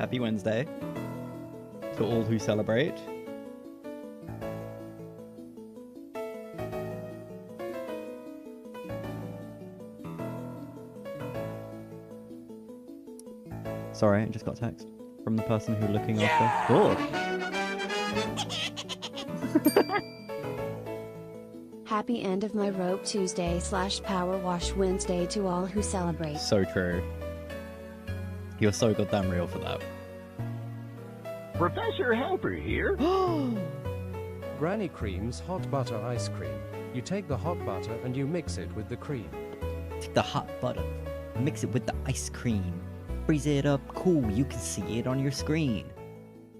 Happy Wednesday to all who celebrate. Sorry, I just got a text from the person who's looking after. Oh. Happy end of my rope Tuesday / power wash Wednesday to all who celebrate. So true. You're so goddamn real for that. Professor Helper here. Granny Cream's hot butter ice cream. You take the hot butter and you mix it with the cream. Take the hot butter, mix it with the ice cream. Freeze it up cool, you can see it on your screen.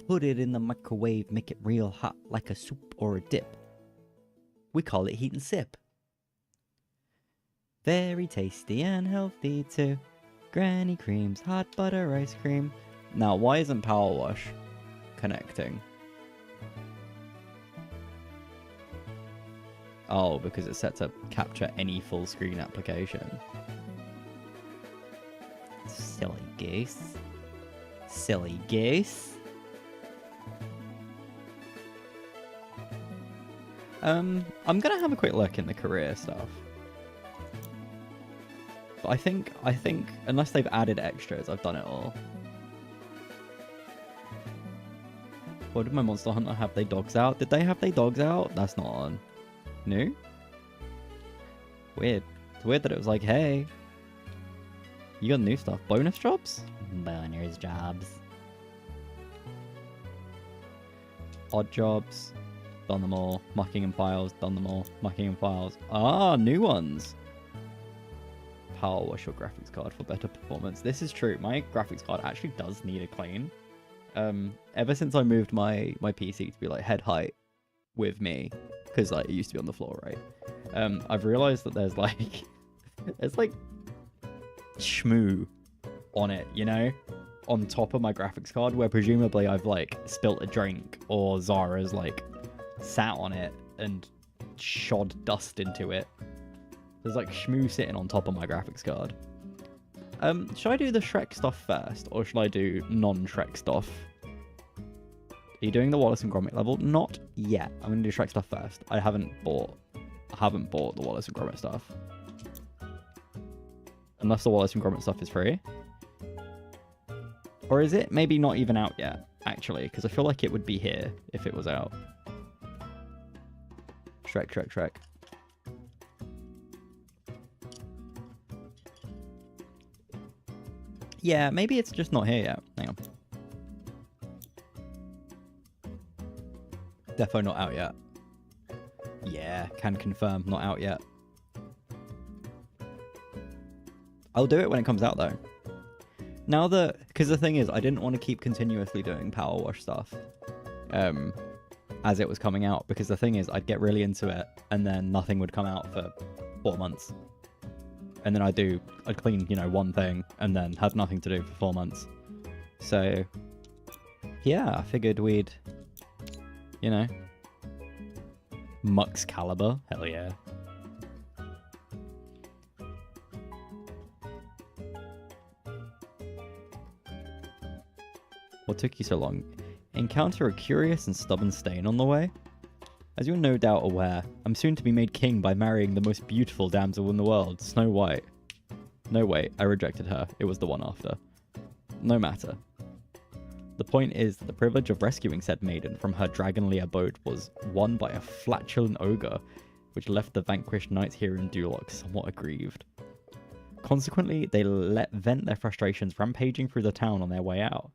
Put it in the microwave, make it real hot like a soup or a dip. We call it heat and sip. Very tasty and healthy too. Granny Cream's hot butter ice cream. Now, why isn't Power Wash connecting? Oh, because it's set to capture any full screen application. Silly goose. Silly goose. I'm gonna have a quick look in the career stuff. But I think unless they've added extras, I've done it all. What did my Monster Hunter have their dogs out? Did they have their dogs out? That's not on. New? Weird. It's weird that it was like, hey, you got new stuff. Bonus jobs? Bonus jobs. Odd jobs. Done them all. Mucking and files. Done them all. Mucking and files. Ah, new ones. Power wash your graphics card for better performance. This is true. My graphics card actually does need a clean. Ever since I moved my PC to be like head height with me, because like it used to be on the floor, right? I've realized that there's like shmoo on it, you know, on top of my graphics card, where presumably I've like spilt a drink or Zara's like sat on it and shod dust into it. There's like shmoo sitting on top of my graphics card. Should I do the Shrek stuff first, or should I do non-Shrek stuff? Are you doing the Wallace and Gromit level? Not yet. I'm gonna do Shrek stuff first. I haven't bought the Wallace and Gromit stuff. Unless the Wallace and Gromit stuff is free. Or is it maybe not even out yet, actually? Because I feel like it would be here if it was out. Shrek. Yeah, maybe it's just not here yet. Hang on. Defo not out yet. Yeah, can confirm, not out yet. I'll do it when it comes out, though. Now that... Because the thing is, I didn't want to keep continuously doing Power Wash stuff as it was coming out. Because the thing is, I'd get really into it, and then nothing would come out for 4 months. And then I'd clean, you know, one thing, and then have nothing to do for 4 months. So, yeah, I figured we'd, you know, Mux Caliber. Hell yeah. What took you so long? Encounter a curious and stubborn stain on the way? As you're no doubt aware, I'm soon to be made king by marrying the most beautiful damsel in the world, Snow White. No, wait, I rejected her. It was the one after. No matter. The point is that the privilege of rescuing said maiden from her dragonly abode was won by a flatulent ogre, which left the vanquished knights here in Duloc somewhat aggrieved. Consequently, they let vent their frustrations rampaging through the town on their way out.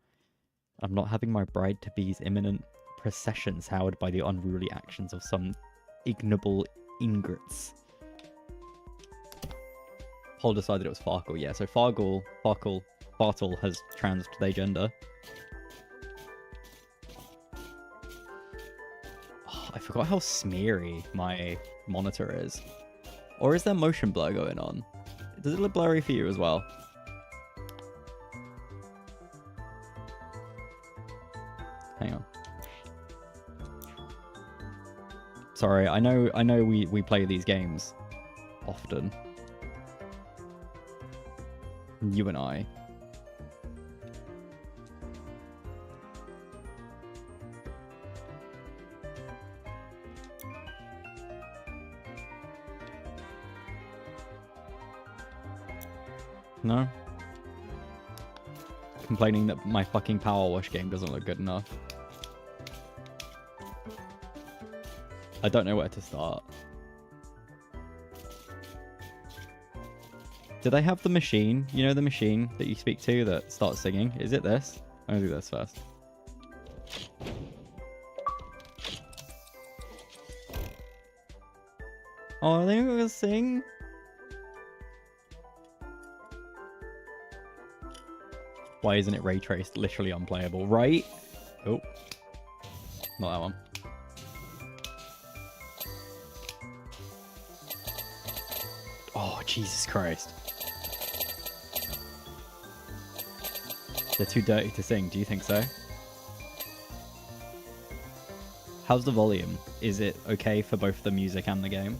I'm not having my bride-to-be's imminent procession soured by the unruly actions of some ignoble ingrates. Paul decided it was Farkle, yeah, so Fartle has transed their gender. Oh, I forgot how smeary my monitor is. Or is there motion blur going on? Does it look blurry for you as well? Hang on. Sorry, I know we play these games often. You and I. No? Complaining that my fucking power wash game doesn't look good enough. I don't know where to start. Do they have the machine? You know the machine that you speak to that starts singing? Is it this? I'm gonna do this first. Oh, are they gonna sing? Why isn't it ray traced? Literally unplayable, right? Oh, not that one. Oh, Jesus Christ. They're too dirty to sing, do you think so? How's the volume? Is it okay for both the music and the game?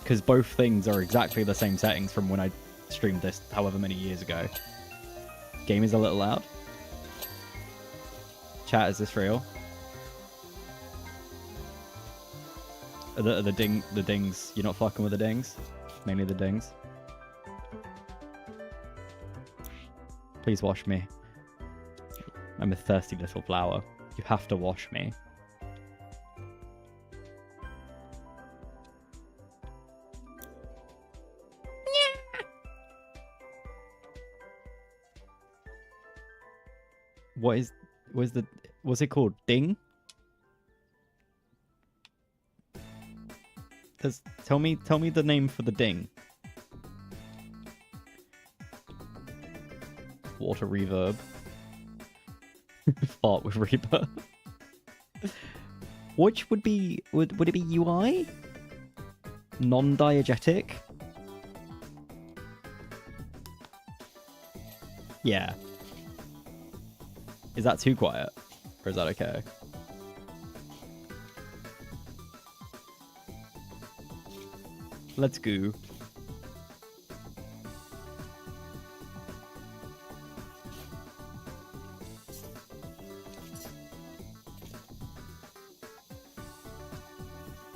Because both things are exactly the same settings from when I streamed this however many years ago. Game is a little loud. Chat, is this real? Are the dings, you're not fucking with the dings? Mainly the dings. Please wash me. I'm a thirsty little flower. You have to wash me. What's it called? Ding? Tell me the name for the ding. Water reverb. Fart with reverb. Which would it be UI? Non-diegetic? Yeah. Is that too quiet? Or is that okay? Let's go.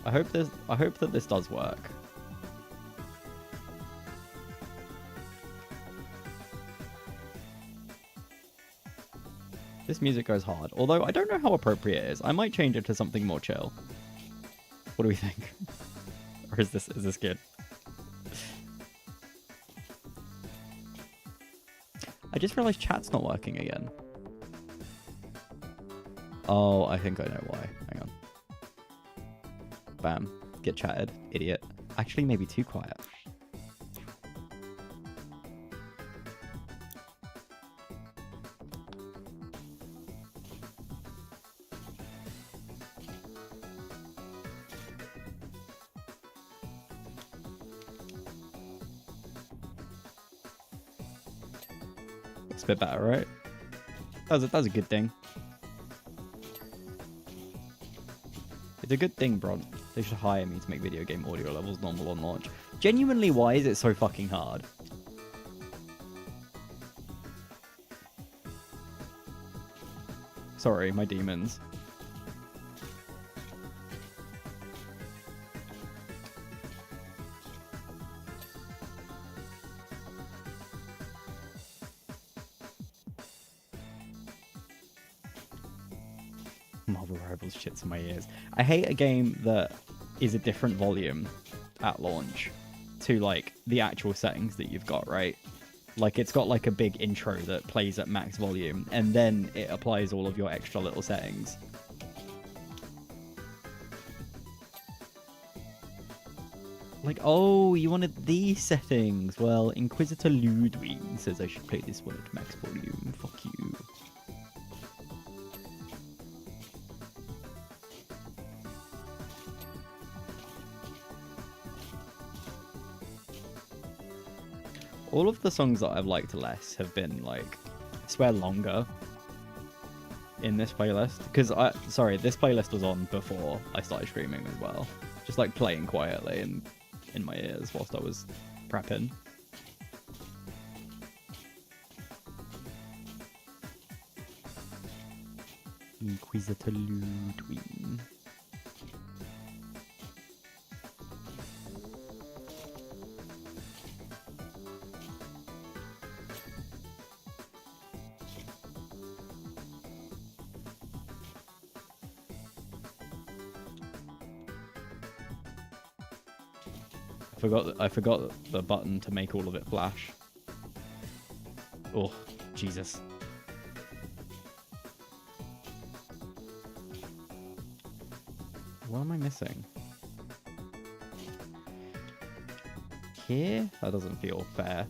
I hope that this does work. This music goes hard, although I don't know how appropriate it is. I might change it to something more chill. What do we think? Or is this good? I just realized chat's not working again. Oh, I think I know why. Hang on. Bam. Get chatted. Idiot. Actually, maybe too quiet. It's a bit better, right? That was a good thing. It's a good thing, Bron. They should hire me to make video game audio levels normal on launch. Genuinely, why is it so fucking hard? Sorry, my demons. Marvel Rivals shits in my ears. I hate a game that is a different volume at launch to like the actual settings that you've got, right? Like it's got like a big intro that plays at max volume and then it applies all of your extra little settings. Like, oh, you wanted these settings. Well, Inquisitor Ludwig says I should play this one at max volume. Fuck you. All of the songs that I've liked less have been, like, I swear, longer in this playlist. Because, this playlist was on before I started streaming as well. Just, like, playing quietly and in my ears whilst I was prepping. Inquisitor Ludwig. I forgot the button to make all of it flash. Oh, Jesus. What am I missing? Here? That doesn't feel fair.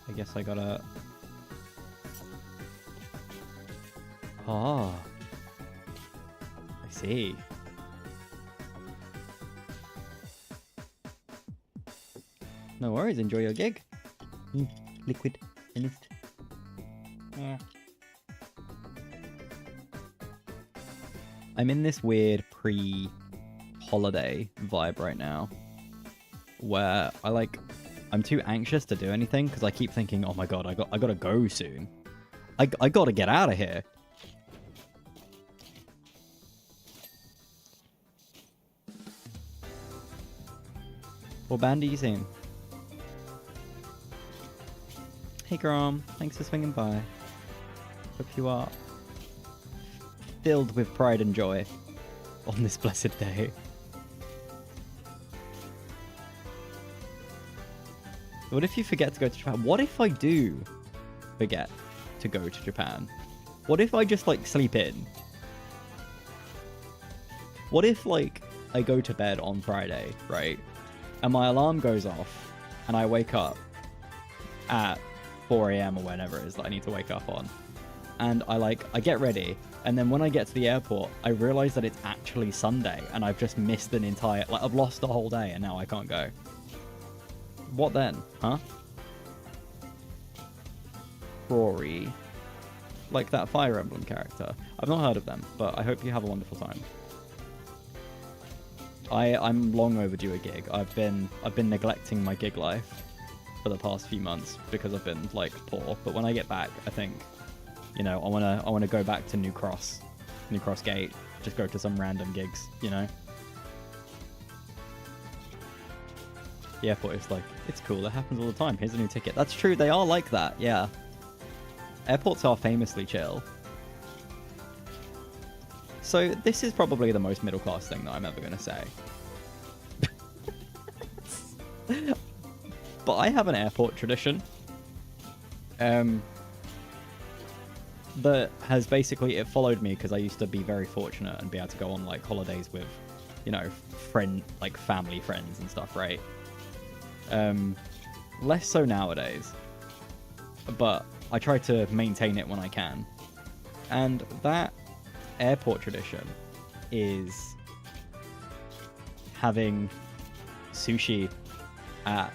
I guess I gotta... Ah. I see. No worries, enjoy your gig. Liquid. Finished. Yeah. I'm in this weird pre-holiday vibe right now. Where I'm too anxious to do anything because I keep thinking, oh my god, I gotta go soon. I gotta get out of here. What band are you seeing? Hey Grom, thanks for swinging by. Hope you are filled with pride and joy on this blessed day. What if you forget to go to Japan? What if I do forget to go to Japan? What if I just, like, sleep in? What if, like, I go to bed on Friday, right? And my alarm goes off, and I wake up at 4 a.m. or whenever it is that I need to wake up on. And I get ready, and then when I get to the airport, I realize that it's actually Sunday, and I've just missed an entire... Like, I've lost the whole day, and now I can't go. What then, huh? Rory. Like that Fire Emblem character. I've not heard of them, but I hope you have a wonderful time. I'm long overdue a gig. I've been neglecting my gig life for the past few months because I've been, like, poor. But when I get back, I think, you know, I wanna go back to New Cross Gate. Just go to some random gigs, you know? The airport is like, it's cool, that happens all the time, here's a new ticket. That's true, they are like that, yeah. Airports are famously chill. So this is probably the most middle class thing that I'm ever going to say. But I have an airport tradition. That has basically, it followed me because I used to be very fortunate and be able to go on, like, holidays with, you know, family friends and stuff, right? Less so nowadays, but I try to maintain it when I can. And that airport tradition is having sushi at,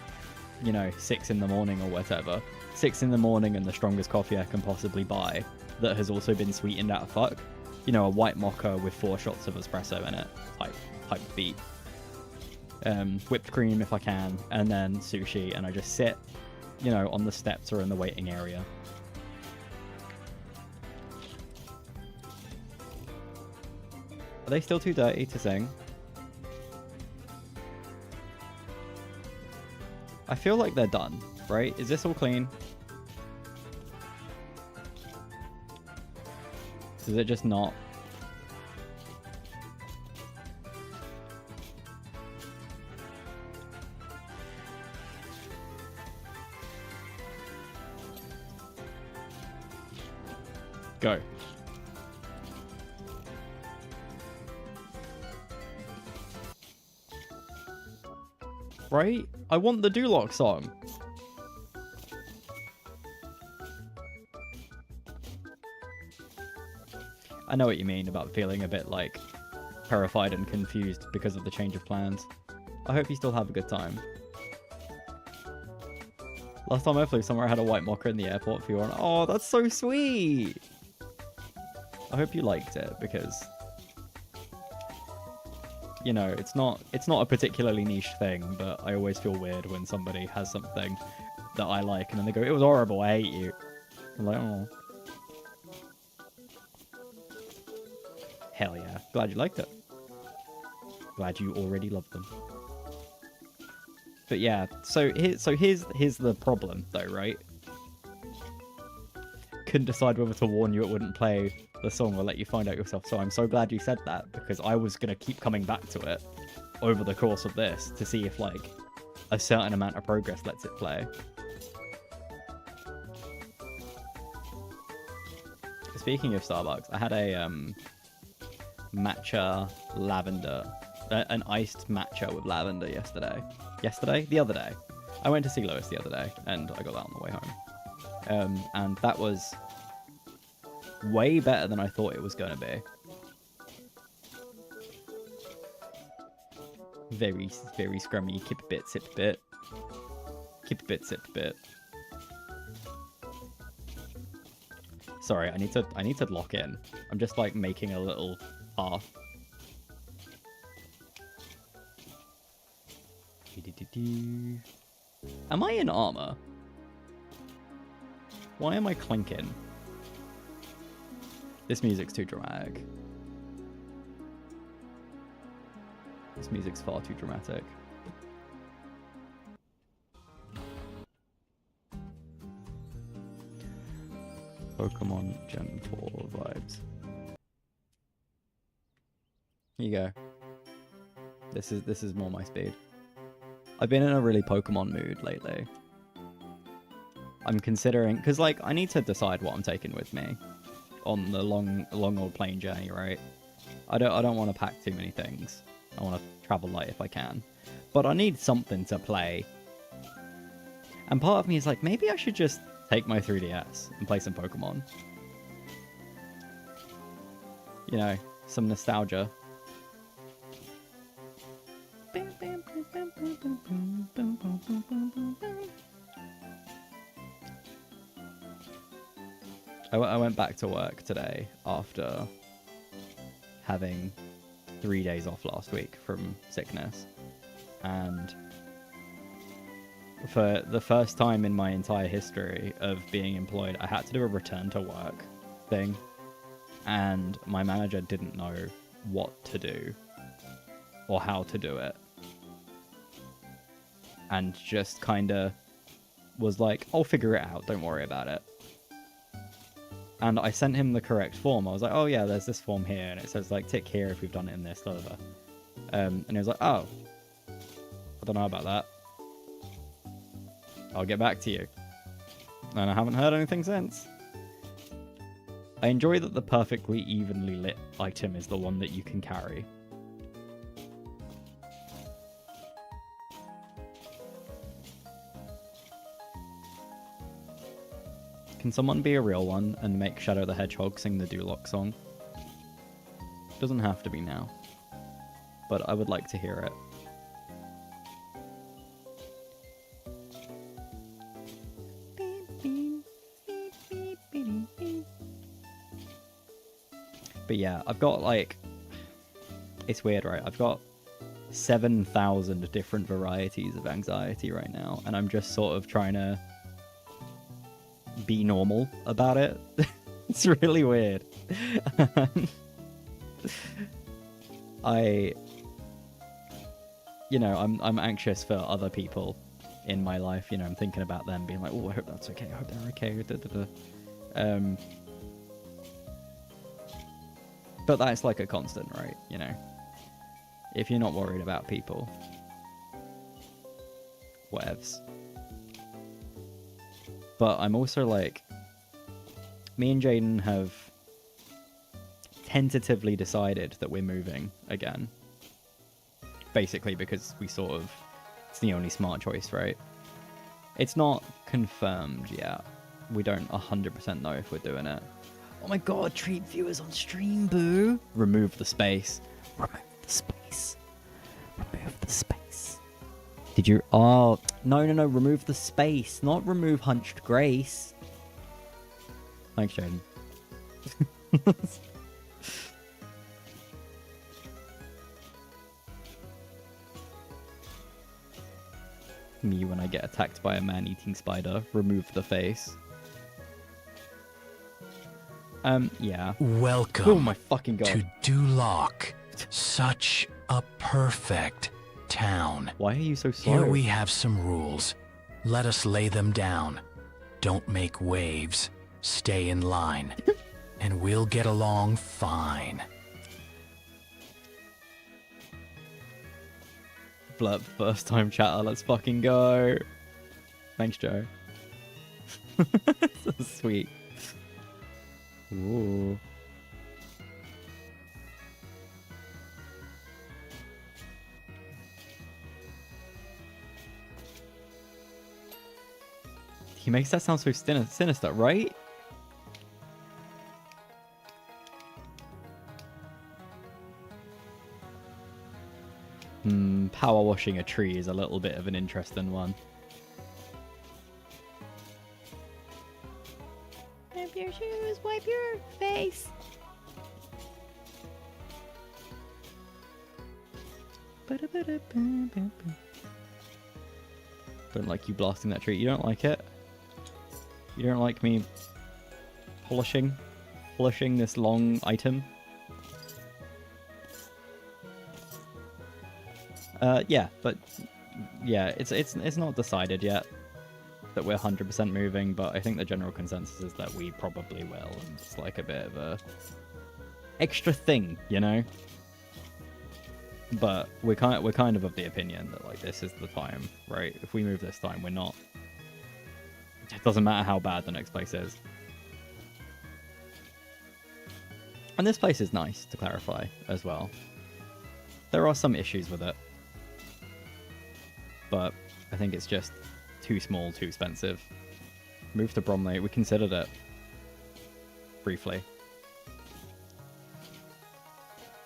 you know, 6 in the morning or whatever. 6 in the morning and the strongest coffee I can possibly buy that has also been sweetened out of fuck. You know, a white mocha with 4 shots of espresso in it. Type beat. Whipped cream if I can, and then sushi, and I just sit, you know, on the steps or in the waiting area. Are they still too dirty to sing? I feel like they're done, right? Is this all clean? Is it just not? Go. Right? I want the Duloc song. I know what you mean about feeling a bit, like, terrified and confused because of the change of plans. I hope you still have a good time. Last time I flew somewhere, I had a white mocha in the airport for you. Oh, that's so sweet! I hope you liked it, because, you know, it's not a particularly niche thing, but I always feel weird when somebody has something that I like, and then they go, it was horrible, I hate you. I'm like, oh. Hell yeah. Glad you liked it. Glad you already loved them. But yeah, so here's the problem though, right? Couldn't decide whether to warn you it wouldn't play the song or let you find out yourself. So I'm so glad you said that, because I was gonna keep coming back to it over the course of this to see if like a certain amount of progress lets it play. Speaking of Starbucks, I had a matcha lavender, an iced matcha with lavender yesterday. The other day. I went to see Lois the other day, and I got that on the way home. And that was way better than I thought it was going to be. Very, very scrummy. Keep a bit, sip a bit. Keep a bit, sip a bit. Sorry, I need to lock in. I'm just like making a little path. Am I in armor? Why am I clinking? This music's too dramatic. This music's far too dramatic. Pokemon Gen 4 vibes. Here you go. This is more my speed. I've been in a really Pokemon mood lately. I'm considering, because like I need to decide what I'm taking with me on the long old plane journey, right? I don't want to pack too many things. I want to travel light if I can, but I need something to play. And part of me is like, maybe I should just take my 3DS and play some Pokemon. You know, some nostalgia. I went back to work today after having 3 days off last week from sickness, and for the first time in my entire history of being employed, I had to do a return to work thing, and my manager didn't know what to do or how to do it, and just kind of was like, I'll figure it out, don't worry about it. And I sent him the correct form. I was like, oh yeah, there's this form here, and it says like tick here if we've done it in this, blah, blah, blah. And he was like, oh, I don't know about that. I'll get back to you. And I haven't heard anything since. I enjoy that the perfectly evenly lit item is the one that you can carry. Can someone be a real one and make Shadow the Hedgehog sing the Duloc song? Doesn't have to be now, but I would like to hear it. But yeah, I've got like, it's weird, right? I've got 7,000 different varieties of anxiety right now, and I'm just sort of trying to be normal about it. It's really weird. I'm anxious for other people in my life. You know, I'm thinking about them, being like, oh, I hope that's okay. I hope they're okay. But that's like a constant, right? You know, if you're not worried about people, whatevs. But I'm also like, me and Jaden have tentatively decided that we're moving again. Basically because we sort of, it's the only smart choice, right? It's not confirmed yet. We don't 100% know if we're doing it. Oh my god, treat viewers on stream, boo! Remove the space. Remove the space. Remove the space. Did you... Oh, no, remove the space. Not remove Hunched Grace. Thanks, Jaden. Me when I get attacked by a man-eating spider. Remove the face. Yeah. Welcome Oh my fucking god. to Duloc. Such a perfect town. Why are you so slow? Here we have some rules. Let us lay them down. Don't make waves. Stay in line. And we'll get along fine. Blurp, first time chatter, let's fucking go. Thanks, Joe. So sweet. Ooh. He makes that sound so sinister, right? Power washing a tree is a little bit of an interesting one. Wipe your shoes, wipe your face. Don't like you blasting that tree. You don't like it? You don't like me polishing this long item? Yeah, but yeah, it's not decided yet that we're 100% moving, but I think the general consensus is that we probably will, and it's like a bit of a extra thing, you know? But we're kind of the opinion that like this is the time, right? If we move this time, we're not. It doesn't matter how bad the next place is. And this place is nice, to clarify, as well. There are some issues with it. But I think it's just too small, too expensive. Move to Bromley. We considered it. Briefly.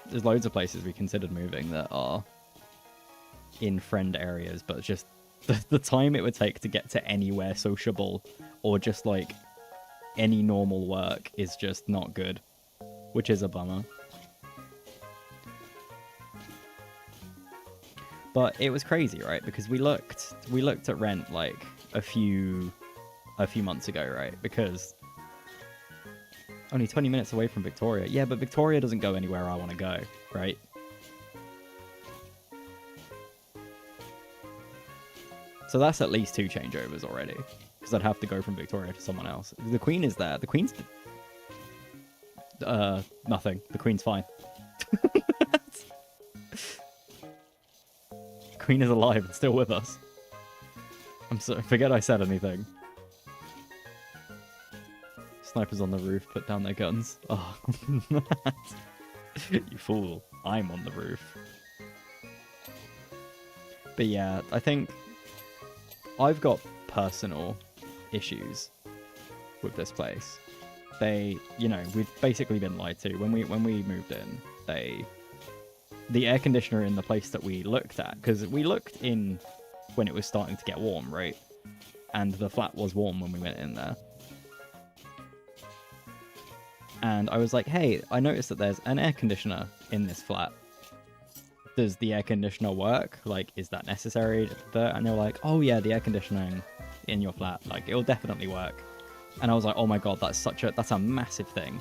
There's loads of places we considered moving that are in friend areas, but just the time it would take to get to anywhere sociable or just like any normal work is just not good, which is a bummer. But it was crazy, right? Because we looked at rent like a few months ago, right? Because only 20 minutes away from Victoria. Yeah, but Victoria doesn't go anywhere I want to go, right? So that's at least 2 changeovers already. Because I'd have to go from Victoria to someone else. The Queen is there. The Queen's... nothing. The Queen's fine. Queen is alive and still with us. I'm sorry, forget I said anything. Snipers on the roof, put down their guns. Oh, you fool. I'm on the roof. But yeah, I think I've got personal issues with this place. They, you know, we've basically been lied to. When we moved in, the air conditioner in the place that we looked at, because we looked in when it was starting to get warm, right? And the flat was warm when we went in there. And I was like, hey, I noticed that there's an air conditioner in this flat. Does the air conditioner work? Like, is that necessary? And they were like, oh yeah, the air conditioning in your flat, like, it'll definitely work. And I was like, oh my god, that's a massive thing.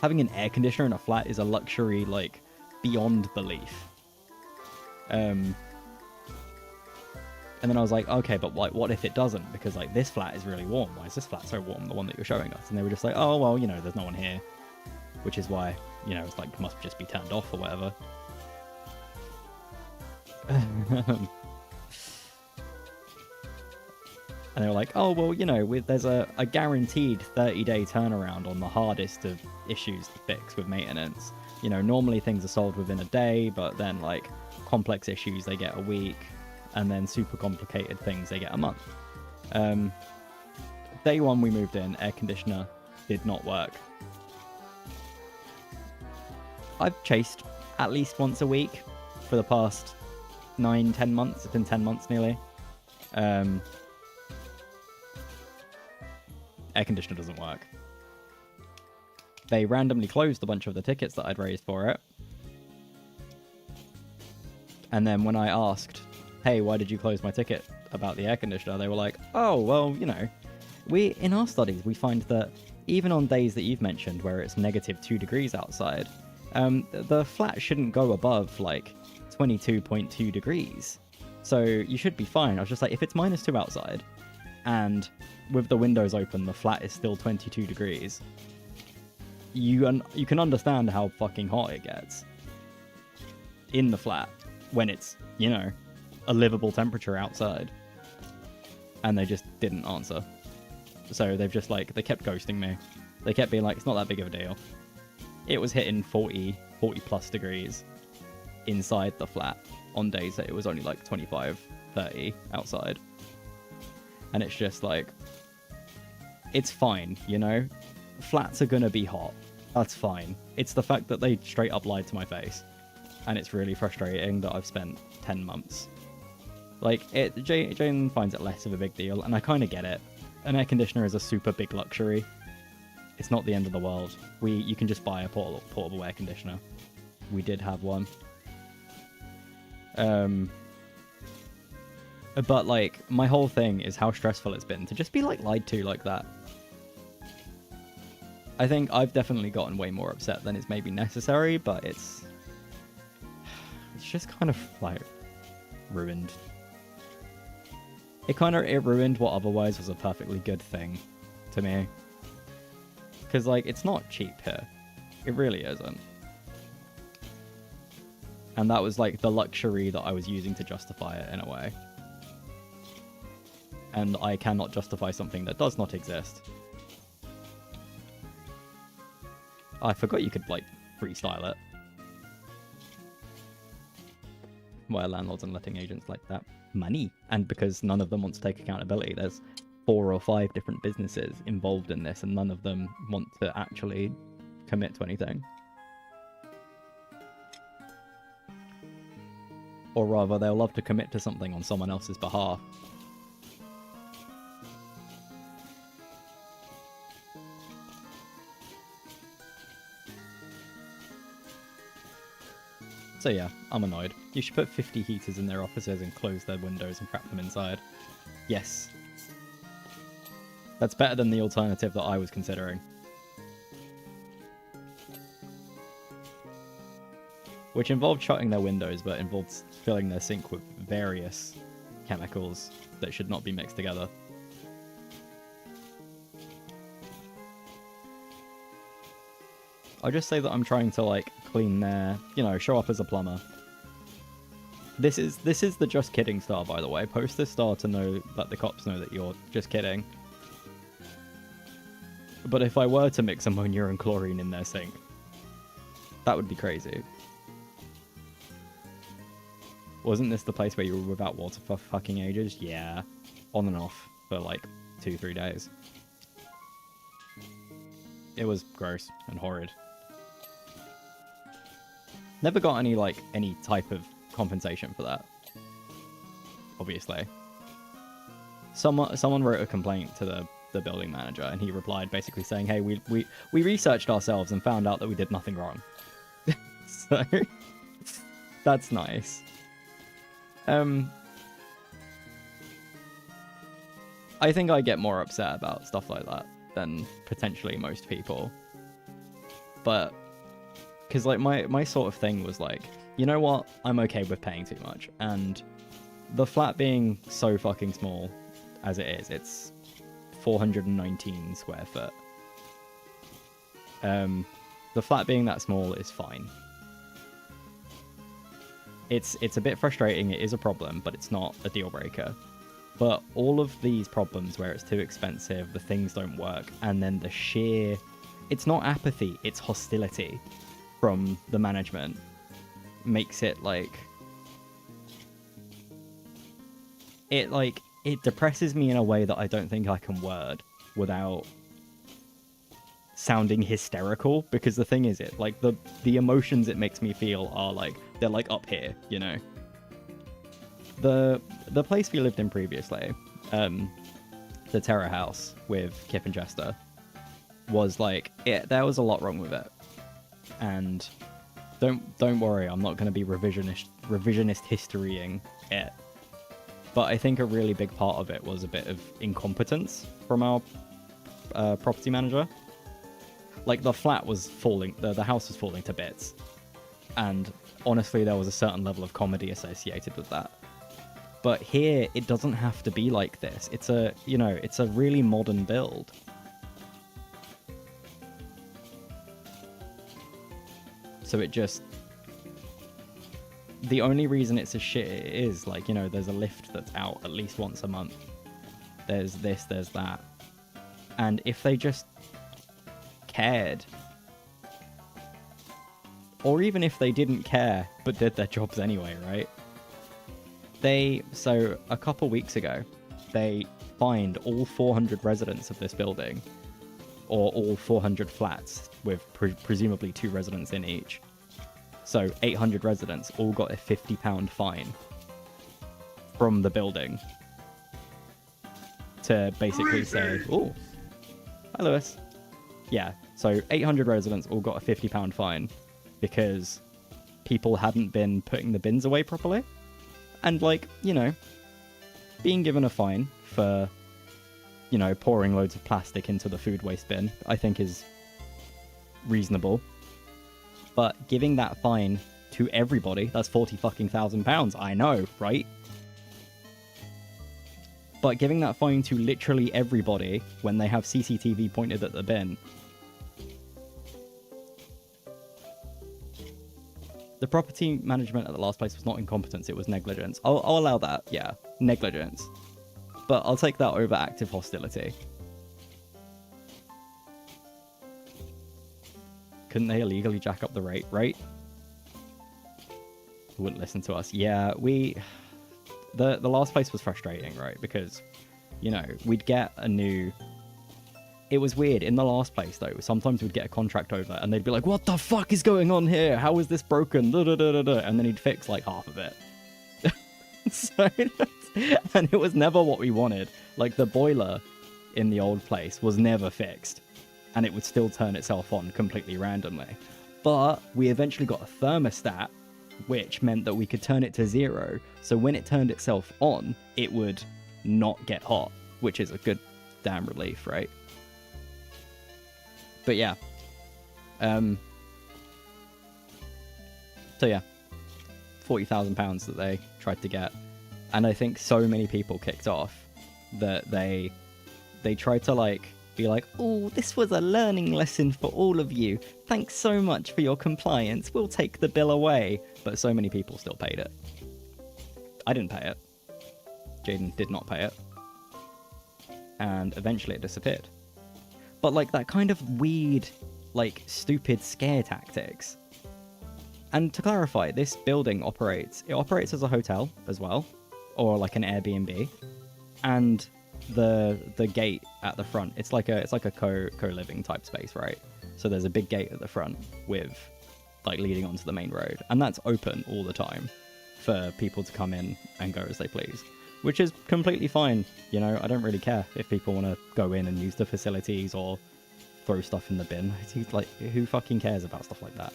Having an air conditioner in a flat is a luxury, like, beyond belief. And then I was like, okay, but like, what if it doesn't? Because like this flat is really warm. Why is this flat so warm? The one that you're showing us. And they were just like, oh well, you know, there's no one here, which is why, you know, it's like must just be turned off or whatever. And they were like, oh well, you know, there's a guaranteed 30-day turnaround on the hardest of issues to fix with maintenance. You know, normally things are solved within a day, but then like complex issues they get a week, and then super complicated things they get a month. Day one we moved in, air conditioner did not work. I've chased at least once a week for the past 9-10 months. It's been 10 months nearly. Air conditioner doesn't work. They randomly closed a bunch of the tickets that I'd raised for it. And then when I asked, hey, why did you close my ticket about the air conditioner? They were like, oh, well, you know, in our studies, we find that even on days that you've mentioned where it's -2 degrees outside, the flat shouldn't go above like 22.2 degrees. So you should be fine. I was just like, if it's -2 outside, and with the windows open, the flat is still 22 degrees, you can understand how fucking hot it gets in the flat when it's, you know, a livable temperature outside. And they just didn't answer. So they've just like, they kept ghosting me. They kept being like, it's not that big of a deal. It was hitting 40 plus degrees inside the flat on days that it was only like 25, 30 outside. And it's just like, it's fine, you know? Flats are gonna be hot. That's fine. It's the fact that they straight up lied to my face. And it's really frustrating that I've spent 10 months. Like, Jane finds it less of a big deal, and I kind of get it. An air conditioner is a super big luxury. It's not the end of the world. You can just buy a portable air conditioner. We did have one. But, like, my whole thing is how stressful it's been to just be, like, lied to like that. I think I've definitely gotten way more upset than is maybe necessary, but it's just kind of, like, ruined. It ruined what otherwise was a perfectly good thing to me. Because, like, it's not cheap here. It really isn't. And that was, like, the luxury that I was using to justify it in a way. And I cannot justify something that does not exist. Oh, I forgot you could, like, freestyle it. Why are landlords and letting agents like that? Money. And because none of them want to take accountability, there's 4 or 5 different businesses involved in this, and none of them want to actually commit to anything. Or rather, they'll love to commit to something on someone else's behalf. So yeah, I'm annoyed. You should put 50 heaters in their offices and close their windows and trap them inside. Yes. That's better than the alternative that I was considering. Which involved shutting their windows, but involved filling their sink with various chemicals that should not be mixed together. I'll just say that I'm trying to, like, clean their, you know, show up as a plumber. This is the just kidding star, by the way. Post this star to know, let the cops know that you're just kidding. But if I were to mix ammonia and chlorine in their sink, that would be crazy. Wasn't this the place where you were without water for fucking ages? Yeah. On and off for like 2-3 days. It was gross and horrid. Never got any type of compensation for that. Obviously. Someone wrote a complaint to the building manager, and he replied basically saying, hey, we researched ourselves and found out that we did nothing wrong. So that's nice. I think I get more upset about stuff like that than potentially most people. But because like my sort of thing was like, you know what, I'm okay with paying too much, and the flat being so fucking small as it is, it's 419 square foot. The flat being that small is fine. It's a bit frustrating, it is a problem, but it's not a deal breaker. But all of these problems where it's too expensive, the things don't work, and then the sheer... It's not apathy, it's hostility from the management. Makes it like... It depresses me in a way that I don't think I can word without sounding hysterical, because the thing is, the emotions it makes me feel are like, they're like up here, you know? The place we lived in previously, the Terror House with Kip and Jester, was like, there was a lot wrong with it. And don't worry, I'm not going to be revisionist historying it. But I think a really big part of it was a bit of incompetence from our property manager. Like, the flat was falling, the house was falling to bits. And honestly, there was a certain level of comedy associated with that. But here, it doesn't have to be like this. It's a, you know, it's a really modern build. So it just... The only reason it's a shit is, like, you know, there's a lift that's out at least once a month. There's this, there's that. And if they just cared, or even if they didn't care but did their jobs anyway, right? So a couple weeks ago, they fined all 400 residents of this building, or all 400 flats with presumably 2 residents in each. So 800 residents all got a £50 fine from the building to basically say, oh, hi Lewis. Yeah, so 800 residents all got a £50 fine because people hadn't been putting the bins away properly. And, like, you know, being given a fine for, you know, pouring loads of plastic into the food waste bin, I think is reasonable. But giving that fine to everybody, that's £40,000, I know, right? But giving that fine to literally everybody when they have CCTV pointed at the bin. The property management at the last place was not incompetence, it was negligence. I'll allow that, yeah. Negligence. But I'll take that over active hostility. Couldn't they illegally jack up the rate, right? Wouldn't listen to us. Yeah, the last place was frustrating, right? Because, you know, we'd get a new... It was weird. In the last place, though, sometimes we'd get a contract over and they'd be like, what the fuck is going on here? How is this broken? Da, da, da, da, da. And then he'd fix, like, half of it. And it was never what we wanted. Like, the boiler in the old place was never fixed. And it would still turn itself on completely randomly. But we eventually got a thermostat, which meant that we could turn it to 0. So when it turned itself on, it would not get hot, which is a good damn relief, right? But yeah. So yeah. £40,000 that they tried to get. And I think so many people kicked off that they tried to, like, be like, oh, this was a learning lesson for all of you. Thanks so much for your compliance. We'll take the bill away. But so many people still paid it. I didn't pay it. Jaden did not pay it. And eventually it disappeared. But, like, that kind of weird, like, stupid scare tactics. And to clarify, this building operates as a hotel as well, or like an Airbnb. And the gate at the front, it's like a co-living type space, right? So there's a big gate at the front with, like, leading onto the main road, and that's open all the time for people to come in and go as they please, which is completely fine. You know, I don't really care if people want to go in and use the facilities or throw stuff in the bin. It's like, who fucking cares about stuff like that?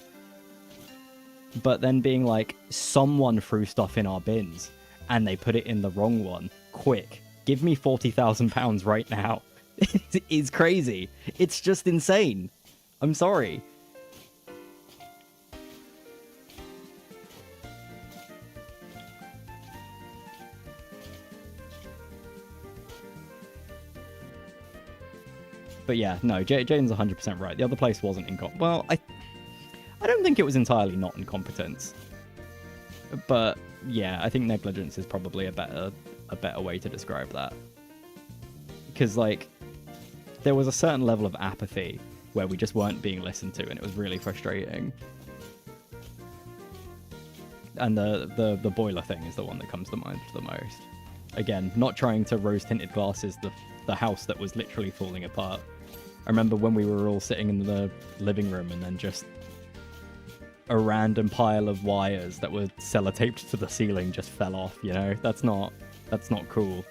But then being like, someone threw stuff in our bins and they put it in the wrong one. Quick, give me £40,000 right now. It is crazy. It's just insane. I'm sorry. But yeah, no, Jaden's 100% right. The other place wasn't incompetent. Well, I don't think it was entirely not incompetence. But yeah, I think negligence is probably a better way to describe that. Because, like, there was a certain level of apathy where we just weren't being listened to, and it was really frustrating. And the boiler thing is the one that comes to mind the most. Again, not trying to rose-tinted glasses the house that was literally falling apart. I remember when we were all sitting in the living room and then just a random pile of wires that were sellotaped to the ceiling just fell off, you know? That's not cool.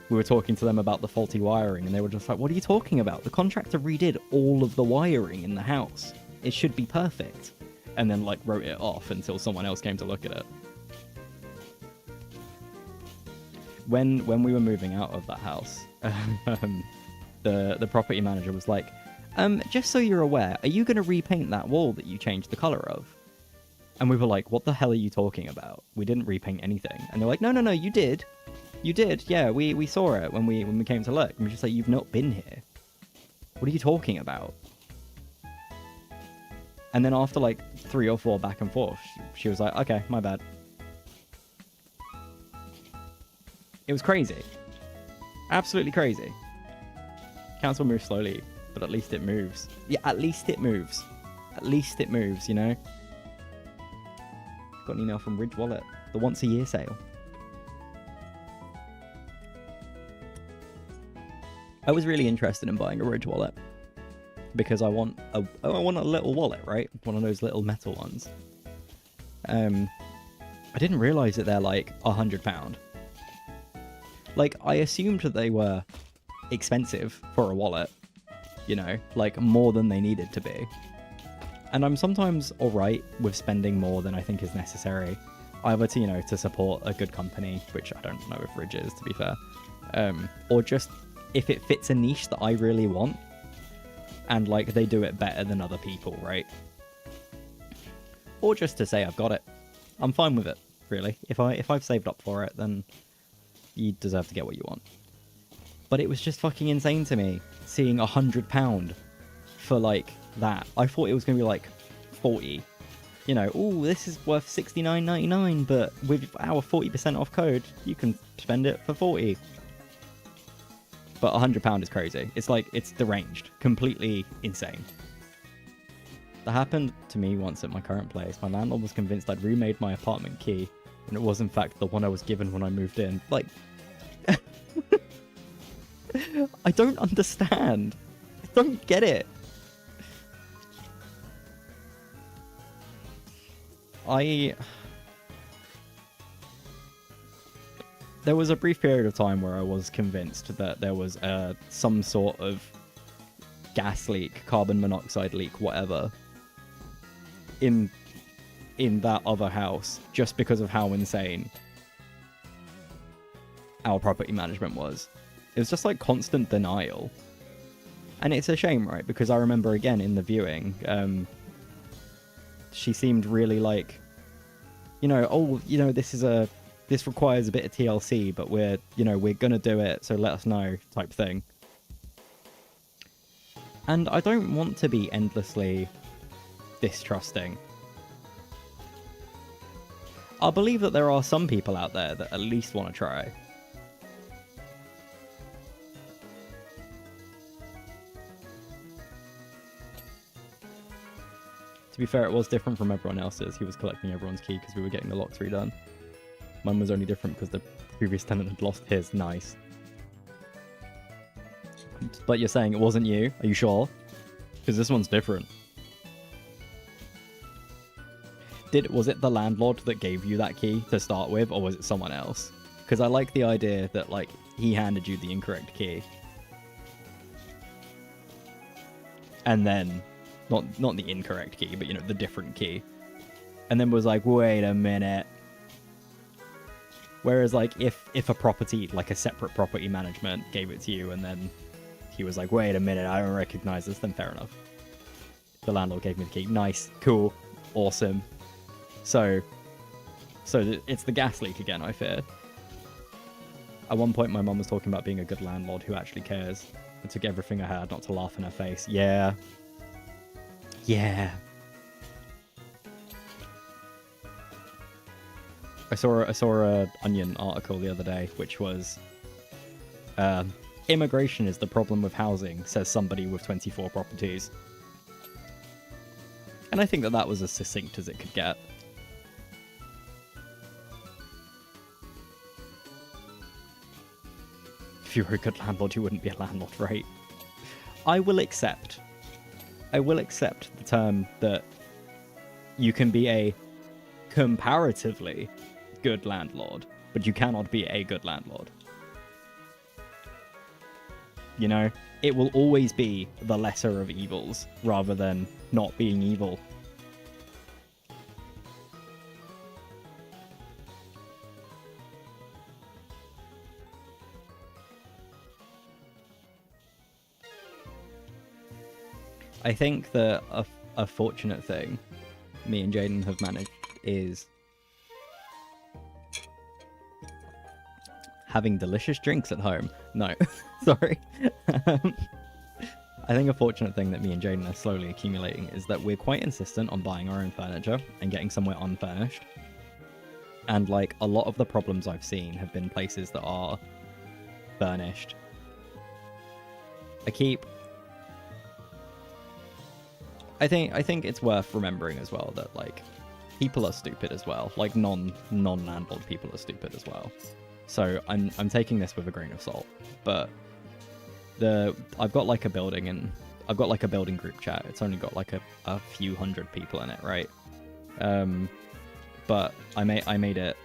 We were talking to them about the faulty wiring and they were just like, what are you talking about? The contractor redid all of the wiring in the house. It should be perfect. And then, like, wrote it off until someone else came to look at it. When we were moving out of that house, the property manager was like, just so you're aware, are you going to repaint that wall that you changed the colour of? And we were like, what the hell are you talking about? We didn't repaint anything. And they're like, no, you did. You did, yeah, we saw it when we came to look. And we're just like, you've not been here. What are you talking about? And then after like 3 or 4 back and forth, she was like, okay, my bad. It was crazy. Absolutely crazy. Council moves slowly, but at least it moves. Yeah, at least it moves. At least it moves, you know? Got an email from Ridge Wallet. The once a year sale. I was really interested in buying a Ridge Wallet. Because I want a little wallet, right? One of those little metal ones. I didn't realise that they're like £100. Like, I assumed that they were expensive for a wallet. You know, like more than they needed to be. And I'm sometimes alright with spending more than I think is necessary. Either to, you know, to support a good company, which I don't know if Ridge is, to be fair. Or just if it fits a niche that I really want. And, like, they do it better than other people, right? Or just to say I've got it. I'm fine with it, really. If I've saved up for it, then you deserve to get what you want. But it was just fucking insane to me, seeing £100 for, like, that. I thought it was going to be, like, 40. You know, oh, this is worth $69.99, but with our 40% off code, you can spend it for 40. But £100 is crazy. It's like, it's deranged. Completely insane. That happened to me once at my current place. My landlord was convinced I'd remade my apartment key, and it was in fact the one I was given when I moved in. Like, I don't understand. I don't get it. There was a brief period of time where I was convinced that there was some sort of gas leak, carbon monoxide leak, whatever, in that other house, just because of how insane our property management was. It was just like constant denial. And it's a shame, right? Because I remember again in the viewing, she seemed really like, you know, oh, you know, this requires a bit of TLC, but we're gonna do it, so let us know, type thing. And I don't want to be endlessly distrusting. I believe that there are some people out there that at least want to try. To be fair, it was different from everyone else's. He was collecting everyone's key because we were getting the lock redone. Mine was only different because the previous tenant had lost his. Nice. But you're saying it wasn't you? Are you sure? Because this one's different. Was it the landlord that gave you that key to start with, or was it someone else? Because I like the idea that, like, he handed you the incorrect key. And then, not the incorrect key, but, you know, the different key. And then was like, wait a minute. Whereas, like, if a property, like a separate property management gave it to you, and then he was like, wait a minute, I don't recognize this, then fair enough. The landlord gave me the key. Nice, cool, awesome. So it's the gas leak again, I fear. At one point, my mum was talking about being a good landlord who actually cares. I took everything I had not to laugh in her face. Yeah. Yeah. I saw a Onion article the other day, which was, immigration is the problem with housing, says somebody with 24 properties. And I think that was as succinct as it could get. If you were a good landlord, you wouldn't be a landlord, right? I will accept the term that you can be a comparatively good landlord, but you cannot be a good landlord. You know, it will always be the lesser of evils rather than not being evil. I think that a fortunate thing me and Jaden have managed is having delicious drinks at home. No, sorry. I think a fortunate thing that me and Jaden are slowly accumulating is that we're quite insistent on buying our own furniture and getting somewhere unfurnished. And like a lot of the problems I've seen have been places that are furnished. I think it's worth remembering as well that like people are stupid as well. Like non-landlord people are stupid as well. So I'm taking this with a grain of salt. But I've got like a building group chat. It's only got like a few hundred people in it, right? But I made it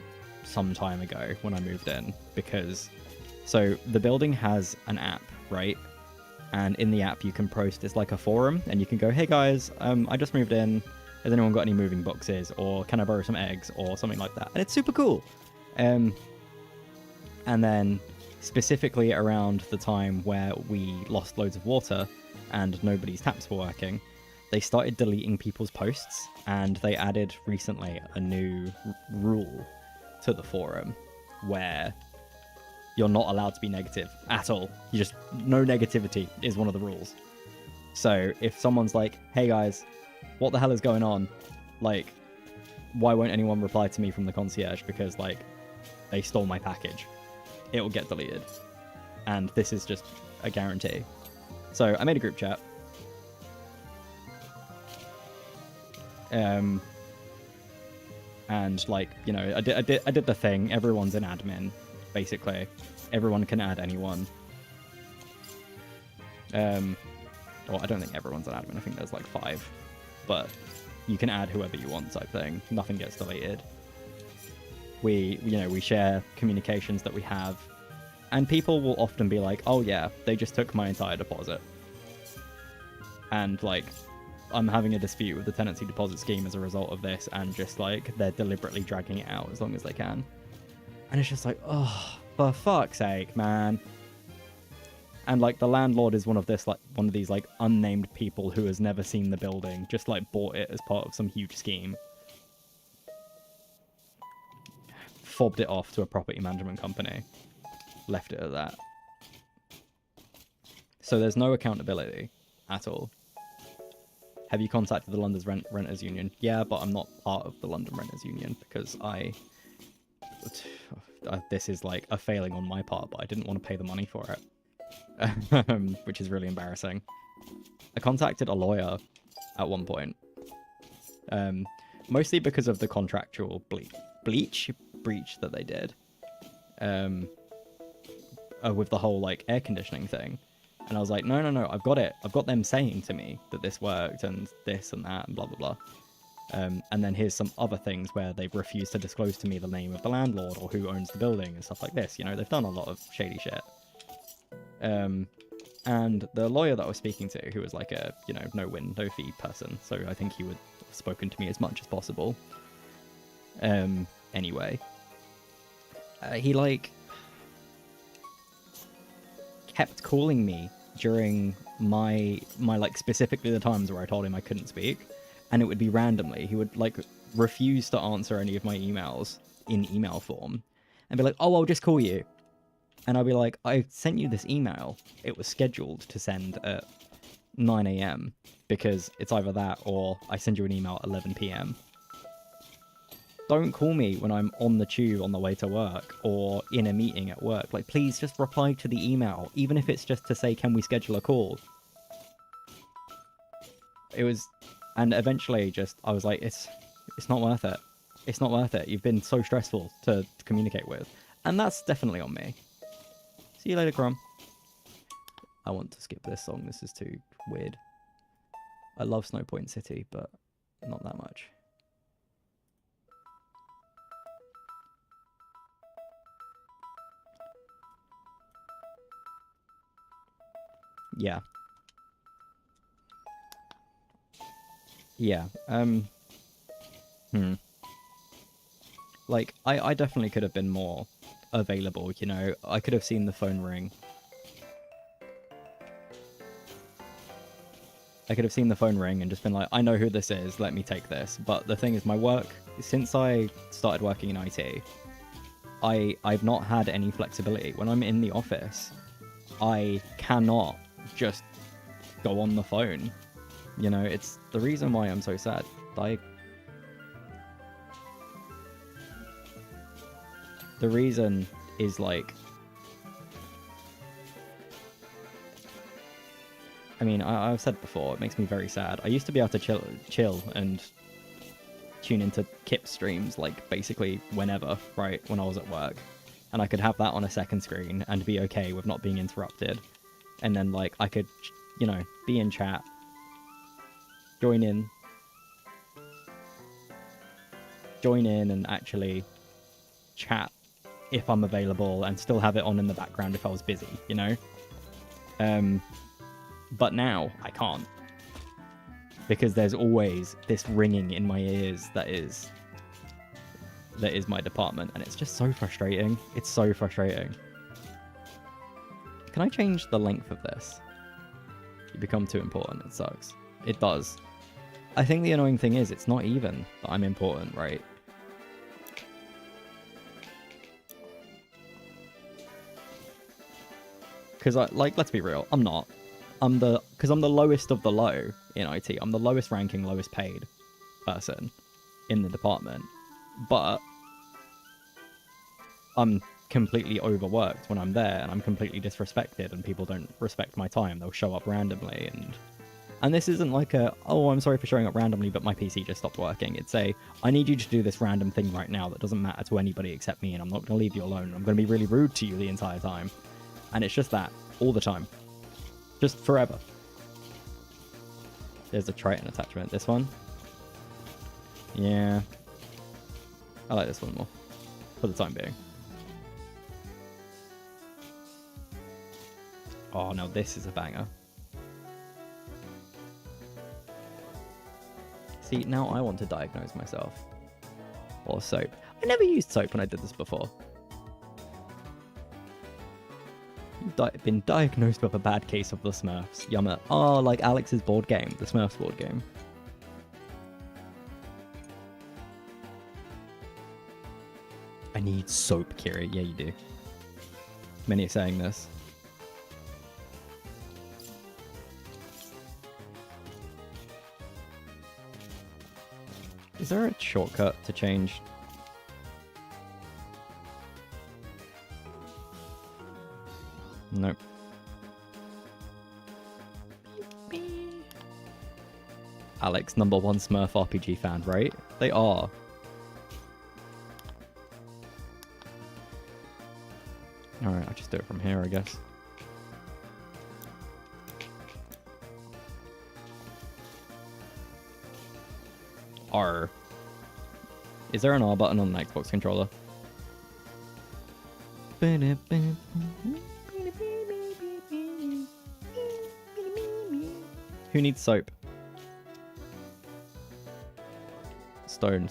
some time ago when I moved in because so the building has an app, right? And in the app you can post, it's like a forum, and you can go, hey guys, I just moved in. Has anyone got any moving boxes, or can I borrow some eggs, or something like that? And it's super cool. And then specifically around the time where we lost loads of water and nobody's taps were working, they started deleting people's posts, and they added recently a new rule to the forum where you're not allowed to be negative at all. No negativity is one of the rules. So if someone's like, hey guys, what the hell is going on? Like, why won't anyone reply to me from the concierge because like they stole my package? It will get deleted. And this is just a guarantee. So I made a group chat. And like, you know, I did the thing. Everyone's an admin, basically. Everyone can add anyone. Well, I don't think everyone's an admin. I think there's like 5. But you can add whoever you want type thing. Nothing gets deleted. We share communications that we have. And people will often be like, oh yeah, they just took my entire deposit. And like, I'm having a dispute with the tenancy deposit scheme as a result of this, and just like, they're deliberately dragging it out as long as they can. And it's just like, oh, for fuck's sake, man. And like, the landlord is one of these like unnamed people who has never seen the building, just like bought it as part of some huge scheme. Fobbed it off to a property management company. Left it at that. So there's no accountability at all. Have you contacted the London's Renters Union? Yeah, but I'm not part of the London Renters Union because this is like a failing on my part, but I didn't want to pay the money for it. Which is really embarrassing. I contacted a lawyer at one point. Mostly because of the contractual breach that they did. With the whole like air conditioning thing. And I was like, no, I've got it. I've got them saying to me that this worked and this and that and blah, blah, blah. And then here's some other things where they've refused to disclose to me the name of the landlord or who owns the building and stuff like this. You know, they've done a lot of shady shit. And the lawyer that I was speaking to, who was like a, you know, no-win, no-fee person. So I think he would have spoken to me as much as possible. Anyway. He like kept calling me during my like specifically the times where I told him I couldn't speak, and it would be randomly. He would like refuse to answer any of my emails in email form and be like, oh, I'll just call you. And I'll be like, I sent you this email. It was scheduled to send at 9 a.m. because it's either that or I send you an email at 11 p.m. Don't call me when I'm on the tube on the way to work or in a meeting at work. Like, please just reply to the email, even if it's just to say, can we schedule a call? It was, and eventually I was like, it's not worth it. It's not worth it. You've been so stressful to communicate with. And that's definitely on me. See you later, Crom. I want to skip this song. This is too weird. I love Snowpoint City, but not that much. Yeah. Yeah. Like, I definitely could have been more available, you know. I could have seen the phone ring. I could have seen the phone ring and just been like, I know who this is, let me take this. But the thing is, my work, since I started working in IT, I've not had any flexibility. When I'm in the office, I cannot just go on the phone. You know, it's the reason why I'm so sad. The reason is like, I mean, I've said before, it makes me very sad. I used to be able to chill and tune into Kip streams, like, basically whenever, right, when I was at work. And I could have that on a second screen and be okay with not being interrupted. And then, like, I could, you know, be in chat, join in and actually chat if I'm available and still have it on in the background if I was busy, you know? But now I can't, because there's always this ringing in my ears that is my department, and it's just so frustrating. It's so frustrating. Can I change the length of this? You become too important. It sucks. It does. I think the annoying thing is it's not even that I'm important, right? Because let's be real, I'm not. Because I'm the lowest of the low in IT. I'm the lowest ranking, lowest paid person in the department. But I'm completely overworked when I'm there, and I'm completely disrespected, and people don't respect my time. They'll show up randomly, and this isn't like oh, I'm sorry for showing up randomly, but my PC just stopped working. It's I need you to do this random thing right now that doesn't matter to anybody except me, and I'm not going to leave you alone. I'm going to be really rude to you the entire time. And it's just that, all the time. Just forever. There's a Triton attachment. This one? Yeah. I like this one more. For the time being. Oh, no, this is a banger. See, now I want to diagnose myself. Or soap. I never used soap when I did this before. Been diagnosed with a bad case of the Smurfs. Yummer. Oh, like Alex's board game. The Smurfs board game. I need soap, Kira. Yeah, you do. Many are saying this. Is there a shortcut to change? Nope. Alex, #1 Smurf RPG fan, right? They are. Alright, I'll just do it from here, I guess. R. Is there an R button on an Xbox controller? Who needs soap? Stone.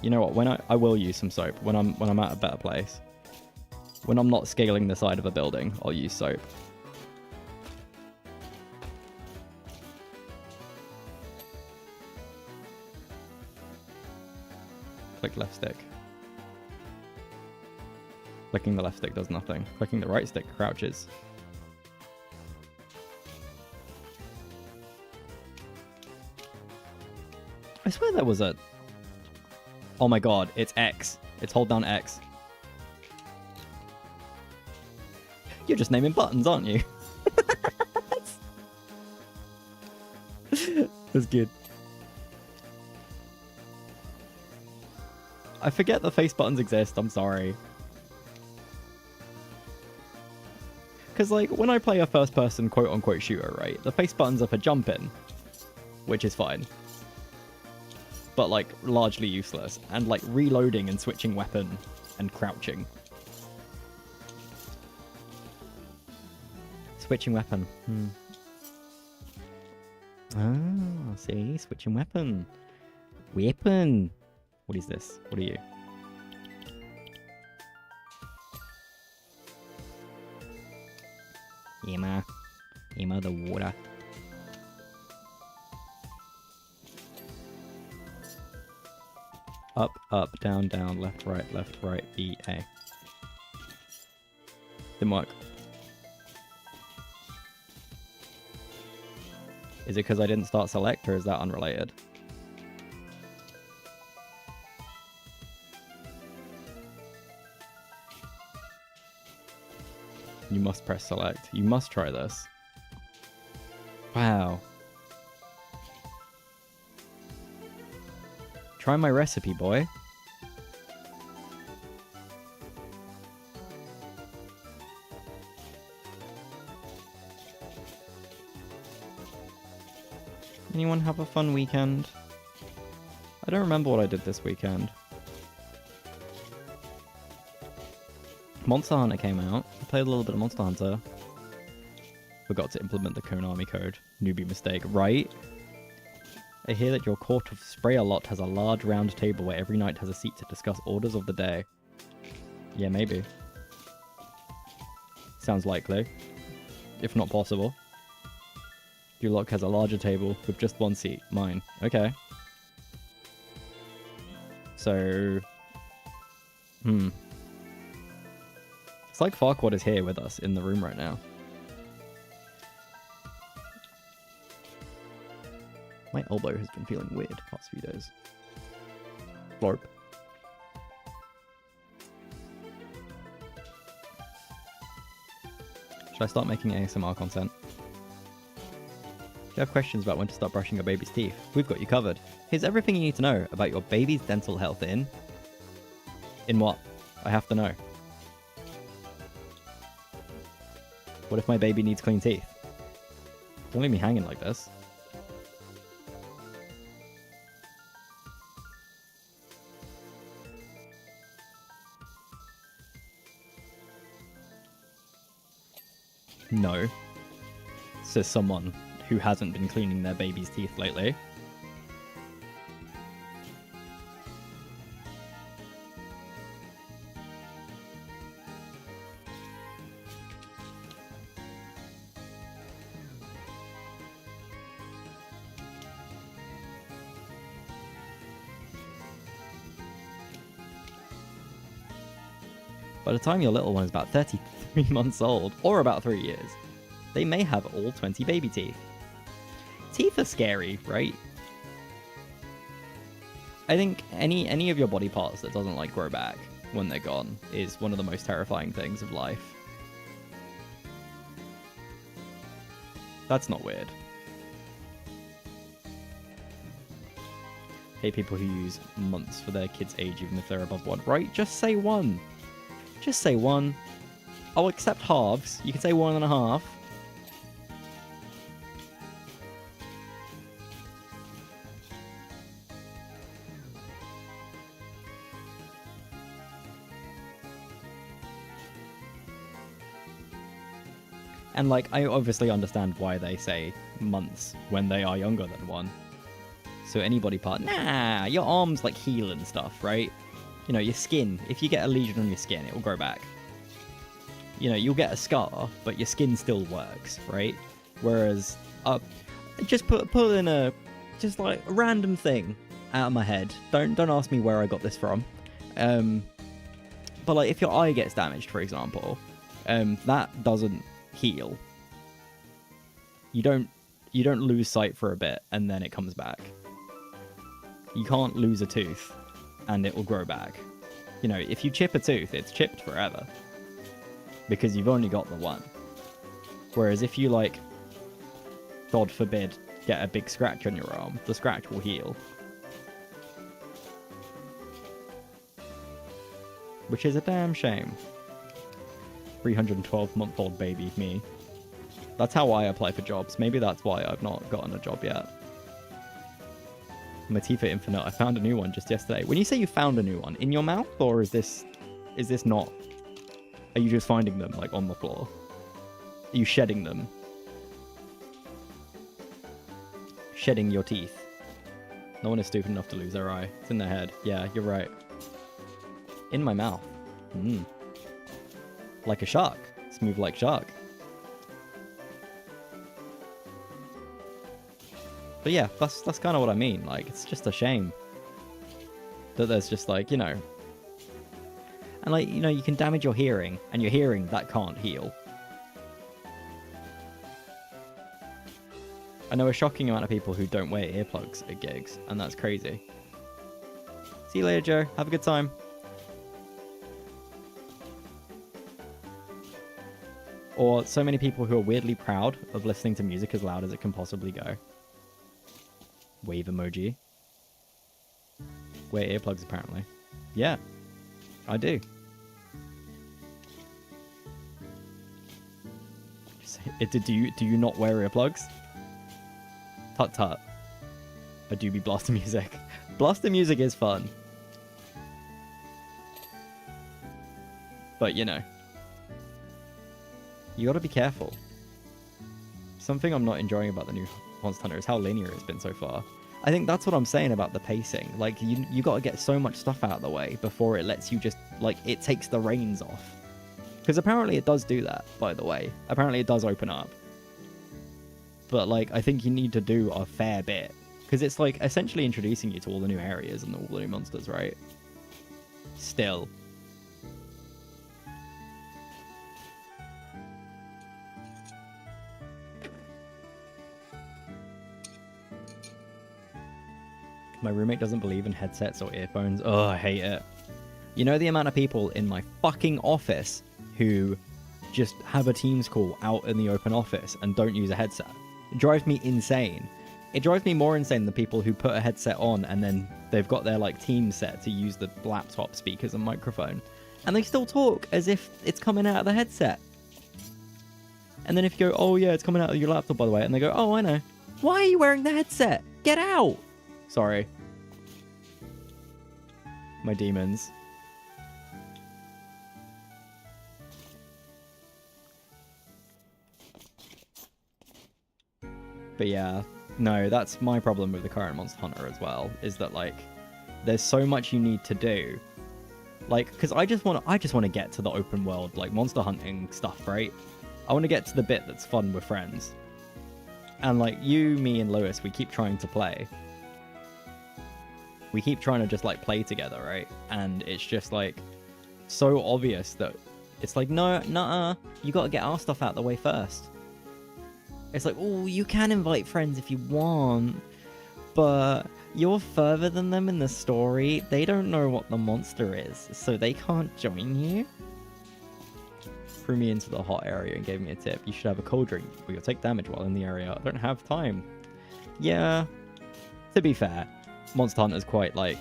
You know what? When I will use some soap when I'm at a better place. When I'm not scaling the side of a building, I'll use soap. Click left stick. Clicking the left stick does nothing. Clicking the right stick crouches. I swear there was a... Oh my god, it's X. It's hold down X. You're just naming buttons, aren't you? That's good. I forget the face buttons exist, I'm sorry. Because, like, when I play a first-person quote-unquote shooter, right, the face buttons are for jumping, which is fine. But, like, largely useless. And, like, reloading and switching weapon and crouching. Switching weapon. Ah, see? Switching weapon. Weapon! What is this? What are you? Emma. Emma the water. Up, up, down, down, left, right, B, A. Didn't work. Is it because I didn't start select, or is that unrelated? You must press select. You must try this. Wow. Try my recipe, boy. Anyone have a fun weekend? I don't remember what I did this weekend. Monster Hunter came out. I played a little bit of Monster Hunter. Forgot to implement the Konami code. Newbie mistake. Right? I hear that your court of Spray-a-Lot has a large round table where every knight has a seat to discuss orders of the day. Yeah, maybe. Sounds likely. If not possible. Duloc has a larger table with just one seat. Mine. Okay. So... It's like Farquaad is here with us in the room right now. My elbow has been feeling weird the past few days. Florp. Should I start making ASMR content? If you have questions about when to start brushing your baby's teeth, we've got you covered. Here's everything you need to know about your baby's dental health in... In what? I have to know. What if my baby needs clean teeth? Don't leave me hanging like this. No. Says someone who hasn't been cleaning their baby's teeth lately. By the time your little one is about 33 months old, or about 3 years, they may have all 20 baby teeth. Teeth are scary, right? I think any of your body parts that doesn't like grow back when they're gone is one of the most terrifying things of life. That's not weird. Hate people who use months for their kid's age even if they're above 1, right? Just say 1. Just say 1. I'll accept halves. You can say 1.5. And, like, I obviously understand why they say months when they are younger than 1. So any body part, nah, your arms, like, heal and stuff, right? You know, your skin, if you get a lesion on your skin, it will grow back. You know, you'll get a scar, but your skin still works, right? Whereas, just put in a, just like a random thing out of my head. Don't ask me where I got this from. But like, if your eye gets damaged, for example, that doesn't heal. You don't lose sight for a bit and then it comes back. You can't lose a tooth and it will grow back. You know, if you chip a tooth, it's chipped forever. Because you've only got the one. Whereas if you, like, God forbid, get a big scratch on your arm, the scratch will heal. Which is a damn shame. 312-month-old baby, me. That's how I apply for jobs. Maybe that's why I've not gotten a job yet. Matifa Infinite, I found a new one just yesterday. When you say you found a new one, in your mouth, or is this not? Are you just finding them, like, on the floor? Are you shedding them? Shedding your teeth. No one is stupid enough to lose their eye. It's in their head. Yeah, you're right. In my mouth. Like a shark. Smooth like shark. But yeah, that's kind of what I mean. Like, it's just a shame. that there's just like, you know, and like, you know, you can damage your hearing, and your hearing that can't heal. I know a shocking amount of people who don't wear earplugs at gigs, and that's crazy. See you later, Joe. Have a good time. Or so many people who are weirdly proud of listening to music as loud as it can possibly go. Wave emoji. Wear earplugs, apparently. Yeah, I do. Do you not wear earplugs? Tut tut. I do be blaster music. Blaster music is fun. But, you know. You gotta be careful. Something I'm not enjoying about the new Monster Hunter is how linear it's been so far. I think that's what I'm saying about the pacing. Like, you gotta get so much stuff out of the way before it lets you just, like, it takes the reins off. Because apparently it does do that, by the way. Apparently it does open up. But, like, I think you need to do a fair bit. Because it's, like, essentially introducing you to all the new areas and all the new monsters, right? Still. My roommate doesn't believe in headsets or earphones. Oh, I hate it. You know the amount of people in my fucking office who just have a Teams call out in the open office and don't use a headset? It drives me insane. It drives me more insane than people who put a headset on and then they've got their like Teams set to use the laptop speakers and microphone. And they still talk as if it's coming out of the headset. And then if you go, oh yeah, it's coming out of your laptop by the way, and they go, oh I know. Why are you wearing the headset? Get out! Sorry. My demons. But yeah, no, that's my problem with the current Monster Hunter as well, is that like there's so much you need to do. Like, because I just want to get to the open world, like monster hunting stuff, right? I want to get to the bit that's fun with friends. And like you, me, and Lewis, we keep trying to play. We keep trying to just like play together, right? And it's just like so obvious that it's like, no, nuh-uh, you got to get our stuff out the way first. It's like, oh, you can invite friends if you want, but you're further than them in the story. They don't know what the monster is, so they can't join you. Threw me into the hot area and gave me a tip. You should have a cold drink, but you'll take damage while in the area. I don't have time. Yeah, to be fair, Monster Hunter's quite like,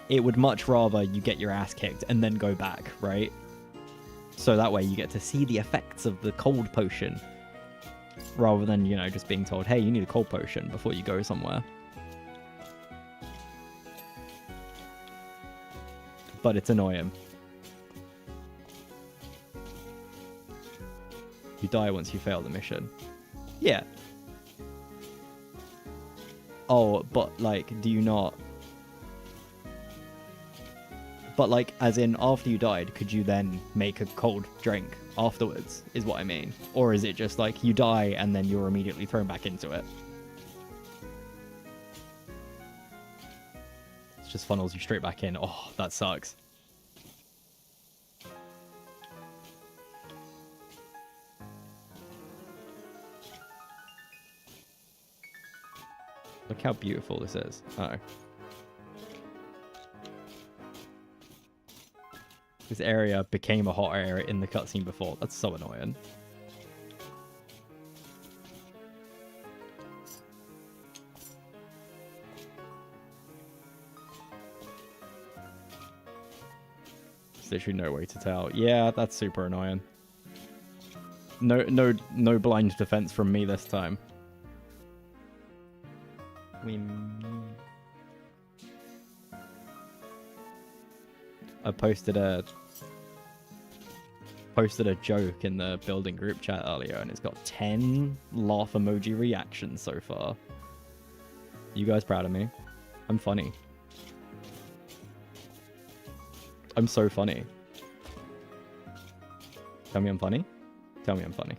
it would much rather you get your ass kicked and then go back, right? So that way you get to see the effects of the cold potion, rather than, you know, just being told, hey, you need a cold potion before you go somewhere. But it's annoying. You die once you fail the mission. Yeah. Oh, but like, do you not... But like, as in, after you died, could you then make a cold drink afterwards, is what I mean? Or is it just like, you die and then you're immediately thrown back into it? It just funnels you straight back in. Oh, that sucks. Look how beautiful this is. Oh. This area became a hot area in the cutscene before. That's so annoying. There's literally no way to tell. Yeah, that's super annoying. No blind defense from me this time. I posted a joke in the building group chat earlier, and it's got 10 laugh emoji reactions so far. You guys proud of me? I'm funny. I'm so funny. Tell me I'm funny? Tell me I'm funny.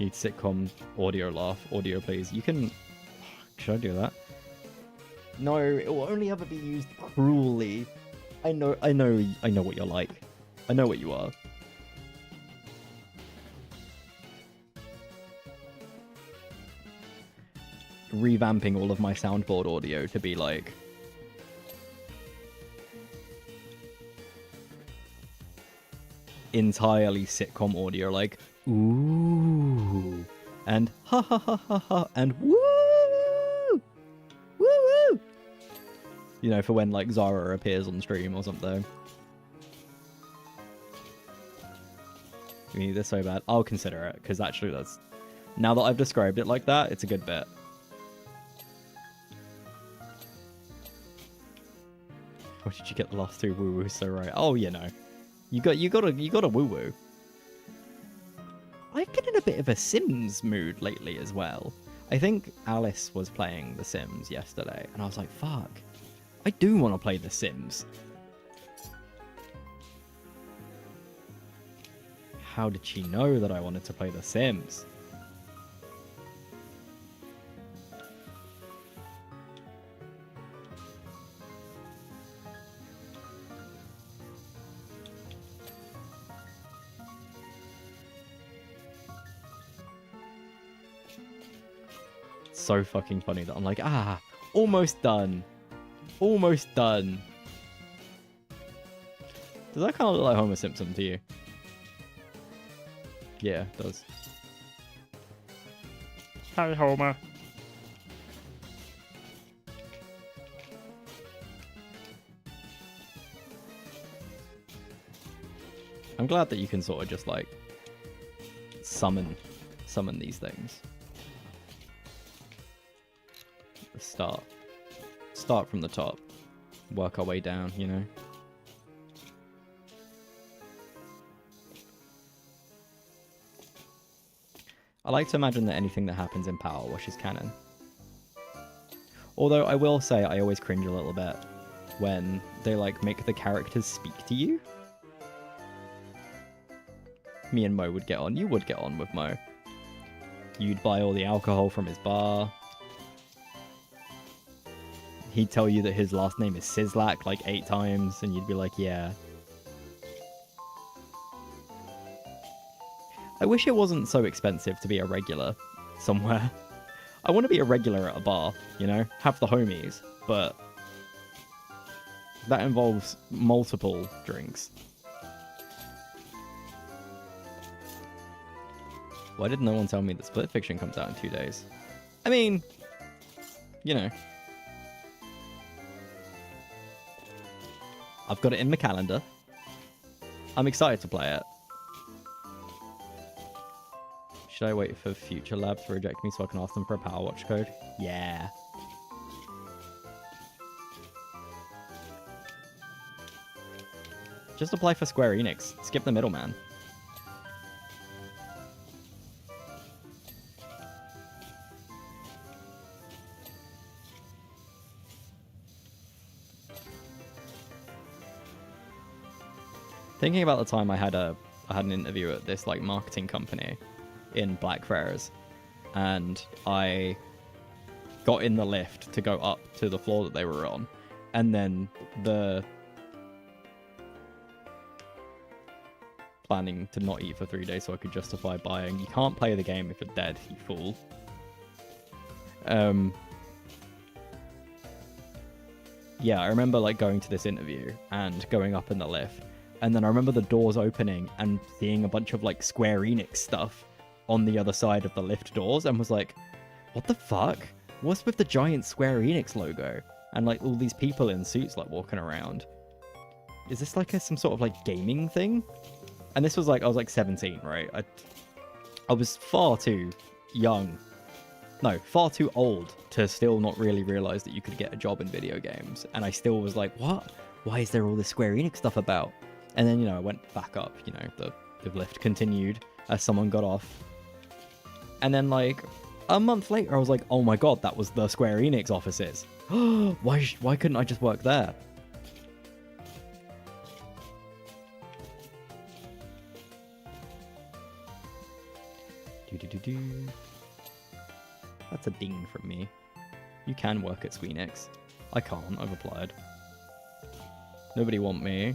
Need sitcom audio laugh, audio please. You can... Should I do that? No, it will only ever be used cruelly. I know what you're like. I know what you are. Revamping all of my soundboard audio to be like... entirely sitcom audio, like, ooh, and ha ha ha ha ha, and woo! Woo woo! You know, for when, like, Zara appears on stream or something. You need this so bad. I'll consider it, because actually that's... Now that I've described it like that, it's a good bit. How did you get the last two woo-woos so right? Oh, you know. You got a woo-woo. I've been in a bit of a Sims mood lately as well. I think Alice was playing The Sims yesterday, and I was like, fuck. I do want to play The Sims. How did she know that I wanted to play The Sims? So fucking funny that I'm like, almost done. Almost done. Does that kind of look like Homer Simpson to you? Yeah, it does. Hi, Homer. I'm glad that you can sort of just like summon these things. Start from the top, work our way down, you know. I like to imagine that anything that happens in Power Wash is canon. Although I will say I always cringe a little bit when they like make the characters speak to you. Me and Mo would get on. You would get on with Mo. You'd buy all the alcohol from his bar. He'd tell you that his last name is Sislak like 8 times, and you'd be like, yeah. I wish it wasn't so expensive to be a regular somewhere. I want to be a regular at a bar, you know? Have the homies, but that involves multiple drinks. Why did no one tell me that Split Fiction comes out in 2 days? I mean, you know. I've got it in my calendar. I'm excited to play it. Should I wait for Future Lab to reject me so I can ask them for a Power Watch code? Yeah. Just apply for Square Enix. Skip the middleman. Thinking about the time I had an interview at this like marketing company in Blackfriars, and I got in the lift to go up to the floor that they were on, and then the planning to not eat for 3 days so I could justify buying. You can't play the game if you're dead, you fool. Yeah, I remember like going to this interview and going up in the lift. And then I remember the doors opening and seeing a bunch of like Square Enix stuff on the other side of the lift doors, and was like, what the fuck? What's with the giant Square Enix logo? And like all these people in suits like walking around. Is this like some sort of like gaming thing? And this was like, I was like 17, right? I was far too young. No, far too old to still not really realize that you could get a job in video games. And I still was like, what? Why is there all this Square Enix stuff about? And then, you know, I went back up, you know, the lift continued as someone got off. And then, like, a month later, I was like, oh my god, that was the Square Enix offices. Why couldn't I just work there? Do-do-do-do. That's a ding from me. You can work at Squeenix. I can't, I've applied. Nobody want me.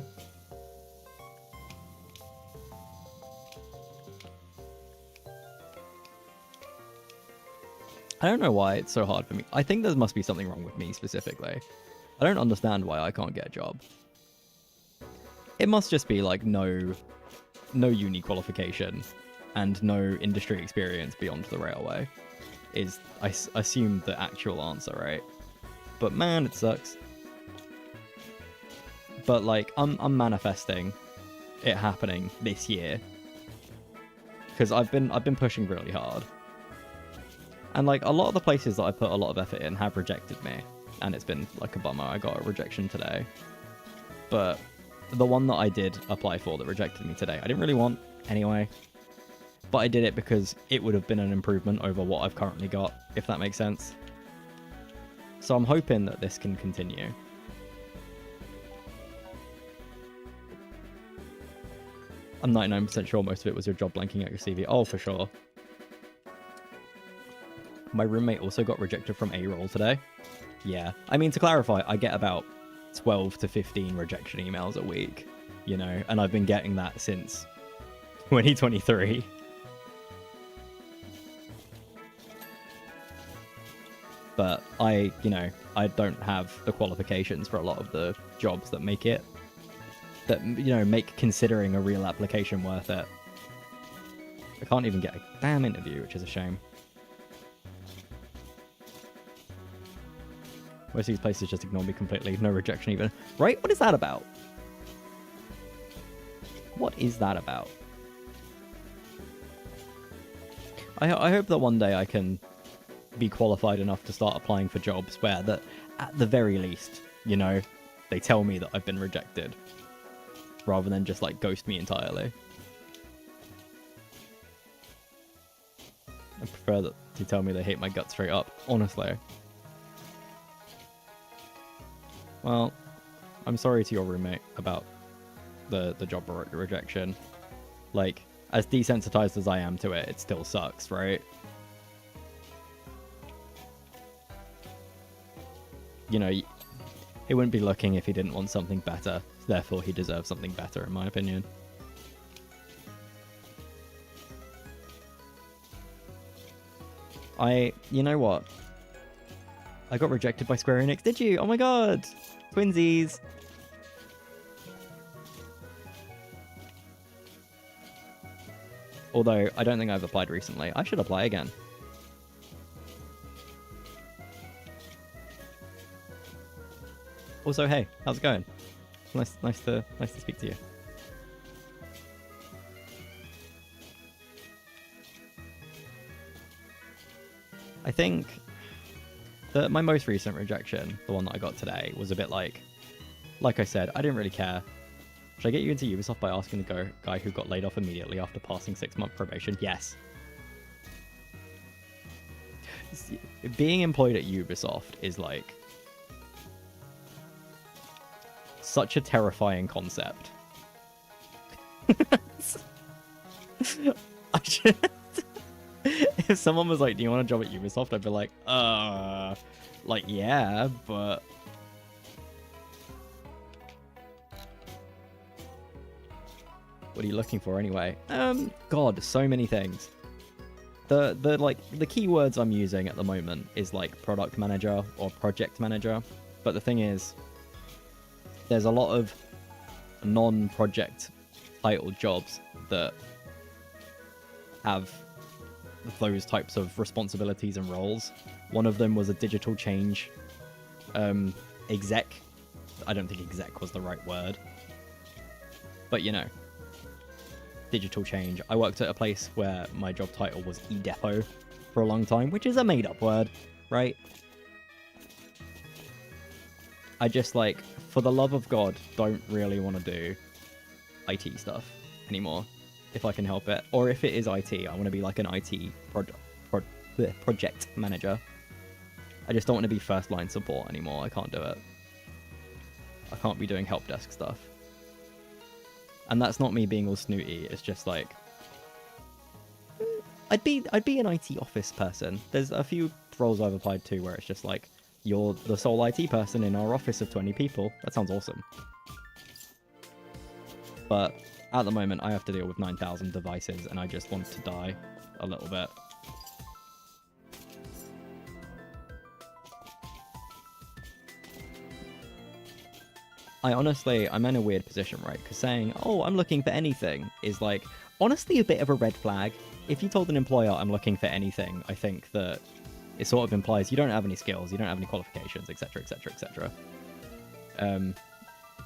I don't know why it's so hard for me. I think there must be something wrong with me specifically. I don't understand why I can't get a job. It must just be like no uni qualification and no industry experience beyond the railway is, I assume, the actual answer, right? But man, it sucks. But like, I'm manifesting it happening this year because I've been pushing really hard, and like a lot of the places that I put a lot of effort in have rejected me, and it's been like a bummer. I got a rejection today, but the one that I did apply for that rejected me today, I didn't really want anyway. But I did it because it would have been an improvement over what I've currently got, if that makes sense. So I'm hoping that this can continue. I'm 99% sure most of it was your job blanking out your CV. Oh, for sure. My roommate also got rejected from a role today. Yeah. I mean, to clarify, I get about 12 to 15 rejection emails a week, you know, and I've been getting that since 2023. But I don't have the qualifications for a lot of the jobs that make considering a real application worth it. I can't even get a damn interview, which is a shame. Most of these places just ignore me completely. No rejection even. Right? What is that about? What is that about? I hope that one day I can be qualified enough to start applying for jobs where that, at the very least, you know, they tell me that I've been rejected, rather than just like ghost me entirely. I prefer that to tell me they hate my guts straight up, honestly. Well, I'm sorry to your roommate about the job rejection. Like, as desensitized as I am to it, it still sucks, right? You know, he wouldn't be looking if he didn't want something better. Therefore, he deserves something better, in my opinion. You know what? I got rejected by Square Enix. Did you? Oh my god! Twinsies! Although, I don't think I've applied recently. I should apply again. Also, hey, how's it going? Nice to speak to you. I think that my most recent rejection, the one that I got today, was a bit like I said, I didn't really care. Should I get you into Ubisoft by asking the guy who got laid off immediately after passing 6-month probation? Yes. Being employed at Ubisoft is like such a terrifying concept. If someone was like, do you want a job at Ubisoft? I'd be like, yeah, but what are you looking for anyway? God, so many things. The keywords I'm using at the moment is like product manager or project manager, but the thing is, there's a lot of non-project titled jobs that have those types of responsibilities and roles. One of them was a digital change exec. I don't think exec was the right word, but you know, digital change. I worked at a place where my job title was e-depot for a long time, which is a made-up word, right? I just, like, for the love of God, don't really want to do IT stuff anymore, if I can help it. Or if it is IT, I want to be like an IT project manager. I just don't want to be first-line support anymore. I can't do it. I can't be doing help desk stuff. And that's not me being all snooty. It's just like, I'd be an IT office person. There's a few roles I've applied to where it's just like, you're the sole IT person in our office of 20 people. That sounds awesome. But at the moment, I have to deal with 9,000 devices, and I just want to die a little bit. I'm in a weird position, right? Because saying, oh, I'm looking for anything is like, honestly, a bit of a red flag. If you told an employer I'm looking for anything, I think that it sort of implies you don't have any skills, you don't have any qualifications, etc., etc., etc.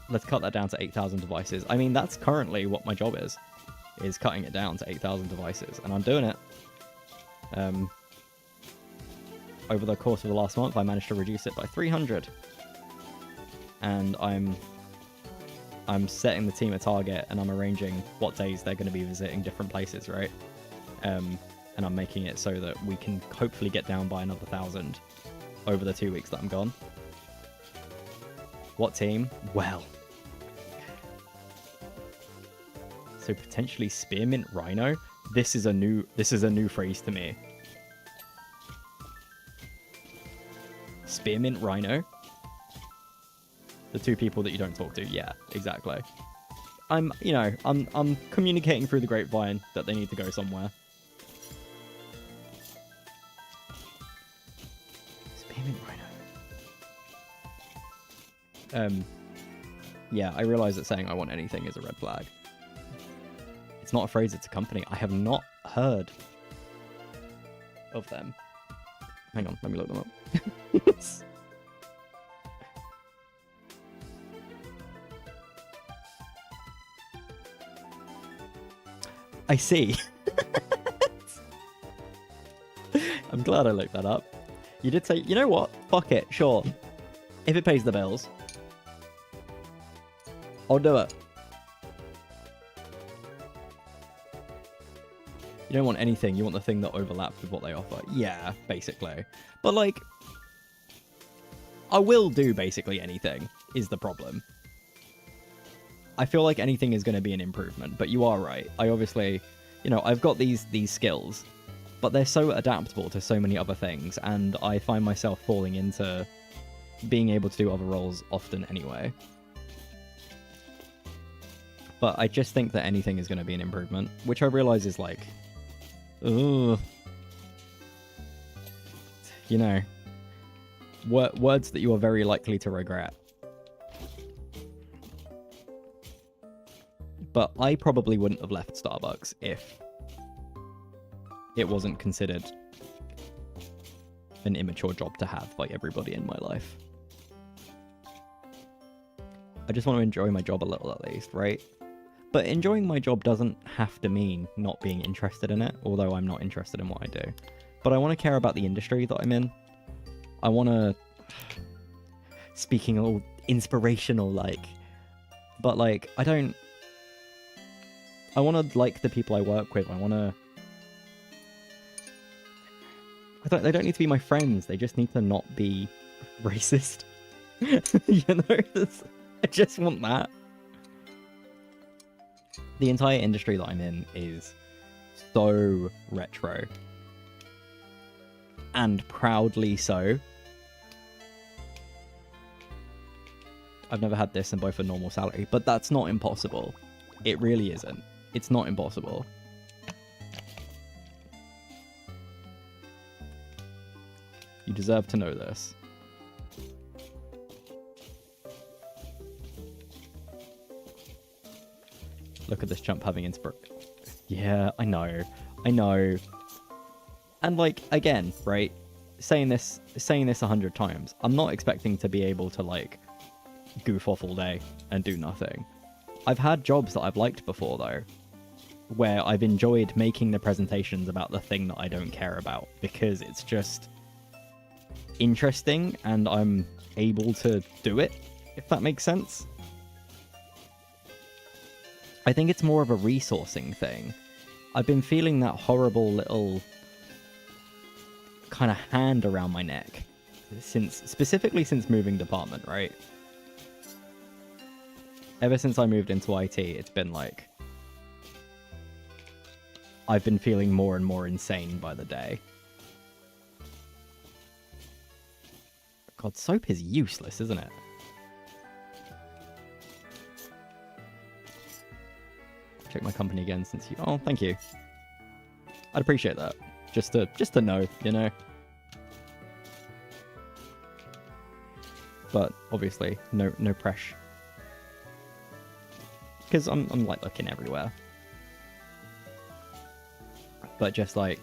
Let's cut that down to 8,000 devices. I mean, that's currently what my job is cutting it down to 8,000 devices, and I'm doing it. Over the course of the last month, I managed to reduce it by 300. And I'm setting the team a target, and I'm arranging what days they're going to be visiting different places, right? And I'm making it so that we can hopefully get down by another 1,000 over the 2 weeks that I'm gone. What team? Well, so potentially Spearmint Rhino. This is a new phrase to me. Spearmint Rhino. The two people that you don't talk to. Yeah, exactly. I'm communicating through the grapevine that they need to go somewhere. Spearmint Rhino. Yeah, I realize that saying I want anything is a red flag. It's not a phrase, it's a company. I have not heard of them. Hang on, let me look them up. I see. I'm glad I looked that up. You did say, you know what? Fuck it, sure. If it pays the bills, I'll do it. You don't want anything, you want the thing that overlaps with what they offer. Yeah, basically. But like, I will do basically anything, is the problem. I feel like anything is going to be an improvement, but you are right. I obviously, I've got these skills, but they're so adaptable to so many other things, and I find myself falling into being able to do other roles often anyway. But I just think that anything is going to be an improvement, which I realize is like, ugh. Words that you are very likely to regret. But I probably wouldn't have left Starbucks if it wasn't considered an immature job to have by everybody in my life. I just want to enjoy my job a little at least, right? But enjoying my job doesn't have to mean not being interested in it, although I'm not interested in what I do. But I want to care about the industry that I'm in. I want to... Speaking a little inspirational, but I want to like the people I work with. I want to... They don't need to be my friends. They just need to not be racist. I just want that. The entire industry that I'm in is so retro. And proudly so. I've never had this in both a normal salary, but that's not impossible. It really isn't. It's not impossible. You deserve to know this. Look at this chump having inspiration. Yeah, I know. And again, right? Saying this 100 times. I'm not expecting to be able to goof off all day and do nothing. I've had jobs that I've liked before though, where I've enjoyed making the presentations about the thing that I don't care about because it's just interesting and I'm able to do it, if that makes sense. I think it's more of a resourcing thing. I've been feeling that horrible little kind of hand around my neck specifically since moving department, right? Ever since I moved into IT, it's been I've been feeling more and more insane by the day. God, soap is useless, isn't it? Check my company again since you... Oh, thank you. I'd appreciate that. Just to know, you know? But obviously, no pressure. Because I'm like looking everywhere. But just like...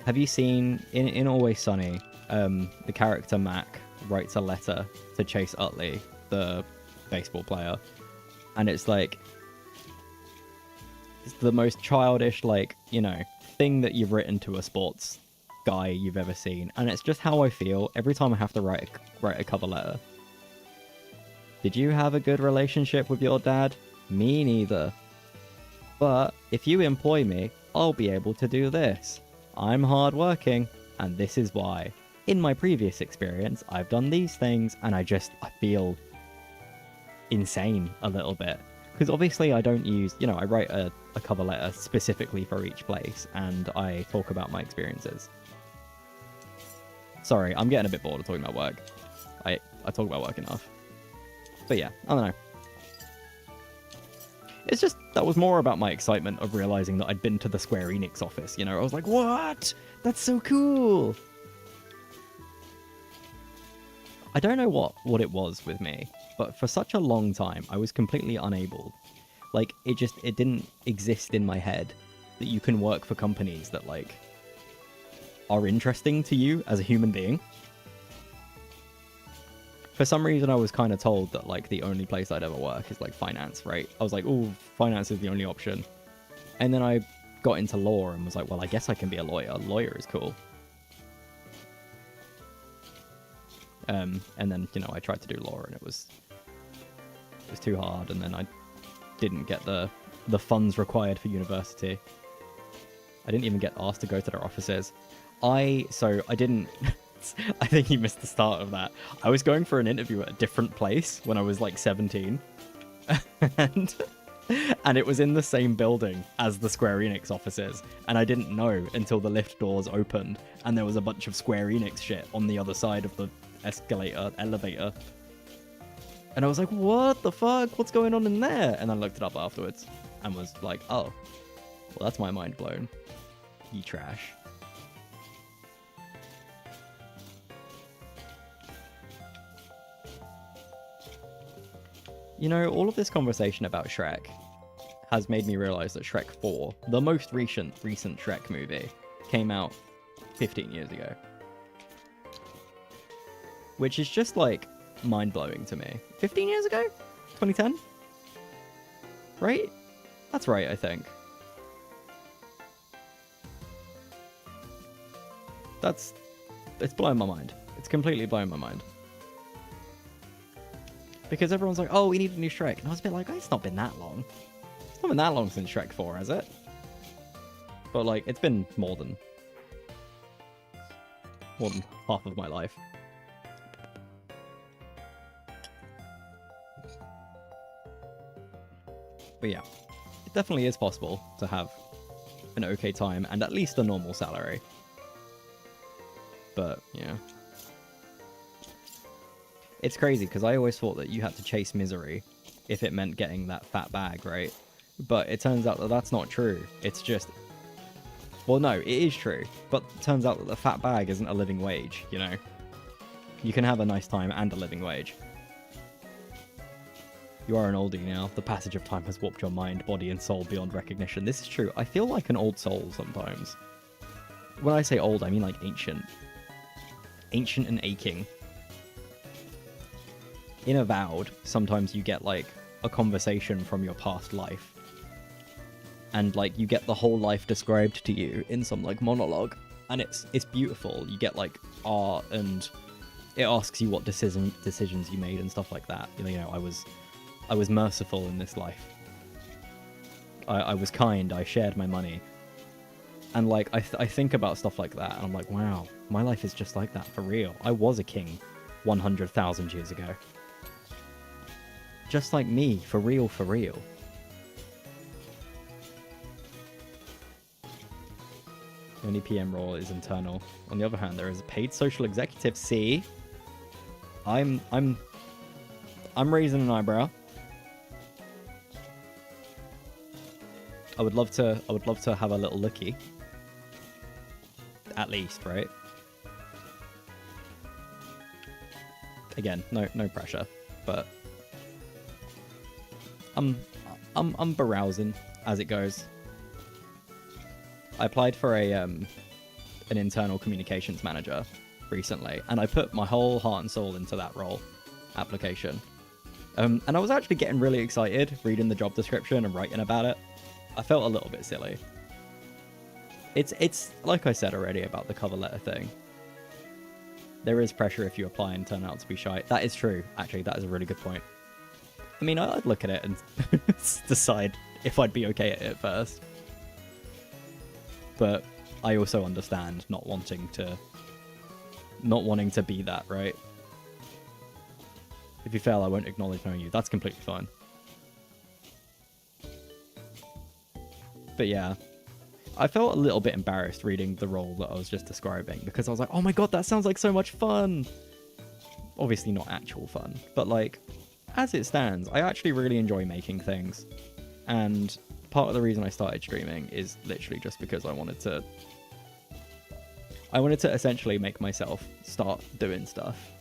Have you seen in Always Sunny, the character Mac writes a letter to Chase Utley, the baseball player, and it's like it's the most childish, like, you know, thing that you've written to a sports guy you've ever seen, and it's just how I feel every time I have to write a cover letter. Did you have a good relationship with your dad? Me neither. But if you employ me, I'll be able to do this. I'm hardworking, and this is why. In my previous experience, I've done these things, and I feel insane a little bit. Because obviously I don't use, you know, I write a cover letter specifically for each place, and I talk about my experiences. Sorry, I'm getting a bit bored of talking about work. I talk about work enough. But yeah, I don't know. It's just, that was more about my excitement of realizing that I'd been to the Square Enix office, you know? I was like, what? That's so cool! I don't know what it was with me, but for such a long time, I was completely unable. Like, it didn't exist in my head that you can work for companies that, like, are interesting to you as a human being. For some reason, I was kind of told that, like, the only place I'd ever work is, like, finance, right? I was like, oh, finance is the only option. And then I got into law and was like, well, I guess I can be a lawyer. A lawyer is cool. And then, you know, I tried to do law and it was too hard, and then I didn't get the funds required for university. I didn't even get asked to go to their offices. I didn't... I think you missed the start of that. I was going for an interview at a different place when I was like 17. and it was in the same building as the Square Enix offices. And I didn't know until the lift doors opened and there was a bunch of Square Enix shit on the other side of the elevator. And I was like, what the fuck? What's going on in there? And I looked it up afterwards and was like, oh, well, that's my mind blown. You trash. You know, all of this conversation about Shrek has made me realize that Shrek 4, the most recent Shrek movie, came out 15 years ago. Which is just, like, mind-blowing to me. 15 years ago? 2010? Right? That's right, I think. It's blowing my mind. It's completely blowing my mind. Because everyone's like, oh, we need a new Shrek. And I was a bit like, oh, it's not been that long. It's not been that long since Shrek 4, has it? But, like, it's been more than half of my life. But yeah, it definitely is possible to have an okay time and at least a normal salary. But, yeah. It's crazy, because I always thought that you had to chase misery if it meant getting that fat bag, right? But it turns out that that's not true. It's just... Well, no, it is true. But it turns out that the fat bag isn't a living wage, you know? You can have a nice time and a living wage. You are an oldie now. The passage of time has warped your mind, body, and soul beyond recognition. This is true. I feel like an old soul sometimes. When I say old, I mean like ancient. Ancient and aching. In Avowed, sometimes you get, like, a conversation from your past life. And, like, you get the whole life described to you in some, like, monologue. And it's beautiful. You get, like, art, and it asks you what decisions you made and stuff like that. You know, I was merciful in this life. I was kind. I shared my money. And, like, I think about stuff like that, and I'm like, wow, my life is just like that, for real. I was a king 100,000 years ago. Just like me, for real, for real. The only PM role is internal. On the other hand, there is a paid social executive. See, I'm raising an eyebrow. I would love to have a little looky. At least, right? Again, no pressure, but I'm browsing as it goes. I applied for an internal communications manager recently, and I put my whole heart and soul into that role application. And I was actually getting really excited reading the job description and writing about it. I felt a little bit silly. It's like I said already about the cover letter thing. There is pressure if you apply and turn out to be shy. That is true. Actually, that is a really good point. I mean, I'd look at it and decide if I'd be okay at it first. But I also understand not wanting to be that, right? If you fail, I won't acknowledge knowing you. That's completely fine. But yeah, I felt a little bit embarrassed reading the role that I was just describing, because I was like, oh my god, that sounds like so much fun. Obviously not actual fun, but like, as it stands, I actually really enjoy making things. And part of the reason I started streaming is literally just because I wanted to essentially make myself start doing stuff.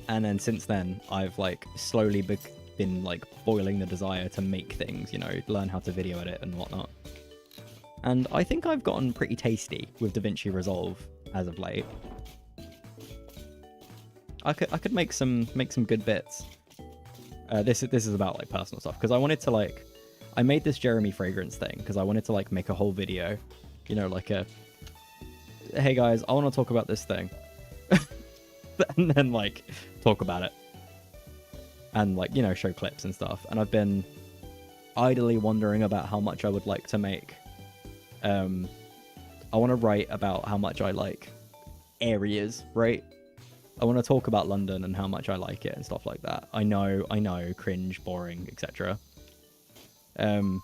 And then since then, I've like slowly been like boiling the desire to make things, you know, learn how to video edit and whatnot. And I think I've gotten pretty tasty with DaVinci Resolve as of late. I could make some good bits. This is about like personal stuff, because I wanted to like, I made this Jeremy fragrance thing because I wanted to like make a whole video, you know, like a, hey guys, I want to talk about this thing, and then like talk about it, and like, you know, show clips and stuff. And I've been idly wondering about how much I would like to make. I want to write about how much I like areas, right? I want to talk about London and how much I like it and stuff like that. I know, cringe, boring, etc. And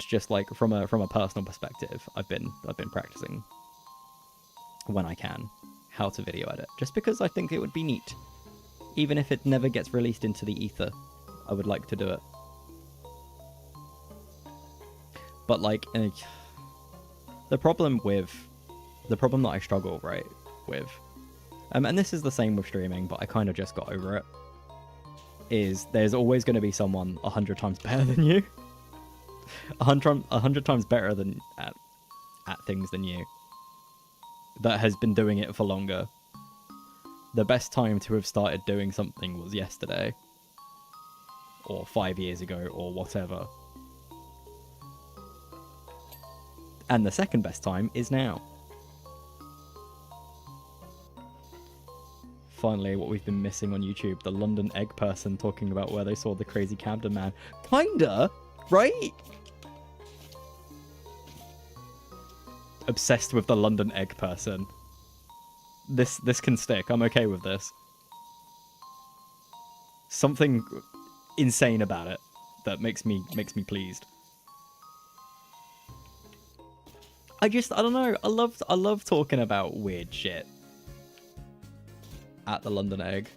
just like from a personal perspective, I've been practicing when I can how to video edit, just because I think it would be neat, even if it never gets released into the ether. I would like to do it, but like the problem that I struggle right with, and this is the same with streaming, but I kind of just got over it, is there's always going to be someone 100 times better than you, 100 times better than at things than you, that has been doing it for longer. The best time to have started doing something was yesterday, or 5 years ago, or whatever. And the second best time is now. Finally, what we've been missing on YouTube, the London egg person talking about where they saw the crazy Camden man. Kinda, right? Obsessed with the London egg person. This can stick. I'm okay with this. Something insane about it that makes me pleased. I don't know. I love talking about weird shit. At the London egg.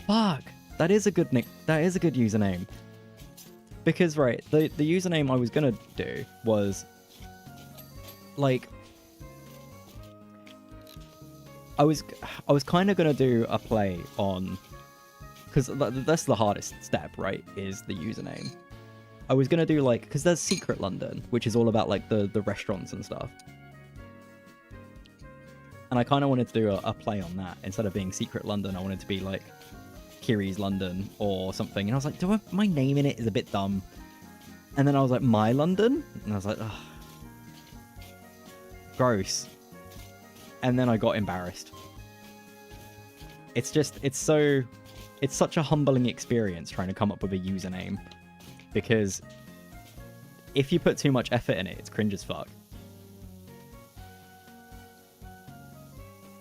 Fuck, that is a good username. Because right, the username I was gonna do was like, I was kind of gonna do a play on, because that's the hardest step, right? Is the username. I was gonna do like, because there's Secret London, which is all about like the restaurants and stuff. And I kind of wanted to do a play on that. Instead of being Secret London, I wanted to be like Kiri's London or something. And I was like, my name in it is a bit dumb. And then I was like, My London? And I was like, ugh. Gross. And then I got embarrassed. It's such a humbling experience trying to come up with a username. Because if you put too much effort in it, it's cringe as fuck.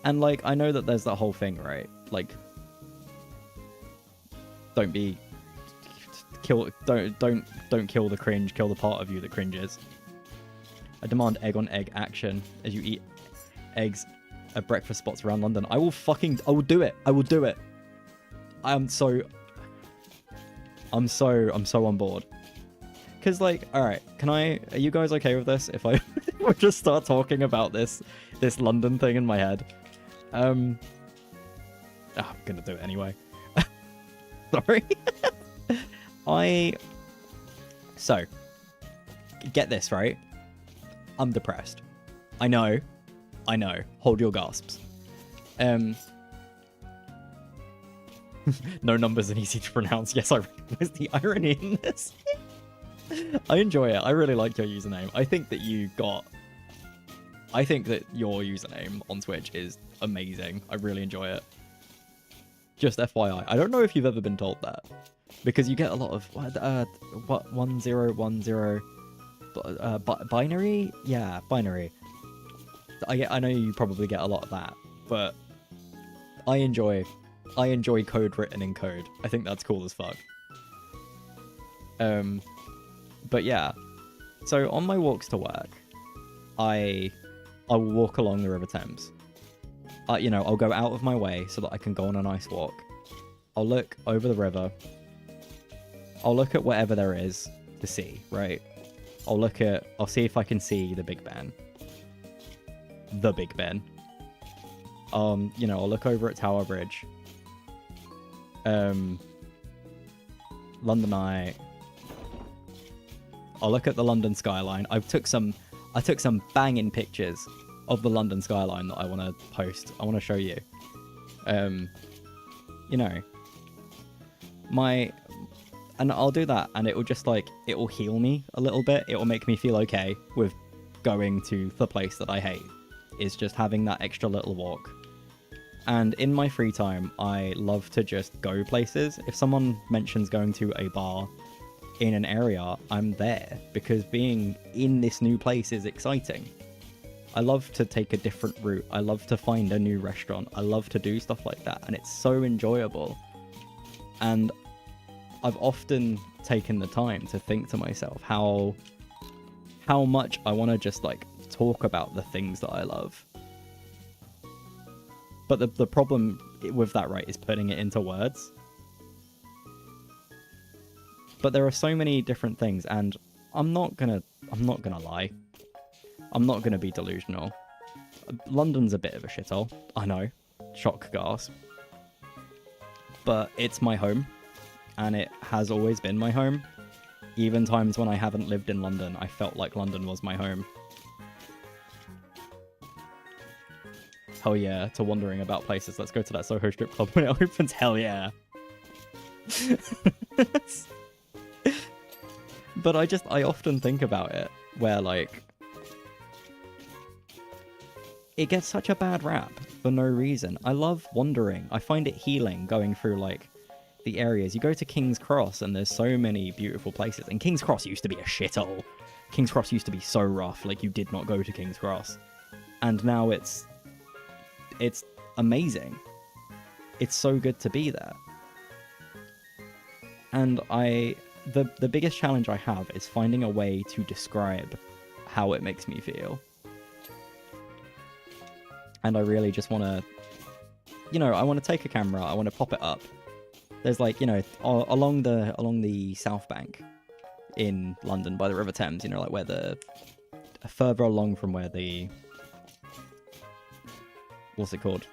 And, like, I know that there's that whole thing, right? Like, Don't kill the cringe, kill the part of you that cringes. I demand egg on egg action as you eat eggs at breakfast spots around London. I will do it. I will do it. I'm so on board. Cause like, alright, are you guys okay with this if I just start talking about this London thing in my head? I'm gonna do it anyway. Sorry. So, get this, right? I'm depressed. I know. Hold your gasps. No numbers and easy to pronounce. Yes, I recognize the irony in this. I enjoy it. I really like your username. I think that your username on Twitch is amazing. I really enjoy it. Just FYI. I don't know if you've ever been told that. Because you get a lot of, 1010, binary? Yeah, binary. I know you probably get a lot of that, but I enjoy code written in code. I think that's cool as fuck. But yeah, so on my walks to work, I will walk along the River Thames. I'll go out of my way so that I can go on a nice walk. I'll look over the river. I'll look at whatever there is to see, right? I'll see if I can see the Big Ben. The Big Ben. I'll look over at Tower Bridge. London Eye. I'll look at the London skyline. I took some banging pictures of the London skyline that I want to post. I want to show you. And I'll do that, and it will just it will heal me a little bit. It will make me feel okay with going to the place that I hate. Is just having that extra little walk. And in my free time, I love to just go places. If someone mentions going to a bar in an area, I'm there because being in this new place is exciting. I love to take a different route. I love to find a new restaurant. I love to do stuff like that, and it's so enjoyable. And I've often taken the time to think to myself how much I want to just talk about the things that I love. But the problem with that, right, is putting it into words. But there are so many different things, and I'm not gonna lie. I'm not gonna be delusional. London's a bit of a shithole. I know. Shock gasp. But it's my home, and it has always been my home. Even times when I haven't lived in London, I felt like London was my home. Hell yeah, to wandering about places. Let's go to that Soho strip club when it opens. Hell yeah. But I often think about it, where it gets such a bad rap for no reason. I love wandering. I find it healing going through the areas. You go to King's Cross and there's so many beautiful places. And King's Cross used to be a shithole. King's Cross used to be so rough. You did not go to King's Cross. And now it's amazing. It's so good to be there. And the biggest challenge I have is finding a way to describe how it makes me feel. And I really just want to, I want to take a camera, I want to pop it up. There's along the South Bank in London by the River Thames, where further along from where what's it called?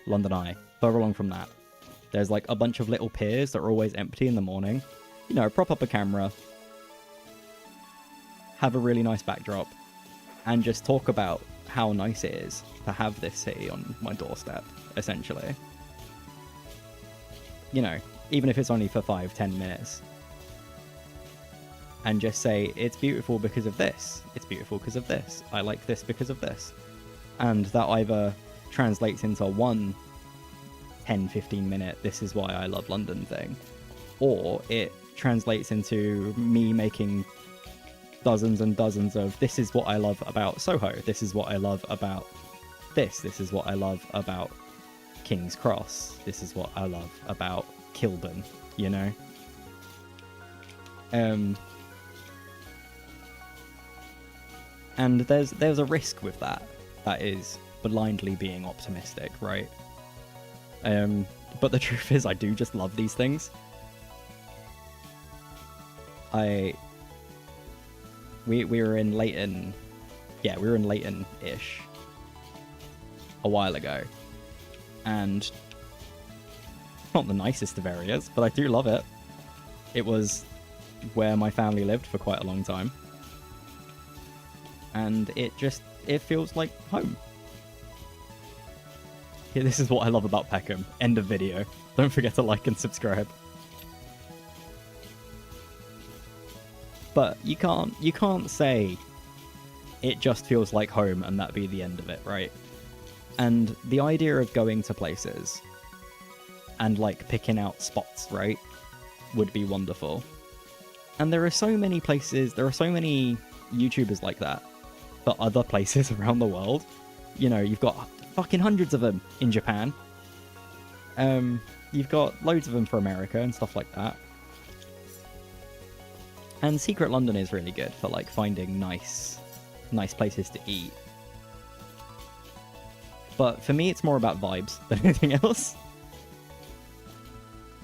London Eye. Further along from that, there's a bunch of little piers that are always empty in the morning. Prop up a camera, have a really nice backdrop, and just talk about how nice it is to have this city on my doorstep, essentially. Even if it's only for 5-10 minutes. And just say, it's beautiful because of this. It's beautiful because of this. I like this because of this. And that either translates into one 10-15 minute this is why I love London thing, or it translates into me making dozens and dozens of this is what I love about Soho, this is what I love about this is what I love about King's Cross, this is what I love about Kilburn, And there's a risk with that. That is blindly being optimistic, right? But the truth is, I do just love these things. We were in Leighton. Yeah, we were in Leighton-ish a while ago. And not the nicest of areas, but I do love it. It was where my family lived for quite a long time. And it feels like home. Yeah, this is what I love about Peckham. End of video. Don't forget to like and subscribe. But you can't say it just feels like home and that be the end of it, right? And the idea of going to places and like picking out spots, right, would be wonderful. And there are so many places, there are so many YouTubers like that for other places around the world. You know, you've got fucking hundreds of them in Japan. You've got loads of them for America and stuff like that. And Secret London is really good for like finding nice places to eat. But for me, it's more about vibes than anything else.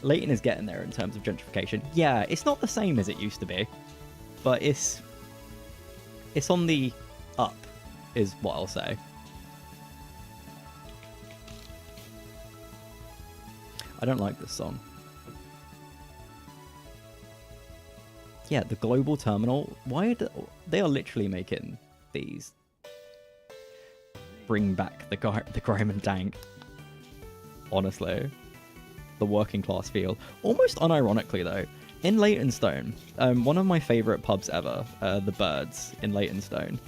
Leighton is getting there in terms of gentrification. Yeah, it's not the same as it used to be, but it's on the up, is what I'll say. I don't like this song. Yeah, the global terminal. Why they are literally making these? Bring back the grime and dank. Honestly, the working class feel. Almost unironically though, in Leytonstone, one of my favorite pubs ever, the Birds in Leytonstone,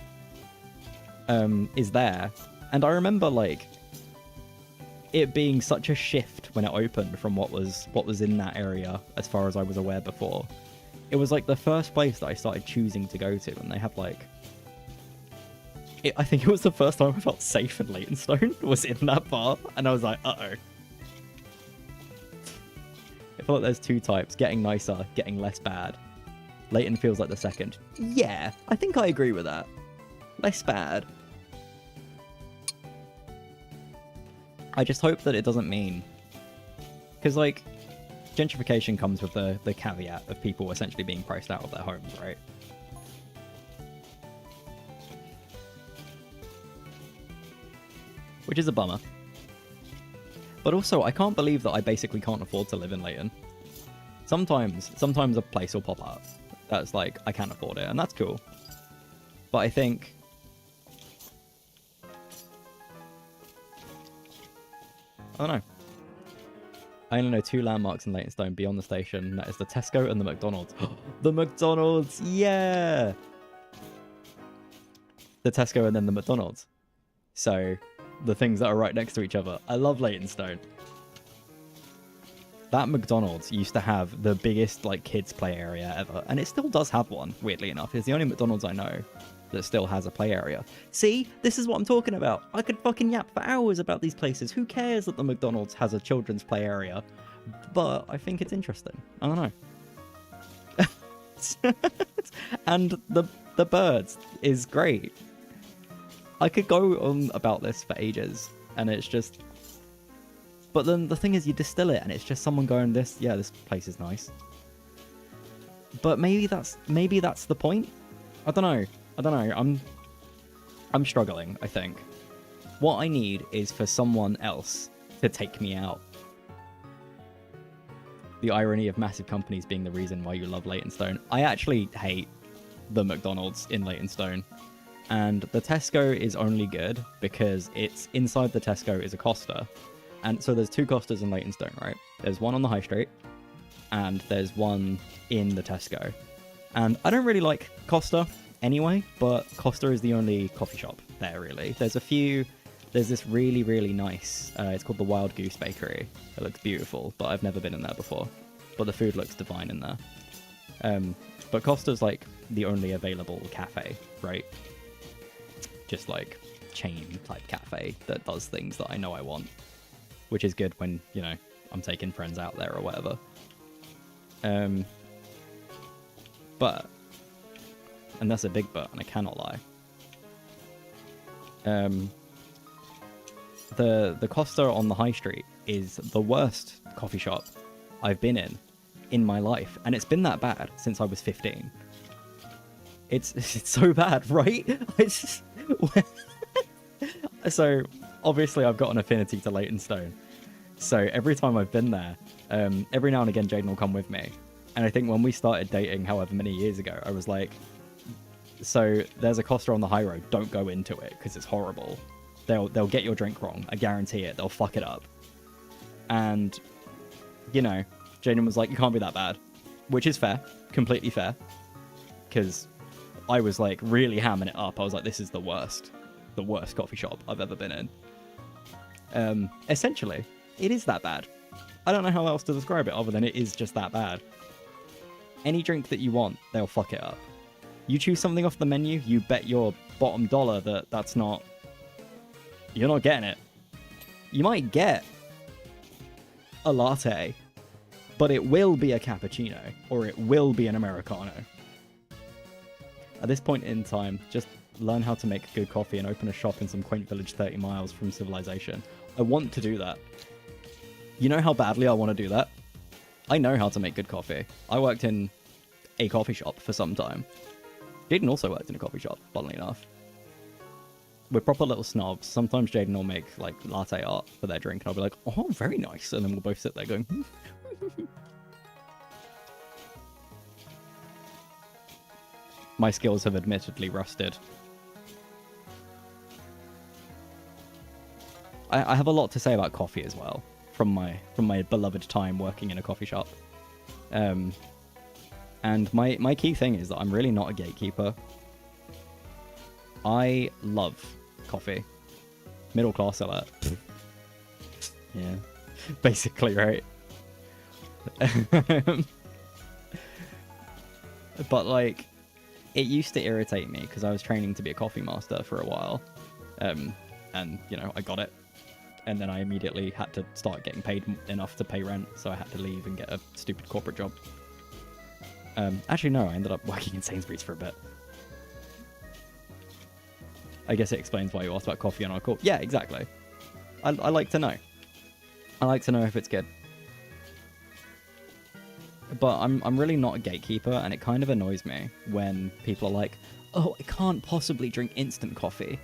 is there, and I remember like it being such a shift when it opened from what was in that area as far as I was aware before. It was like the first place that I started choosing to go to, and they have like... I think it was the first time I felt safe in Leytonstone, was in that bar, and I was like, uh-oh. I feel like there's two types, getting nicer, getting less bad. Leighton feels like the second. Yeah, I think I agree with that. Less bad. I just hope that it doesn't mean... Because, like... gentrification comes with the caveat of people essentially being priced out of their homes, right? Which is a bummer. But also, I can't believe that I basically can't afford to live in Leighton. Sometimes a place will pop up that's like, I can't afford it, and that's cool. But I think... I don't know. I only know two landmarks in Leytonstone beyond the station. That is the Tesco and the McDonald's. The McDonald's! Yeah! The Tesco and then the McDonald's. So, the things that are right next to each other. I love Leytonstone. That McDonald's used to have the biggest like kids play area ever. And it still does have one, weirdly enough. It's the only McDonald's I know that still has a play area. See? This is what I'm talking about. I could fucking yap for hours about these places. Who cares that the McDonald's has a children's play area? But I think it's interesting. I don't know. And the Birds is great. I could go on about this for ages, and it's just... But then the thing is, you distill it, and it's just someone going, this place is nice. But maybe that's the point? I don't know. I'm struggling, I think. What I need is for someone else to take me out. The irony of massive companies being the reason why you love Leytonstone. I actually hate the McDonald's in Leytonstone. And the Tesco is only good because it's inside the Tesco is a Costa. And so there's two Costas in Leytonstone, right? There's one on the high street, and there's one in the Tesco. And I don't really like Costa anyway, but Costa is the only coffee shop there, really. There's this really, really nice, it's called the Wild Goose Bakery. It looks beautiful, but I've never been in there before. But the food looks divine in there. But Costa's like the only available cafe, right? Just like chain type cafe that does things that I know I want. Which is good when, you know, I'm taking friends out there or whatever. But, and that's a big but, and I cannot lie. The Costa on the high street is the worst coffee shop I've been in my life, and it's been that bad since I was 15. It's so bad, right? It's just... So obviously I've got an affinity to Leytonstone, so every time I've been there, every now and again Jaden will come with me, and I think when we started dating however many years ago, I was like, so there's a Costa on the high road, don't go into it because it's horrible. They'll get your drink wrong, I guarantee it. They'll fuck it up. And, you know, Jaden was like, you can't be that bad. Which is fair. Completely fair. Because I was, like, really hamming it up. I was like, this is the worst. The worst coffee shop I've ever been in. Essentially, it is that bad. I don't know how else to describe it other than it is just that bad. Any drink that you want, they'll fuck it up. You choose something off the menu, you bet your bottom dollar that that's not... You're not getting it. You might get a latte, but it will be a cappuccino, or it will be an Americano. At this point in time, just learn how to make good coffee and open a shop in some quaint village 30 miles from civilization. I want to do that. You know how badly I want to do that? I know how to make good coffee. I worked in a coffee shop for some time. Jaden also worked in a coffee shop, funnily enough. We're proper little snobs. Sometimes Jaden will make, like, latte art for their drink, and I'll be like, oh, very nice. And then we'll both sit there going, My skills have admittedly rusted. I have a lot to say about coffee as well, from my beloved time working in a coffee shop. And my key thing is that I'm really not a gatekeeper. I love coffee. Middle class alert. Yeah. Basically, right? But, like, it used to irritate me because I was training to be a coffee master for a while. And, you know, I got it. And then I immediately had to start getting paid enough to pay rent, so I had to leave and get a stupid corporate job. Actually, no, I ended up working in Sainsbury's for a bit. I guess it explains why you asked about coffee on our call. Yeah, exactly. I like to know. I like to know if it's good. But I'm really not a gatekeeper, and it kind of annoys me when people are like, oh, I can't possibly drink instant coffee.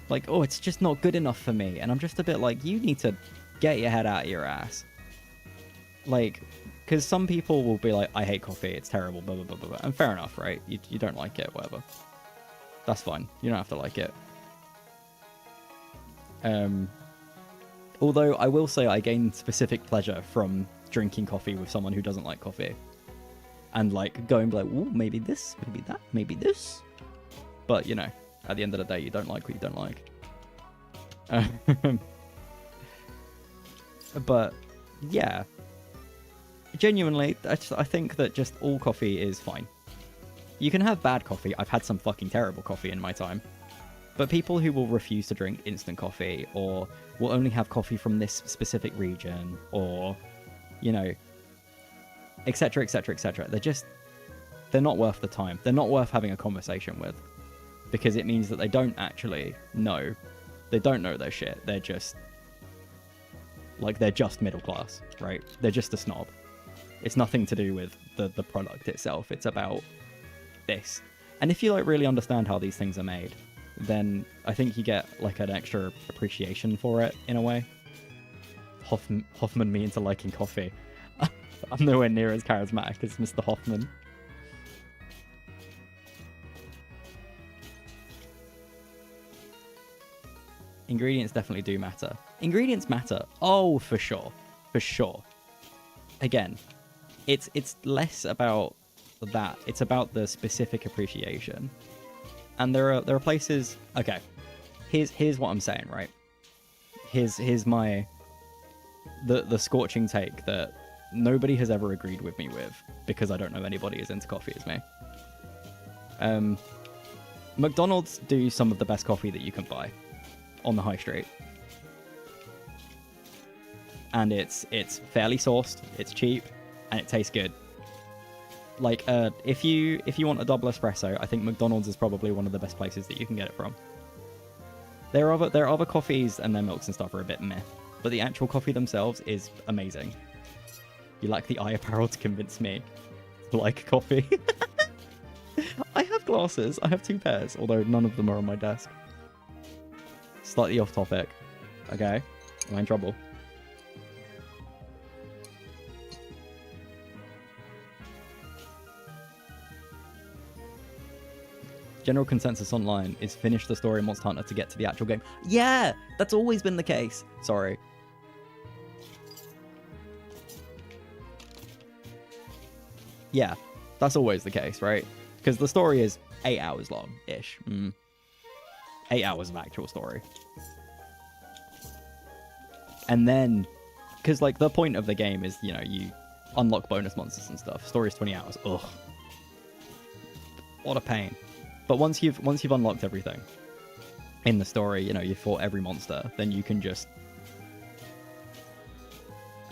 Like, oh, it's just not good enough for me. And I'm just a bit like, you need to get your head out of your ass. Like, because some people will be like, I hate coffee, it's terrible, blah, blah, blah, blah. And fair enough, right? You don't like it, whatever. That's fine. You don't have to like it. Although I will say I gain specific pleasure from drinking coffee with someone who doesn't like coffee. And, like, going like, ooh, maybe this, maybe that, maybe this. But, you know, at the end of the day, you don't like what you don't like. But, yeah. Genuinely, I think that just all coffee is fine. You can have bad coffee. I've had some fucking terrible coffee in my time. But people who will refuse to drink instant coffee, or will only have coffee from this specific region, or, you know, etc., etc., etc., they're not worth the time. They're not worth having a conversation with. Because it means that they don't actually know. They don't know their shit. They're just, like, they're just middle class, right? They're just a snob. It's nothing to do with the product itself. It's about this. And if you, like, really understand how these things are made, then I think you get, like, an extra appreciation for it, in a way. Hoffman me into liking coffee. I'm nowhere near as charismatic as Mr. Hoffman. Ingredients definitely do matter. Ingredients matter. Oh, for sure. For sure. Again, it's less about that. It's about the specific appreciation. And there are places. Okay, here's what I'm saying, right? Here's my the scorching take that nobody has ever agreed with me with, because I don't know anybody as into coffee as me. McDonald's do some of the best coffee that you can buy on the high street. And it's fairly sourced, it's cheap, and it tastes good. Like, if you want a double espresso, I think McDonald's is probably one of the best places that you can get it from. There are other coffees and their milks and stuff are a bit meh, but the actual coffee themselves is amazing. You lack the eye apparel to convince me to like coffee. I have glasses. I have 2 pairs, although none of them are on my desk. Slightly off topic. Okay, am I in trouble? General consensus online is finish the story in Monster Hunter to get to the actual game. Yeah, that's always been the case. Sorry. Yeah, that's always the case, right? Because the story is 8 hours long-ish. 8 hours of actual story. And then, because like the point of the game is, you know, you unlock bonus monsters and stuff. Story's 20 hours. Ugh. What a pain. But once you've unlocked everything in the story, you know, you've fought every monster, then you can just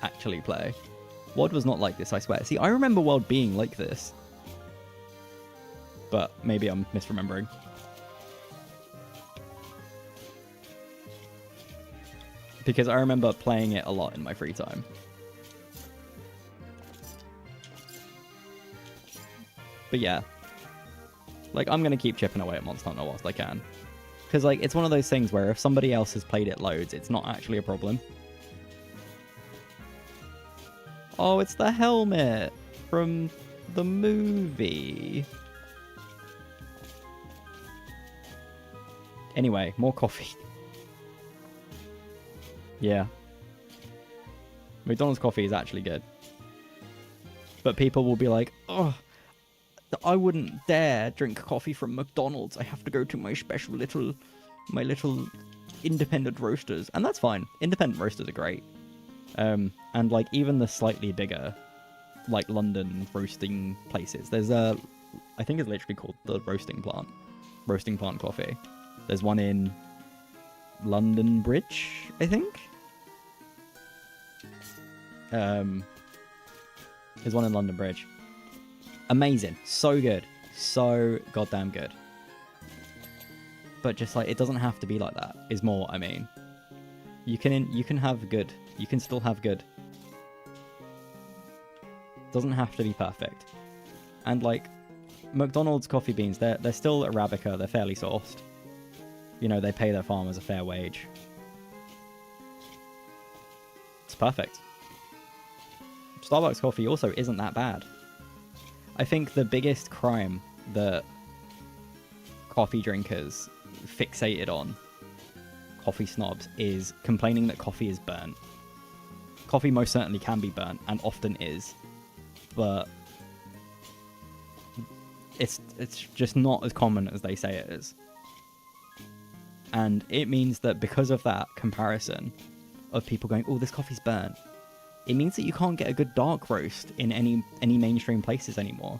actually play. WoD was not like this, I swear. See, I remember WoD being like this. But maybe I'm misremembering. Because I remember playing it a lot in my free time. But yeah. Like, I'm going to keep chipping away at Monster Hunter whilst I can. Because, like, it's one of those things where if somebody else has played it loads, it's not actually a problem. Oh, it's the helmet from the movie. Anyway, more coffee. Yeah. McDonald's coffee is actually good. But people will be like, oh, I wouldn't dare drink coffee from McDonald's. I have to go to my my little independent roasters. And that's fine. Independent roasters are great. And like even the slightly bigger, like London roasting places. There's I think it's literally called the Roasting Plant Coffee. There's one in London Bridge, I think. There's one in London Bridge. Amazing. So good. So goddamn good. But just like, it doesn't have to be like that, is more, I mean. You can have good. You can still have good. Doesn't have to be perfect. And like, McDonald's coffee beans, they're still Arabica, they're fairly sourced. You know, they pay their farmers a fair wage. It's perfect. Starbucks coffee also isn't that bad. I think the biggest crime that coffee drinkers fixated on, coffee snobs, is complaining that coffee is burnt. Coffee most certainly can be burnt, and often is, but it's just not as common as they say it is. And it means that because of that comparison of people going, oh, this coffee's burnt, it means that you can't get a good dark roast in any mainstream places anymore.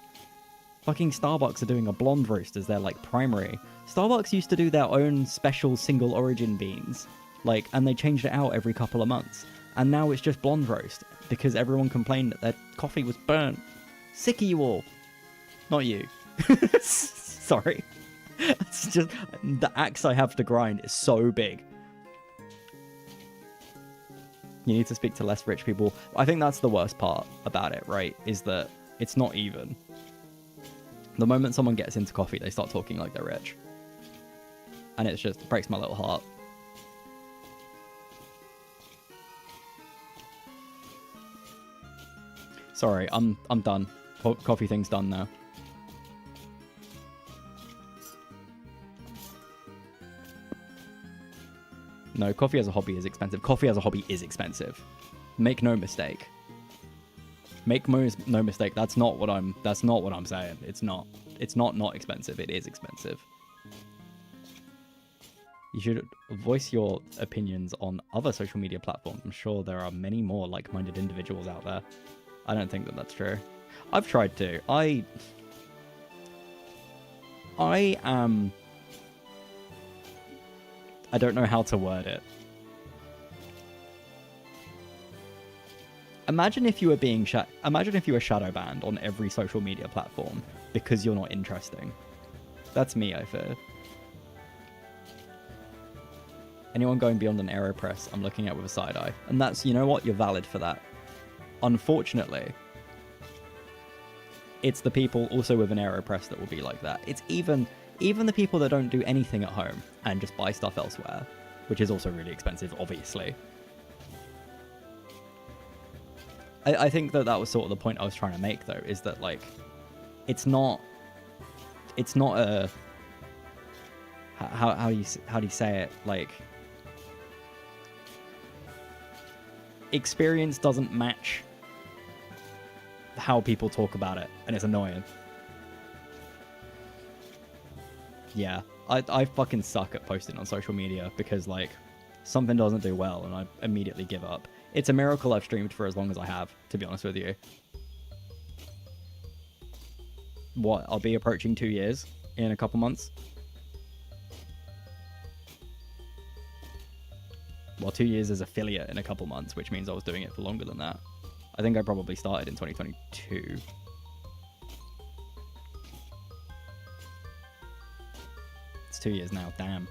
Fucking Starbucks are doing a blonde roast as their, like, primary. Starbucks used to do their own special single origin beans, like, and they changed it out every couple of months. And now it's just blonde roast, because everyone complained that their coffee was burnt. Sick of you all. Not you. Sorry. It's just, the axe I have to grind is so big. You need to speak to less rich people. I think that's the worst part about it, right? Is that it's not even. The moment someone gets into coffee, they start talking like they're rich. And it breaks my little heart. Sorry, I'm done. Coffee thing's done now. No, coffee as a hobby is expensive. Coffee as a hobby is expensive. Make no mistake. Make no mistake. That's not what I'm saying. It's not expensive. It is expensive. You should voice your opinions on other social media platforms. I'm sure there are many more like-minded individuals out there. I don't think that that's true. I've tried to. I don't know how to word it. Imagine if you were imagine if you were shadow banned on every social media platform because you're not interesting. That's me, I fear. Anyone going beyond an AeroPress, I'm looking at with a side eye. And that's, you know what? You're valid for that. Unfortunately, it's the people also with an AeroPress that will be like that. It's even the people that don't do anything at home and just buy stuff elsewhere, which is also really expensive, obviously. I think that was sort of the point I was trying to make, though, is that, like, it's not a... How do you say it? Like, experience doesn't match how people talk about it, and it's annoying. Yeah, I fucking suck at posting on social media because, like, something doesn't do well and I immediately give up. It's a miracle I've streamed for as long as I have, to be honest with you. What, I'll be approaching 2 years in a couple months? Well, 2 years as affiliate in a couple months, which means I was doing it for longer than that. I think I probably started in 2022. It's 2 years now, damn.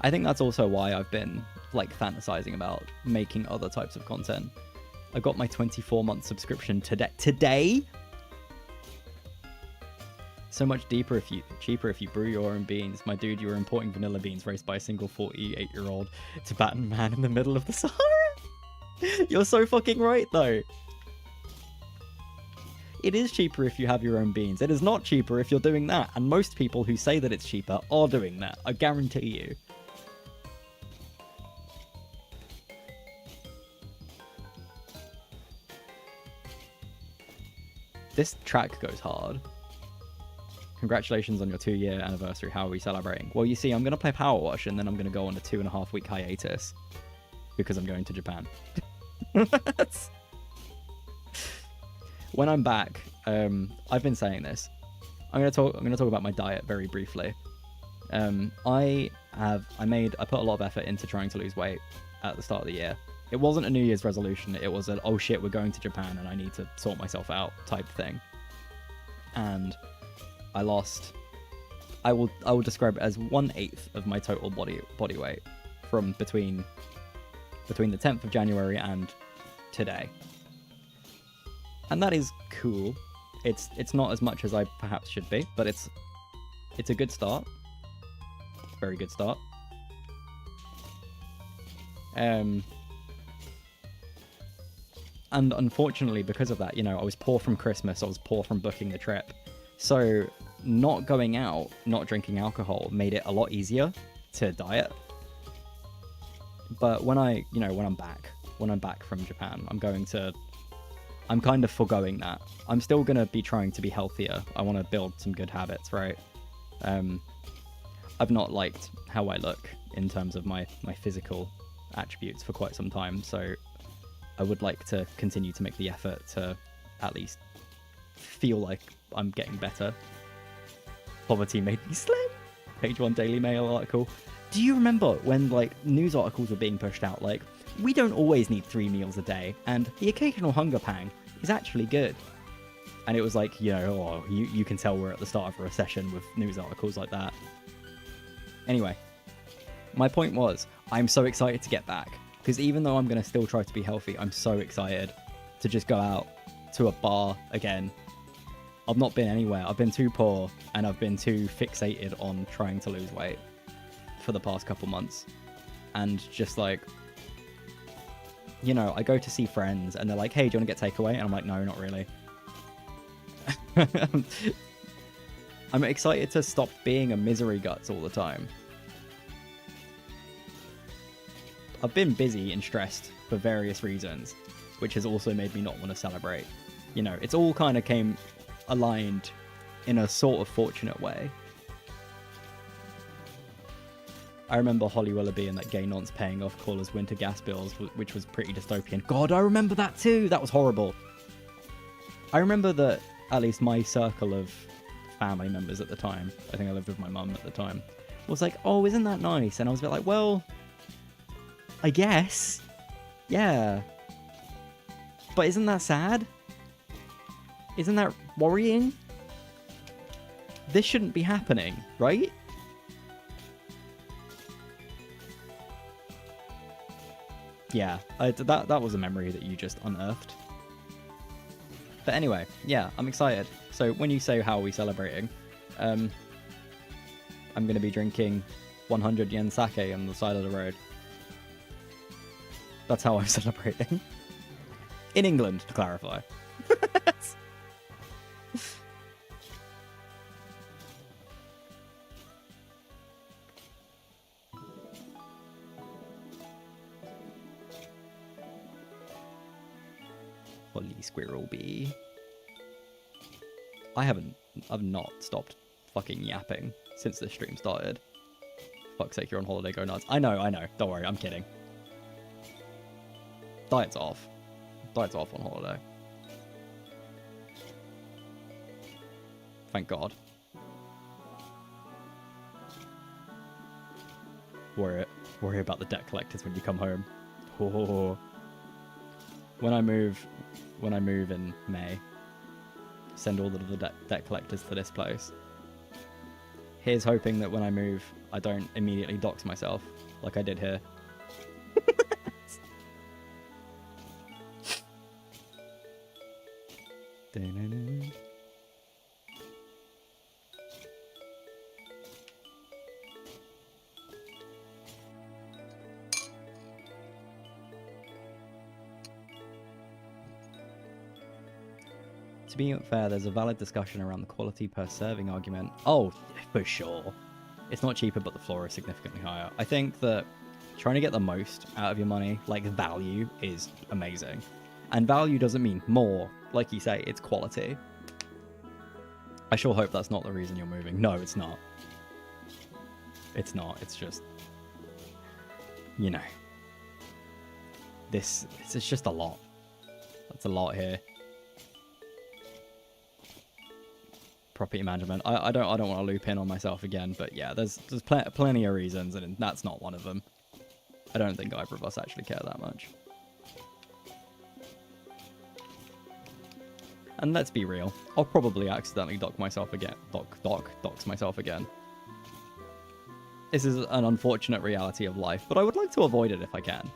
I think that's also why I've been, like, fantasizing about making other types of content. I got my 24-month subscription today? So much cheaper if you brew your own beans. My dude, you were importing vanilla beans raised by a single 48-year-old Tibetan man in the middle of the Sahara. You're so fucking right, though. It is cheaper if you have your own beans. It is not cheaper if you're doing that. And most people who say that it's cheaper are doing that. I guarantee you. This track goes hard. Congratulations on your 2-year anniversary. How are we celebrating? Well, you see, I'm going to play Power Wash and then I'm going to go on a 2.5-week hiatus because I'm going to Japan. When I'm back, I've been saying this. I'm going to talk about my diet very briefly. I put a lot of effort into trying to lose weight at the start of the year. It wasn't a New Year's resolution. It was an, oh shit, we're going to Japan and I need to sort myself out type thing. And I lost, I will describe it as 1/8 of my total body weight from between the 10th of January and today. And that is cool. It's not as much as I perhaps should be, but it's a good start. Very good start. And unfortunately, because of that, you know, I was poor from Christmas, I was poor from booking the trip. So not going out, not drinking alcohol made it a lot easier to diet. But when I'm back from Japan, I'm kind of foregoing that. I'm still going to be trying to be healthier. I want to build some good habits, right? I've not liked how I look in terms of my physical attributes for quite some time, so I would like to continue to make the effort to at least feel like I'm getting better. Poverty made me slim. Page 1 Daily Mail article. Do you remember when, like, news articles were being pushed out, like, we don't always need 3 meals a day, and the occasional hunger pang is actually good? And it was like, you know, oh, you can tell we're at the start of a recession with news articles like that. Anyway, my point was, I'm so excited to get back. Because even though I'm going to still try to be healthy, I'm so excited to just go out to a bar again. I've not been anywhere. I've been too poor and I've been too fixated on trying to lose weight for the past couple months. And just like, you know, I go to see friends and they're like, hey, do you want to get takeaway? And I'm like, no, not really. I'm excited to stop being a misery guts all the time. I've been busy and stressed for various reasons, which has also made me not want to celebrate. You know, it's all kind of came aligned in a sort of fortunate way. I remember Holly Willoughby and that gay nonce paying off callers' winter gas bills, which was pretty dystopian. God, I remember that too! That was horrible. I remember that at least my circle of family members at the time, I think I lived with my mum at the time, was like, oh, isn't that nice? And I was a bit like, well, I guess. Yeah. But isn't that sad? Isn't that worrying? This shouldn't be happening, right? Yeah, that was a memory that you just unearthed. But anyway, yeah, I'm excited. So when you say how are we celebrating, I'm going to be drinking 100 yen sake on the side of the road. That's how I'm celebrating. In England, to clarify. Holy squirrel bee. I've not stopped fucking yapping since this stream started. Fuck's sake, you're on holiday, go nuts. I know. Don't worry, I'm kidding. Diet's off. Diet's off on holiday. Thank God. Worry about the debt collectors when you come home. Oh. When I move in May, send all of the debt collectors to this place. Here's hoping that when I move, I don't immediately dox myself like I did here. To be fair, there's a valid discussion around the quality per serving argument. Oh, for sure. It's not cheaper, but the floor is significantly higher. I think that trying to get the most out of your money, like value, is amazing. And value doesn't mean more. Like you say, it's quality. I sure hope that's not the reason you're moving. No, it's not. It's not. It's just, you know, it's just a lot. That's a lot here. Property management. I don't want to loop in on myself again, but yeah, there's plenty of reasons, and that's not one of them. I don't think either of us actually care that much. And let's be real, I'll probably accidentally dox myself again. Dox myself again. This is an unfortunate reality of life, but I would like to avoid it if I can.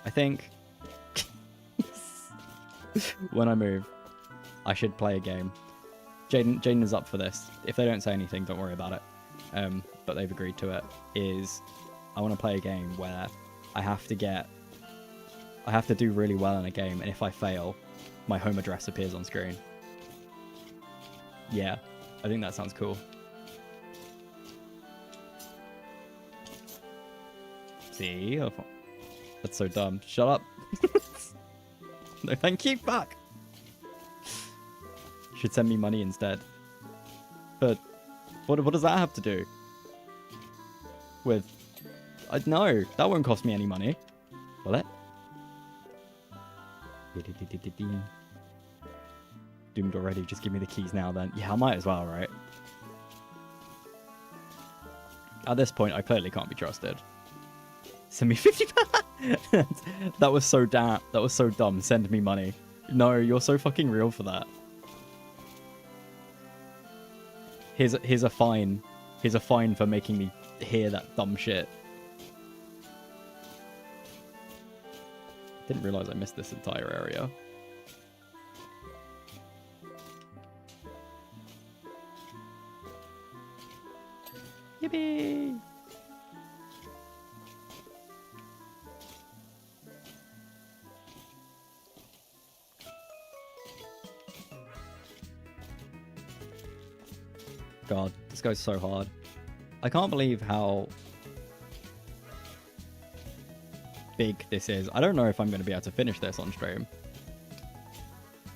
I think when I move, I should play a game. Jaden is up for this. If they don't say anything, don't worry about it. But they've agreed to it. I want to play a game where I have to do really well in a game, and if I fail, my home address appears on screen. Yeah, I think that sounds cool. See? That's so dumb. Shut up. No, thank you. Fuck. Should send me money instead. But what does that have to do with? No, that won't cost me any money. Will it? Doomed already. Just give me the keys now then. Yeah, I might as well, right? At this point, I clearly can't be trusted. Send me 50 pounds. That was so dumb. Send me money. No, you're so fucking real for that. Here's a fine. Here's a fine for making me hear that dumb shit. Didn't realize I missed this entire area. Yippee! God, this goes so hard. I can't believe how big this is. I don't know if I'm going to be able to finish this on stream.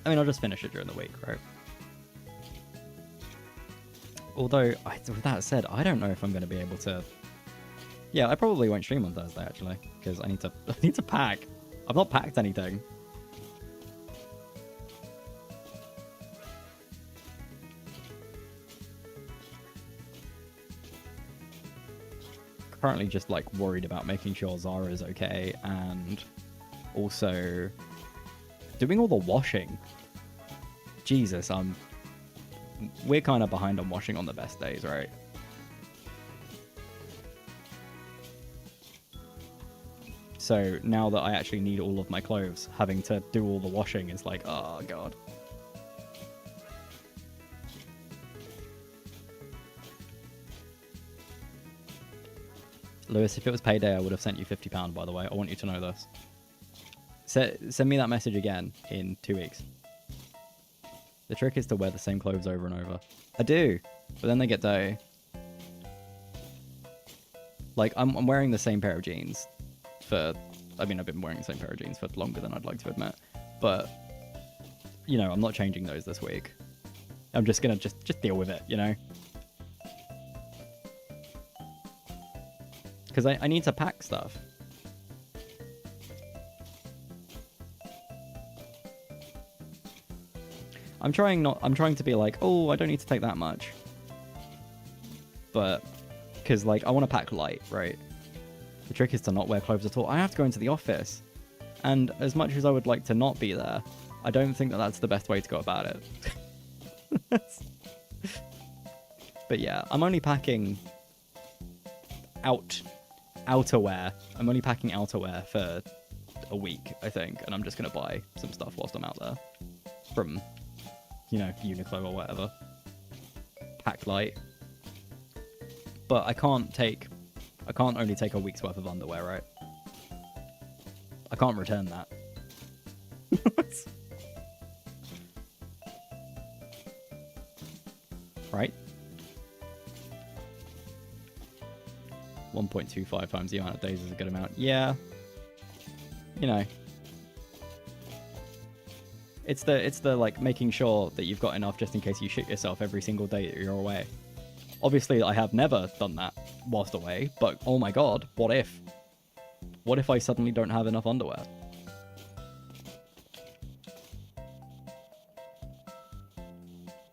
I mean, I'll just finish it during the week, right? Although, with that said, I don't know if I'm going to be able to... Yeah, I probably won't stream on Thursday, actually, because I need to pack. I've not packed anything. currently just like worried about making sure Zara's okay and also doing all the washing. Jesus, we're kind of behind on washing on the best days, right? So now that I actually need all of my clothes, having to do all the washing is like, oh god. Lewis, if it was payday, I would have sent you £50, by the way. I want you to know this. Send me that message again in 2 weeks. The trick is to wear the same clothes over and over. I do, but then they get dirty. Like, I'm wearing the same pair of jeans for... I mean, I've been wearing the same pair of jeans for longer than I'd like to admit. But, you know, I'm not changing those this week. I'm just gonna just deal with it, you know? Because I need to pack stuff. I'm trying to be like, oh, I don't need to take that much. But, because like, I want to pack light, right? The trick is to not wear clothes at all. I have to go into the office. And as much as I would like to not be there, I don't think that that's the best way to go about it. But yeah, I'm only packing outerwear. I'm only packing outerwear for a week, I think. And I'm just going to buy some stuff whilst I'm out there. From, you know, Uniqlo or whatever. Pack light. But I can't only take a week's worth of underwear, right? I can't return that. Right? 1.25 times the amount of days is a good amount. Yeah. You know. It's the like making sure that you've got enough just in case you shit yourself every single day that you're away. Obviously, I have never done that whilst away, but oh my god, what if? What if I suddenly don't have enough underwear?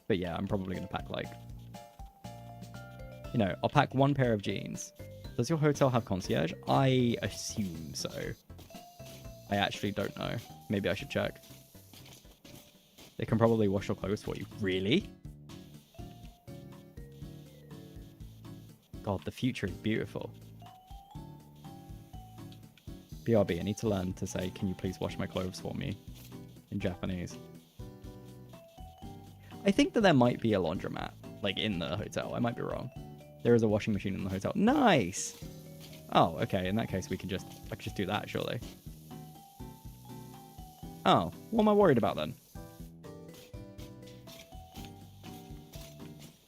But yeah, I'm probably going to pack like... You know, I'll pack one pair of jeans. Does your hotel have concierge? I assume so. I actually don't know. Maybe I should check. They can probably wash your clothes for you. Really? God, the future is beautiful. BRB, I need to learn to say, can you please wash my clothes for me? In Japanese. I think that there might be a laundromat, like, in the hotel. I might be wrong. There is a washing machine in the hotel. Nice! Oh, okay, in that case, I could just do that, surely. Oh, what am I worried about, then?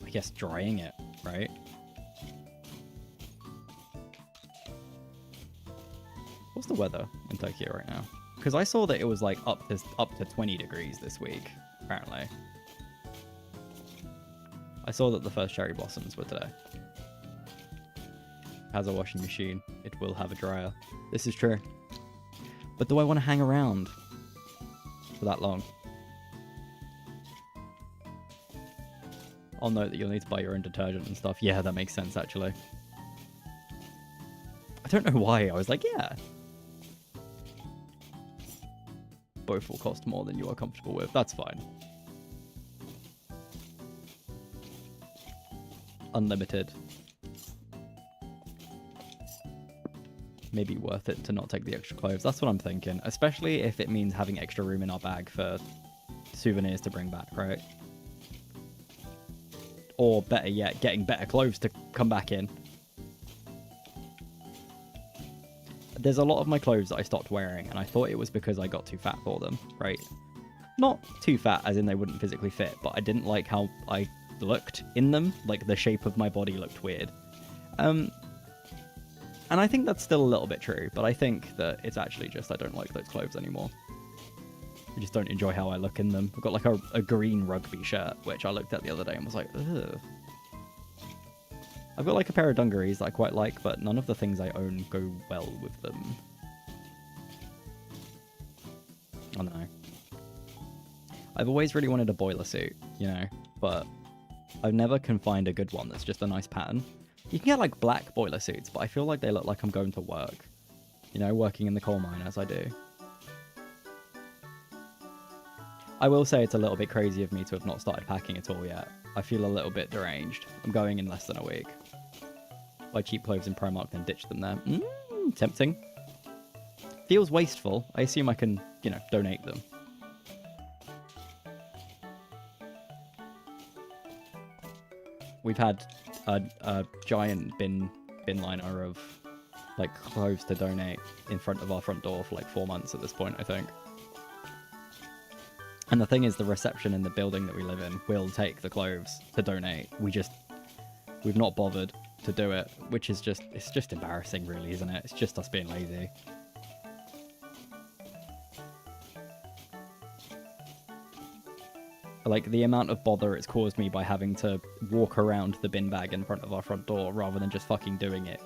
I guess drying it, right? What's the weather in Tokyo right now? Because I saw that it was like up to 20 degrees this week, apparently. I saw that the first cherry blossoms were today. Has a washing machine. It will have a dryer. This is true. But do I want to hang around for that long? I'll note that you'll need to buy your own detergent and stuff. Yeah, that makes sense, actually. I don't know why. I was like, yeah. Both will cost more than you are comfortable with. That's fine. Unlimited. Maybe worth it to not take the extra clothes. That's what I'm thinking. Especially if it means having extra room in our bag for souvenirs to bring back, right? Or better yet, getting better clothes to come back in. There's a lot of my clothes that I stopped wearing, and I thought it was because I got too fat for them, right? Not too fat, as in they wouldn't physically fit, but I didn't like how I looked in them. Like, the shape of my body looked weird. And I think that's still a little bit true, but I think that it's actually just I don't like those clothes anymore. I just don't enjoy how I look in them. I've got like a green rugby shirt, which I looked at the other day and was like, ugh. I've got like a pair of dungarees that I quite like, but none of the things I own go well with them. I don't know. I've always really wanted a boiler suit, you know, but I've never can find a good one that's just a nice pattern. You can get like black boiler suits, but I feel like they look like I'm going to work. You know, working in the coal mine as I do. I will say it's a little bit crazy of me to have not started packing at all yet. I feel a little bit deranged. I'm going in less than a week. Buy cheap clothes in Primark, then ditch them there. Tempting. Feels wasteful. I assume I can, you know, donate them. We've had a giant bin liner of like clothes to donate in front of our front door for like 4 months at this point, I think. And the thing is, the reception in the building that we live in will take the clothes to donate. We've not bothered to do it, which is it's just embarrassing, really, isn't it? It's just us being lazy. Like, the amount of bother it's caused me by having to walk around the bin bag in front of our front door rather than just fucking doing it.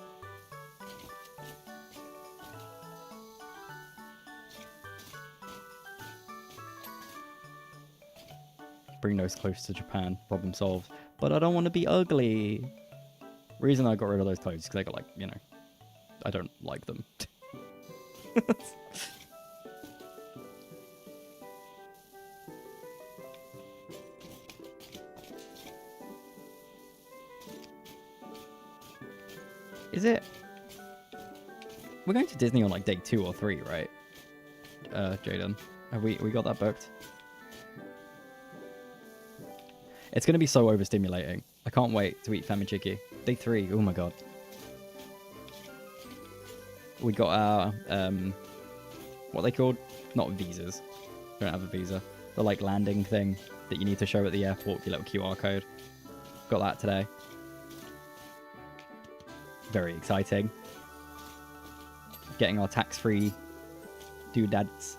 Bring those clothes to Japan, problem solved. But I don't want to be ugly. Reason I got rid of those clothes is because I got, like, you know, I don't like them. Is it? We're going to Disney on like day 2 or 3, right? Jaden, have we got that booked? It's going to be so overstimulating. I can't wait to eat Famichiki. Day 3, oh my god. We got our, what are they called? Not visas. Don't have a visa. The like landing thing that you need to show at the airport with your little QR code. Got that today. Very exciting. Getting our tax-free doodads.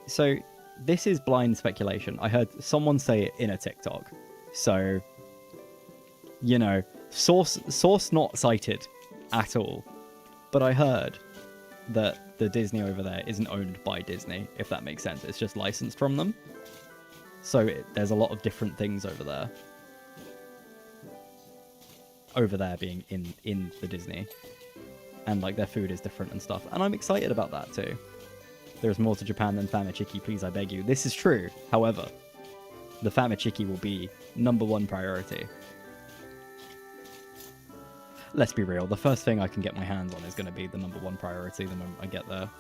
So this is blind speculation. I heard someone say it in a TikTok. So, you know, source not cited at all. But I heard that the Disney over there isn't owned by Disney, if that makes sense. It's just licensed from them. So there's a lot of different things over there. Over there being in the Disney. And like their food is different and stuff. And I'm excited about that too. There's more to Japan than Famichiki, please I beg you. This is true. However, the Famichiki will be #1 priority. Let's be real, the first thing I can get my hands on is going to be the #1 priority the moment I get there.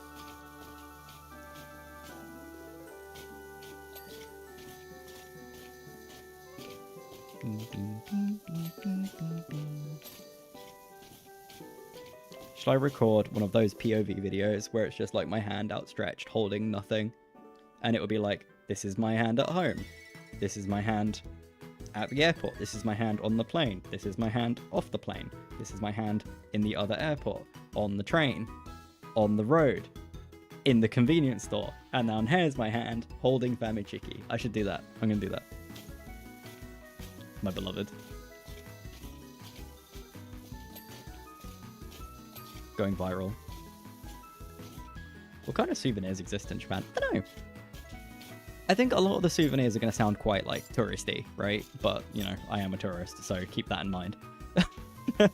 Should I record one of those POV videos where it's just like my hand outstretched holding nothing, and it will be like, this is my hand at home, this is my hand at the airport, this is my hand on the plane, this is my hand off the plane, this is my hand in the other airport, on the train, on the road, in the convenience store, and now here's my hand holding Famichiki. I should do that. I'm gonna do that. My beloved. Going viral. What kind of souvenirs exist in Japan? I don't know. I think a lot of the souvenirs are going to sound quite like touristy, right? But, you know, I am a tourist, so keep that in mind. I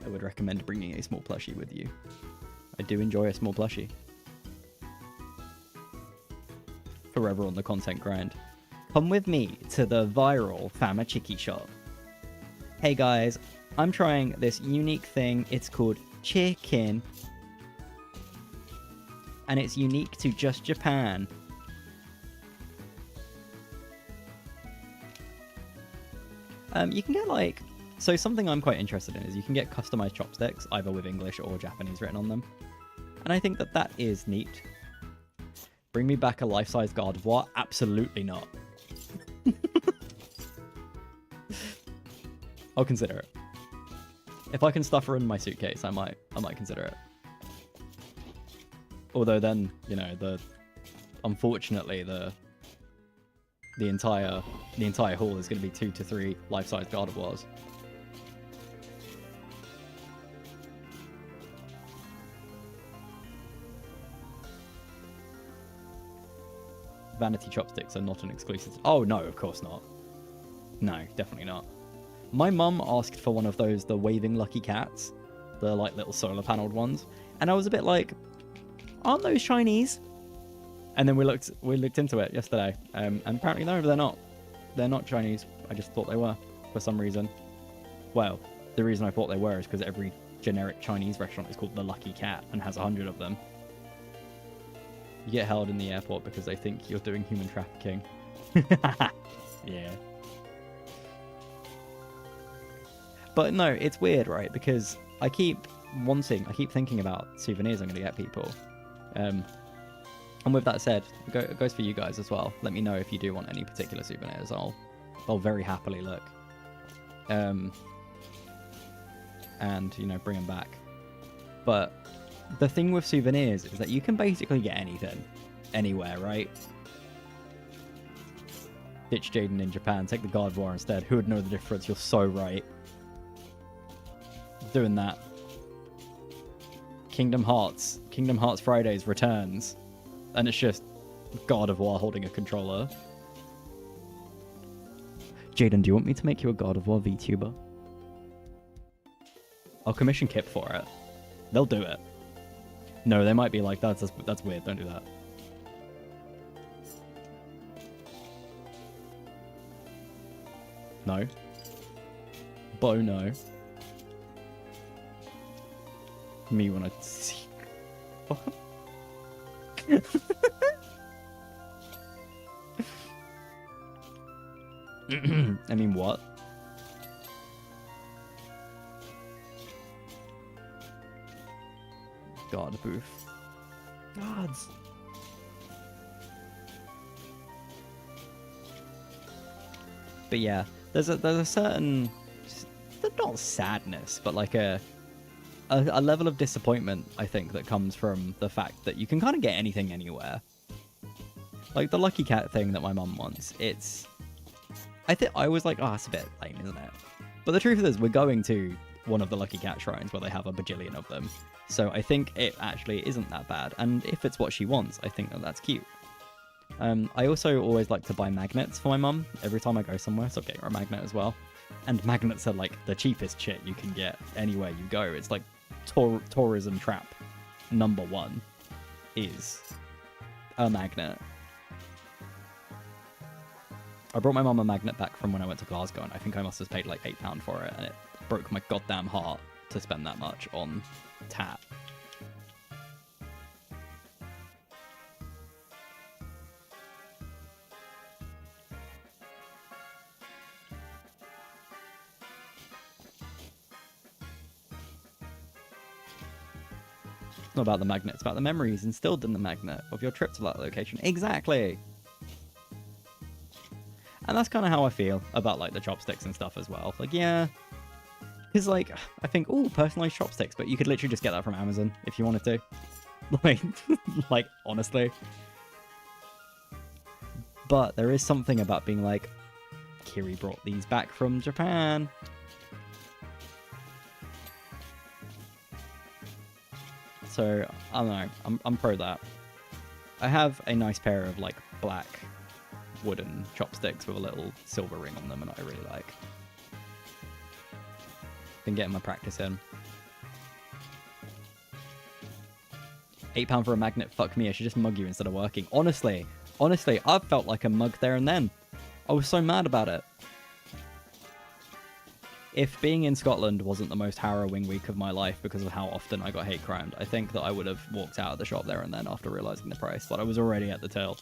would recommend bringing a small plushie with you. I do enjoy a small plushie. Forever on the content grind. Come with me to the viral Famichiki shop. Hey guys, I'm trying this unique thing. It's called chicken. And it's unique to just Japan. You can get like... So something I'm quite interested in is you can get customized chopsticks, either with English or Japanese written on them. And I think that that is neat. Bring me back a life-size gardevoir? Absolutely not. I'll consider it. If I can stuff her in my suitcase, I might consider it. Although then, you know, unfortunately the entire hall is going to be 2 to 3 life-size gardevoirs. vanity chopsticks are not an exclusive. Oh, no, of course not. No, definitely not. My mum asked for one of those, the waving lucky cats, the like little solar paneled ones, and I was a bit like, aren't those Chinese? And then we looked into it yesterday, and apparently no, they're not. They're not Chinese. I just thought they were for some reason. Well, the reason I thought they were is because every generic Chinese restaurant is called the Lucky Cat and has 100 of them. You get held in the airport because they think you're doing human trafficking. Yeah. But no, it's weird, right? Because I keep thinking about souvenirs I'm going to get people. And with that said, it goes for you guys as well. Let me know if you do want any particular souvenirs. I'll very happily look. And, you know, bring them back. But the thing with souvenirs is that you can basically get anything. Anywhere, right? Ditch Jaden in Japan. Take the God of War instead. Who would know the difference? You're so right. Doing that. Kingdom Hearts Fridays returns, and it's just God of War holding a controller. Jaden, do you want me to make you a God of War VTuber? I'll commission Kip for it. They'll do it. No, they might be like, that's weird, don't do that. No. Bo, no. Me when I see. I mean, what? God, booth. Gods. But yeah, there's a certain, not sadness, but like a level of disappointment, I think, that comes from the fact that you can kind of get anything anywhere. Like the Lucky Cat thing that my mum wants, I was like, oh, that's a bit lame, isn't it? But the truth is, we're going to one of the Lucky Cat shrines where they have a bajillion of them. So I think it actually isn't that bad. And if it's what she wants, I think that's cute. I also always like to buy magnets for my mum every time I go somewhere, so I'm getting her a magnet as well. And magnets are like the cheapest shit you can get anywhere you go. It's like tourism trap #1 is a magnet. I brought my mum a magnet back from when I went to Glasgow, and I think I must have paid like £8 for it, and it broke my goddamn heart to spend that much on tat. It's not about the magnet, it's about the memories instilled in the magnet of your trip to that location. Exactly! And that's kind of how I feel about, like, the chopsticks and stuff as well. Like, yeah. Because, like, I think, ooh, personalized chopsticks, but you could literally just get that from Amazon if you wanted to. Like, honestly. But there is something about being like, Kiri brought these back from Japan. So, I don't know. I'm pro that. I have a nice pair of, like, black wooden chopsticks with a little silver ring on them, and I really like. Been getting my practice in. £8 for a magnet, fuck me, I should just mug you instead of working. Honestly, I've felt like a mug there and then. I was so mad about it. If being in Scotland wasn't the most harrowing week of my life because of how often I got hate crimed, I think that I would have walked out of the shop there and then after realising the price, but I was already at the till.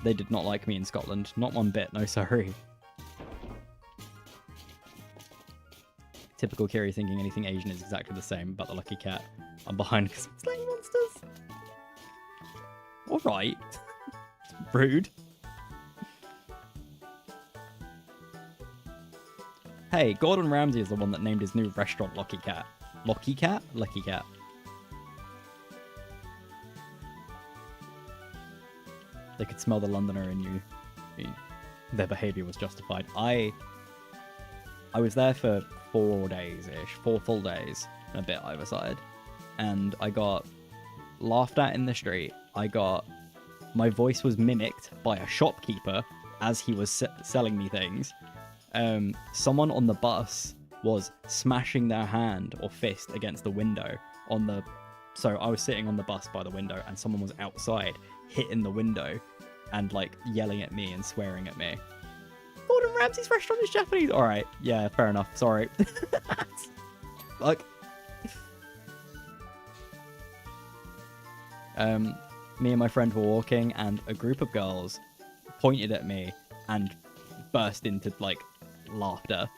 They did not like me in Scotland. Not one bit, no sorry. Typical Kiri thinking anything Asian is exactly the same, but the Lucky Cat. I'm behind because I'm slaying monsters. Alright. Rude. Hey, Gordon Ramsay is the one that named his new restaurant Lucky Cat. Lucky Cat? Lucky Cat. They could smell the Londoner in you. Their behaviour was justified. I was there for 4 days-ish. 4 full days. And a bit either side. and I got laughed at in the street. My voice was mimicked by a shopkeeper as he was selling me things. Someone on the bus was smashing their hand or fist against the window so I was sitting on the bus by the window, and someone was outside hitting the window and like yelling at me and swearing at me. Gordon Ramsay's restaurant is Japanese. All right, yeah, fair enough. Sorry. Like, me and my friend were walking, and a group of girls pointed at me and burst into like laughter.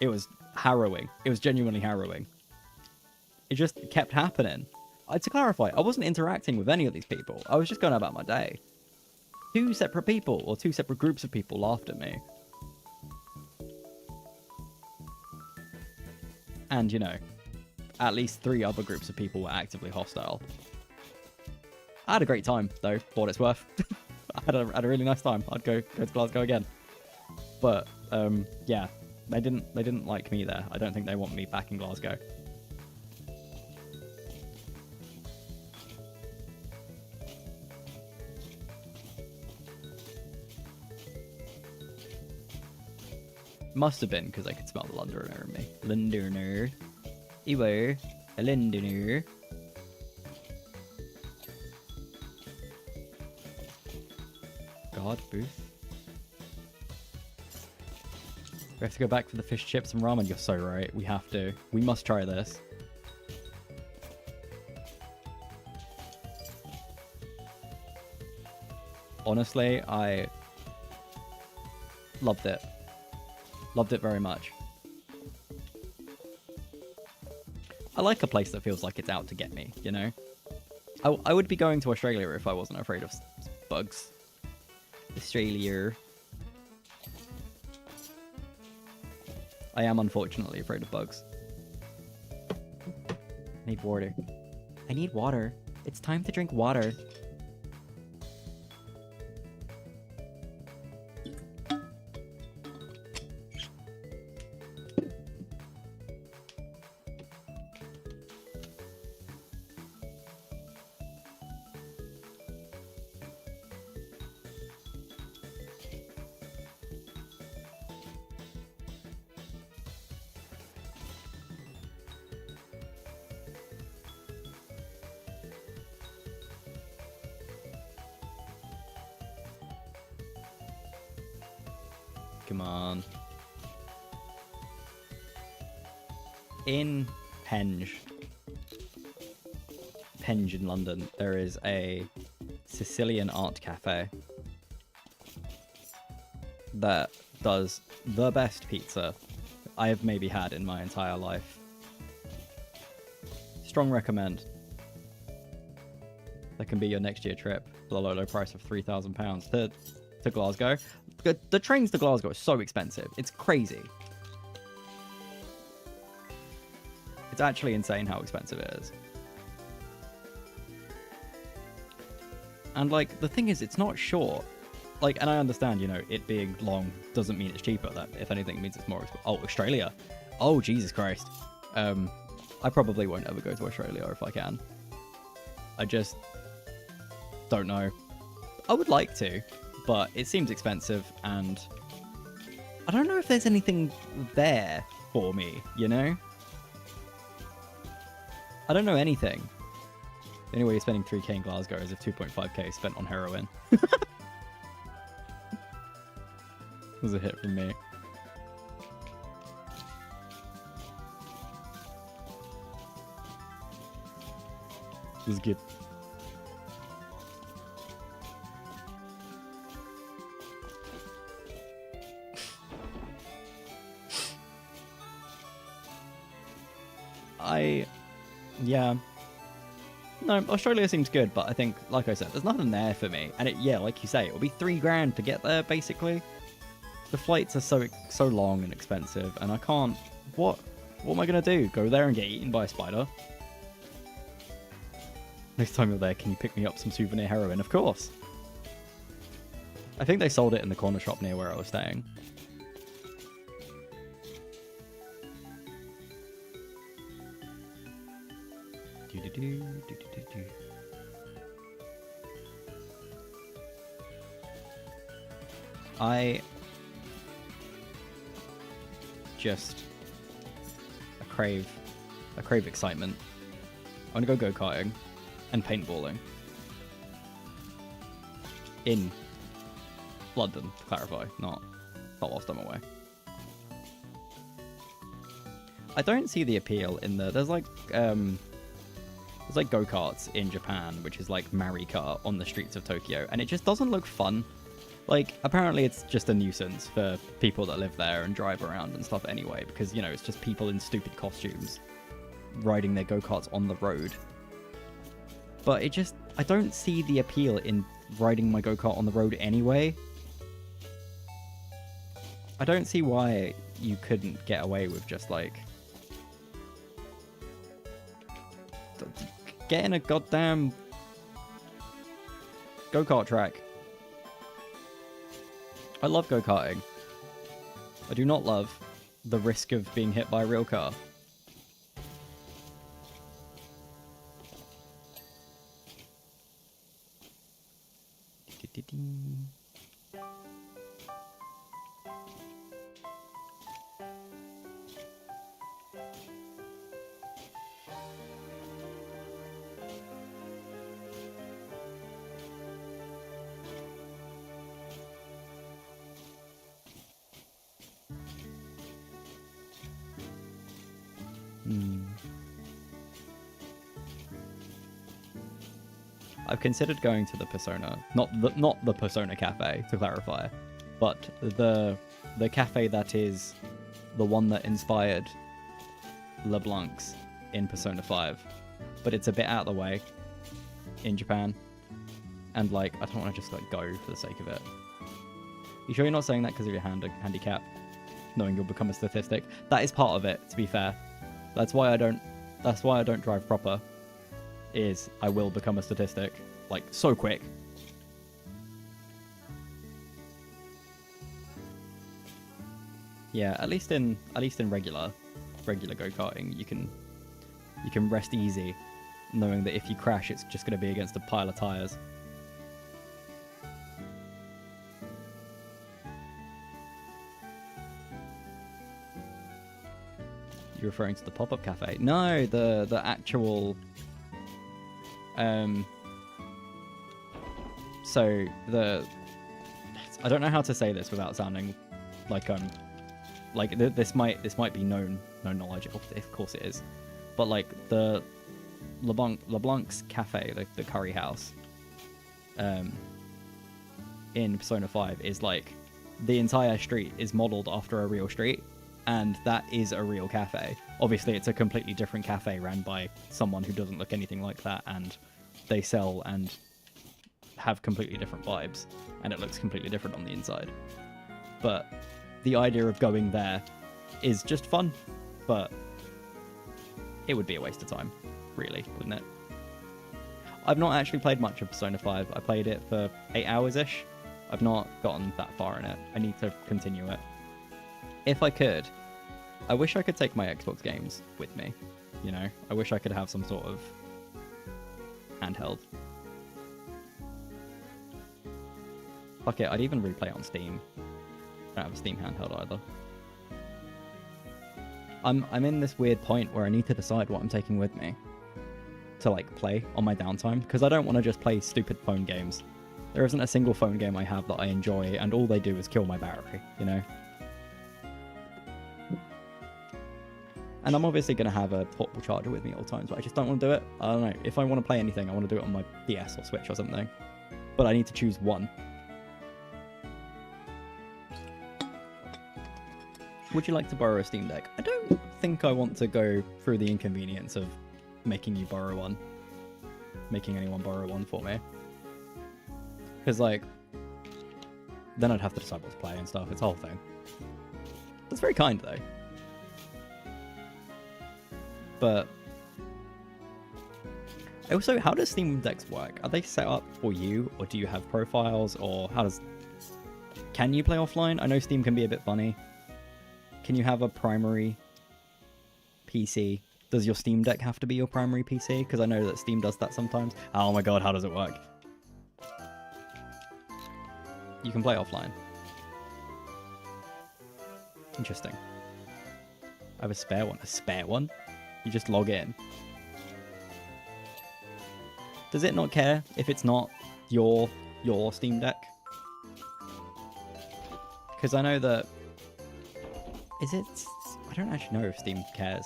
It was harrowing. It was genuinely harrowing. It just kept happening. To clarify, I wasn't interacting with any of these people. I was just going about my day. 2 separate people, or 2 separate groups of people, laughed at me. And, you know, at least 3 other groups of people were actively hostile. I had a great time, though, for what it's worth. I had a really nice time. I'd go to Glasgow again. But, yeah, they didn't like me there. I don't think they want me back in Glasgow. Must have been because I could smell the Londoner in me. Londoner. You were a Londoner. God, Booth. We have to go back for the fish chips and ramen. You're so right. We have to. We must try this. Honestly, I loved it. Loved it very much. I like a place that feels like it's out to get me, you know? I would be going to Australia if I wasn't afraid of bugs. Australia. I am unfortunately afraid of bugs. I need water. I need water. It's time to drink water. Come on. In Penge in London, there is a Sicilian art cafe that does the best pizza I have maybe had in my entire life. Strong recommend. That can be your next year trip for the low price of £3,000 to Glasgow. The trains to Glasgow are so expensive. It's crazy. It's actually insane how expensive it is. And, like, the thing is, it's not short. Like, and I understand, you know, it being long doesn't mean it's cheaper. That, if anything, means it's more expensive. Oh, Australia. Oh, Jesus Christ. I probably won't ever go to Australia if I can. I just don't know. I would like to, but it seems expensive, and I don't know if there's anything there for me, you know? I don't know anything. The only way you're spending 3k in Glasgow is if 2.5k is spent on heroin. That was a hit from me. It was good. Yeah. No, Australia seems good, but I think, like I said, there's nothing there for me. And yeah, like you say, it'll be $3,000 to get there, basically. The flights are so long and expensive, and I can't... What am I going to do? Go there and get eaten by a spider? Next time you're there, can you pick me up some souvenir heroin? Of course. I think they sold it in the corner shop near where I was staying. I just crave excitement. I want to go go-karting and paintballing in London, to clarify, not whilst I'm away. I don't see the appeal in there's like go-karts in Japan, which is like Mario Kart on the streets of Tokyo, and it just doesn't look fun. Like, apparently it's just a nuisance for people that live there and drive around and stuff anyway, because, you know, it's just people in stupid costumes riding their go-karts on the road. But I don't see the appeal in riding my go-kart on the road anyway. I don't see why you couldn't get away with just, like, getting a goddamn go-kart track. I love go-karting. I do not love the risk of being hit by a real car. I've considered going to the Persona, not the Persona Cafe, to clarify, but the cafe that is the one that inspired LeBlanc's in Persona 5, but it's a bit out of the way in Japan, and like I don't want to just like go for the sake of it. You sure you're not saying that because of your handicap, knowing you'll become a statistic? That is part of it, to be fair. That's why I don't drive proper. Is I will become a statistic, like, so quick. Yeah, at least in regular go-karting, you can rest easy, knowing that if you crash, it's just going to be against a pile of tires. You're referring to the pop-up cafe? No, the actual. So I don't know how to say this without sounding like this might be known knowledge. Of course it is, but like the LeBlanc's cafe, the curry house, in Persona 5 is like the entire street is modeled after a real street, and that is a real cafe. Obviously, it's a completely different cafe ran by someone who doesn't look anything like that, and they sell and have completely different vibes, and it looks completely different on the inside. But the idea of going there is just fun, but it would be a waste of time, really, wouldn't it? I've not actually played much of Persona 5. I played it for 8 hours-ish. I've not gotten that far in it. I need to continue it. If I could, I wish I could take my Xbox games with me, you know? I wish I could have some sort of handheld. Fuck it, I'd even replay it on Steam. I don't have a Steam handheld either. I'm in this weird point where I need to decide what I'm taking with me to like play on my downtime, because I don't want to just play stupid phone games. There isn't a single phone game I have that I enjoy, and all they do is kill my battery, you know? And I'm obviously going to have a portable charger with me at all times, but I just don't want to do it. I don't know. If I want to play anything, I want to do it on my DS or Switch or something. But I need to choose one. Would you like to borrow a Steam Deck? I don't think I want to go through the inconvenience of making you borrow one. Making anyone borrow one for me. Because, like, then I'd have to decide what to play and stuff. It's a whole thing. That's very kind, though. But also, how does Steam Decks work? Are they set up for you, or do you have profiles, or can you play offline? I know Steam can be a bit funny. Can you have a primary PC Does your Steam Deck have to be your primary PC? Because I know that Steam does that sometimes. Oh my god, how does it work? You can play offline. Interesting. I have a spare one. A spare one? You just log in. Does it not care if it's not your Steam Deck? Because I know that... Is it... I don't actually know if Steam cares.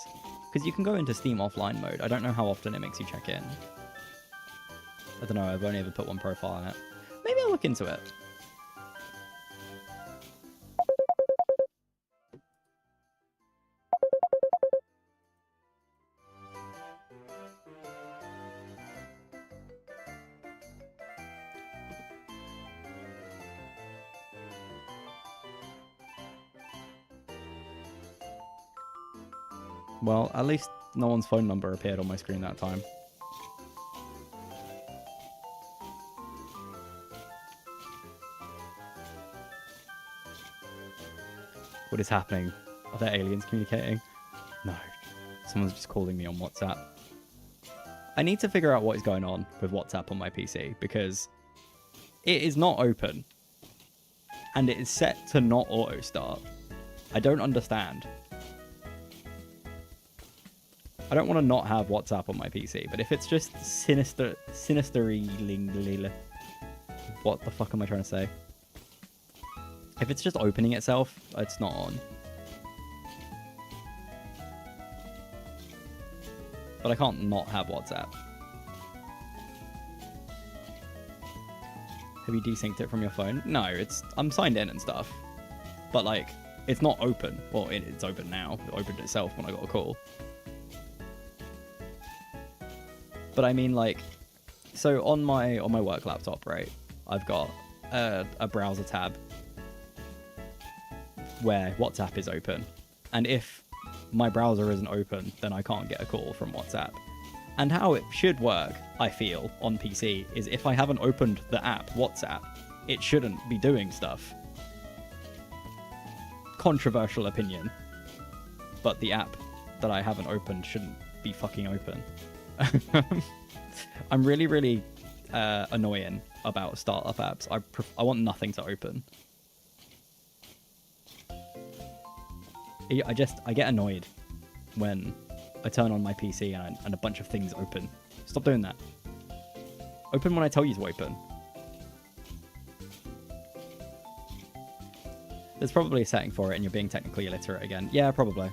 Because you can go into Steam offline mode. I don't know how often it makes you check in. I don't know, I've only ever put one profile on it. Maybe I'll look into it. Well, at least no one's phone number appeared on my screen that time. What is happening? Are there aliens communicating? No. Someone's just calling me on WhatsApp. I need to figure out what is going on with WhatsApp on my PC because it is not open. And it is set to not auto start. I don't understand. I don't want to not have WhatsApp on my PC, but if it's just sinisterly... What the fuck am I trying to say? If it's just opening itself, it's not on. But I can't not have WhatsApp. Have you desynced it from your phone? No, I'm signed in and stuff. But like, it's not open. Well, it's open now. It opened itself when I got a call. But I mean, like, so on my work laptop, right, I've got a browser tab where WhatsApp is open. And if my browser isn't open, then I can't get a call from WhatsApp. And how it should work, I feel, on PC, is if I haven't opened the app WhatsApp, it shouldn't be doing stuff. Controversial opinion. But the app that I haven't opened shouldn't be fucking open. I'm really, really annoying about startup apps. I want nothing to open. I get annoyed when I turn on my PC and a bunch of things open. Stop doing that. Open when I tell you to open. There's probably a setting for it and you're being technically illiterate again. Yeah, probably.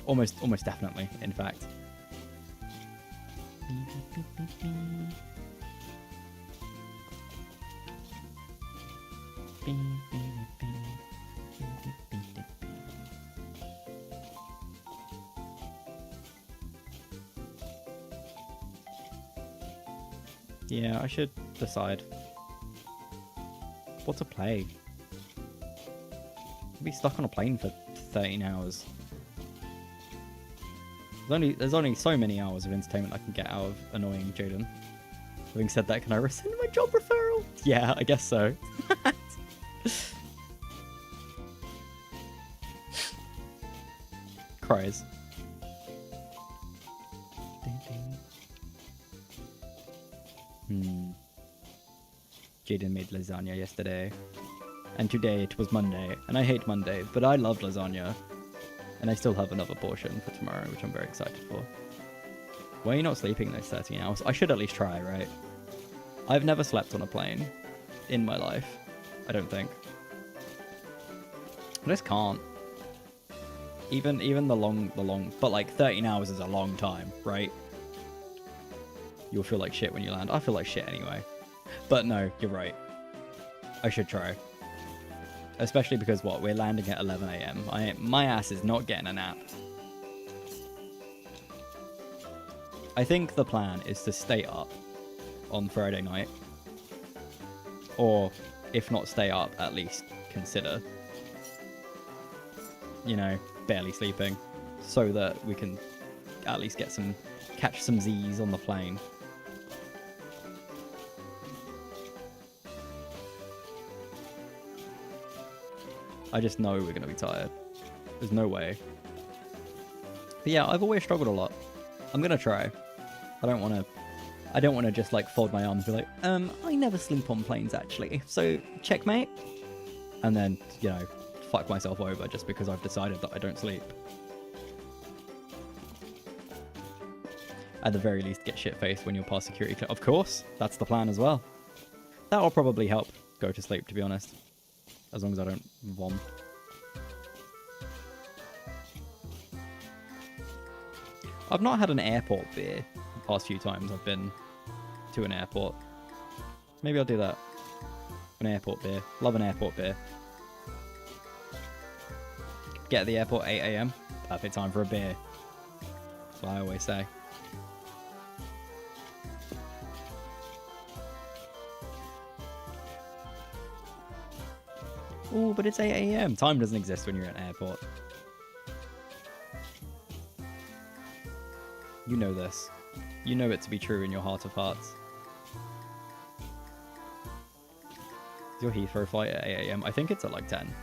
Almost definitely, in fact. Yeah, I should decide what to play. I'll be stuck on a plane for 13 hours. There's only so many hours of entertainment I can get out of annoying Jaden. Having said that, can I rescind my job referral? Yeah, I guess so. Cries. Jaden made lasagna yesterday. And today it was Monday. And I hate Monday, but I love lasagna. And I still have another portion for tomorrow, which I'm very excited for. Why are you not sleeping those 13 hours? I should at least try, right? I've never slept on a plane in my life. I don't think. I just can't. Even the long... But like 13 hours is a long time, right? You'll feel like shit when you land. I feel like shit anyway. But no, you're right. I should try. Especially because, what, we're landing at 11 AM. My ass is not getting a nap. I think the plan is to stay up on Friday night. Or, if not stay up, at least consider, you know, barely sleeping. So that we can at least catch some Z's on the plane. I just know we're going to be tired. There's no way. But yeah, I've always struggled a lot. I'm gonna try. I don't want to just like fold my arms and be like, I never sleep on planes actually. So checkmate. And then, you know, fuck myself over just because I've decided that I don't sleep. At the very least, get shit-faced when you're past security. Of course, that's the plan as well. That'll probably help go to sleep, to be honest. As long as I don't vom. I've not had an airport beer the past few times I've been to an airport. Maybe I'll do that. An airport beer. Love an airport beer. Get at the airport 8 AM. Perfect time for a beer. That's what I always say. Oh, but it's 8 AM. Time doesn't exist when you're at an airport. You know this. You know it to be true in your heart of hearts. Is your Heathrow flight at 8 AM? I think it's at like 10.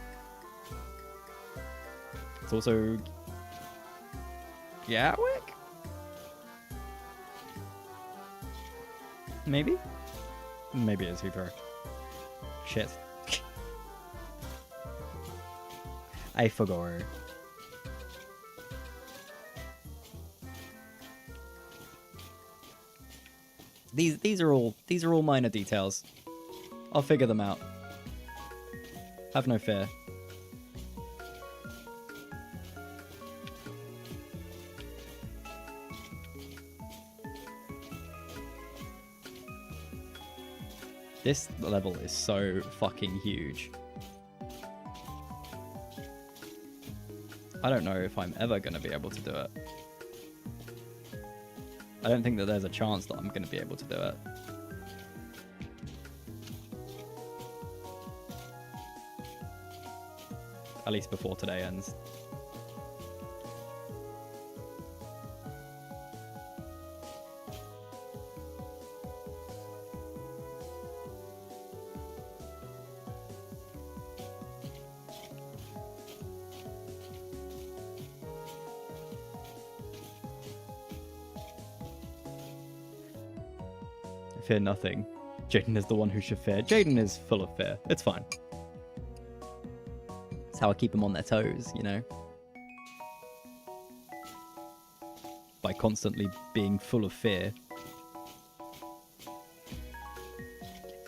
It's also Gatwick? Maybe? Maybe it's Heathrow. Shit. I forgot. These are all minor details. I'll figure them out. Have no fear. This level is so fucking huge. I don't know if I'm ever going to be able to do it. I don't think that there's a chance that I'm going to be able to do it. At least before today ends. Fear nothing. Jaden is the one who should fear. Jaden is full of fear. It's fine. It's how I keep them on their toes, you know? By constantly being full of fear.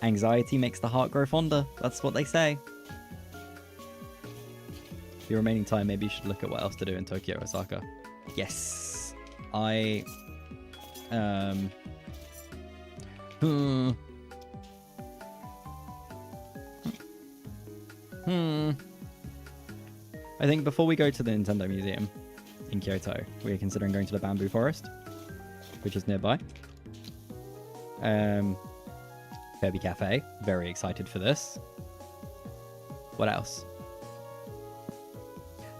Anxiety makes the heart grow fonder. That's what they say. Your remaining time, maybe you should look at what else to do in Tokyo, Osaka. Yes. I think before we go to the Nintendo Museum in Kyoto, we're considering going to the Bamboo Forest, which is nearby. Kirby Cafe, very excited for this. What else?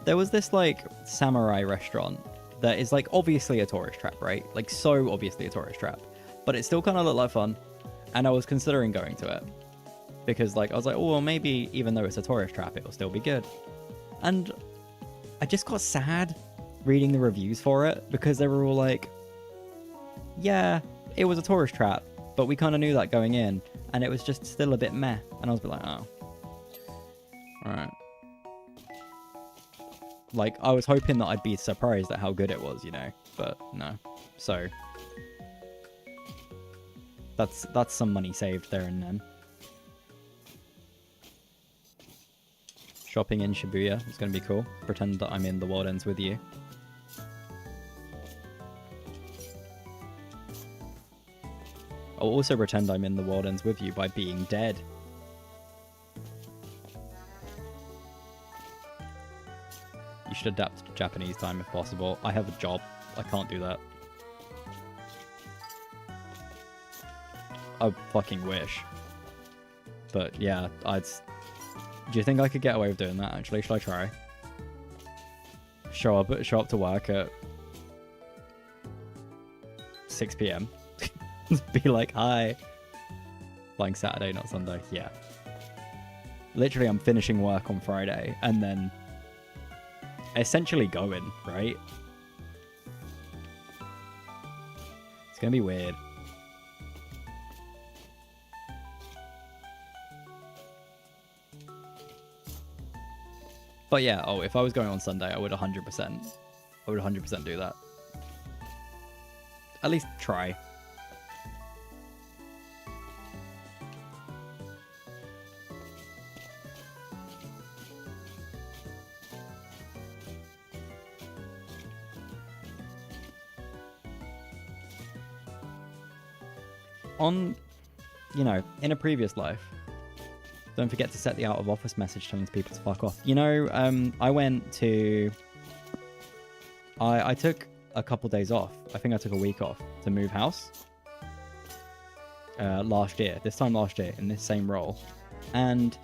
There was this like samurai restaurant that is like obviously a tourist trap, right? Like so obviously a tourist trap. But it still kind of looked like fun, and I was considering going to it because, like, I was like, oh, well, maybe even though it's a tourist trap, it'll still be good. And I just got sad reading the reviews for it because they were all like, yeah, it was a tourist trap, but we kind of knew that going in, and it was just still a bit meh. And I was like, oh, all right. Like, I was hoping that I'd be surprised at how good it was, you know, but no. So that's some money saved there and then. Shopping in Shibuya is going to be cool. Pretend that I'm in the World Ends with you. I'll also pretend I'm in the World Ends with you by being dead. You should adapt to Japanese time if possible. I have a job. I can't do that. I fucking wish. But yeah, do you think I could get away with doing that, actually? Should I try? Show up to work at 6 PM. Be like, hi. Flying Saturday, not Sunday. Yeah. Literally, I'm finishing work on Friday and then essentially going, right? gonna be weird. But yeah, if I was going on Sunday, I would 100% do that. At least try. In a previous life, don't forget to set the out of office message telling people to fuck off. I took a couple days off. I think I took a week off to move house this time last year in this same role. And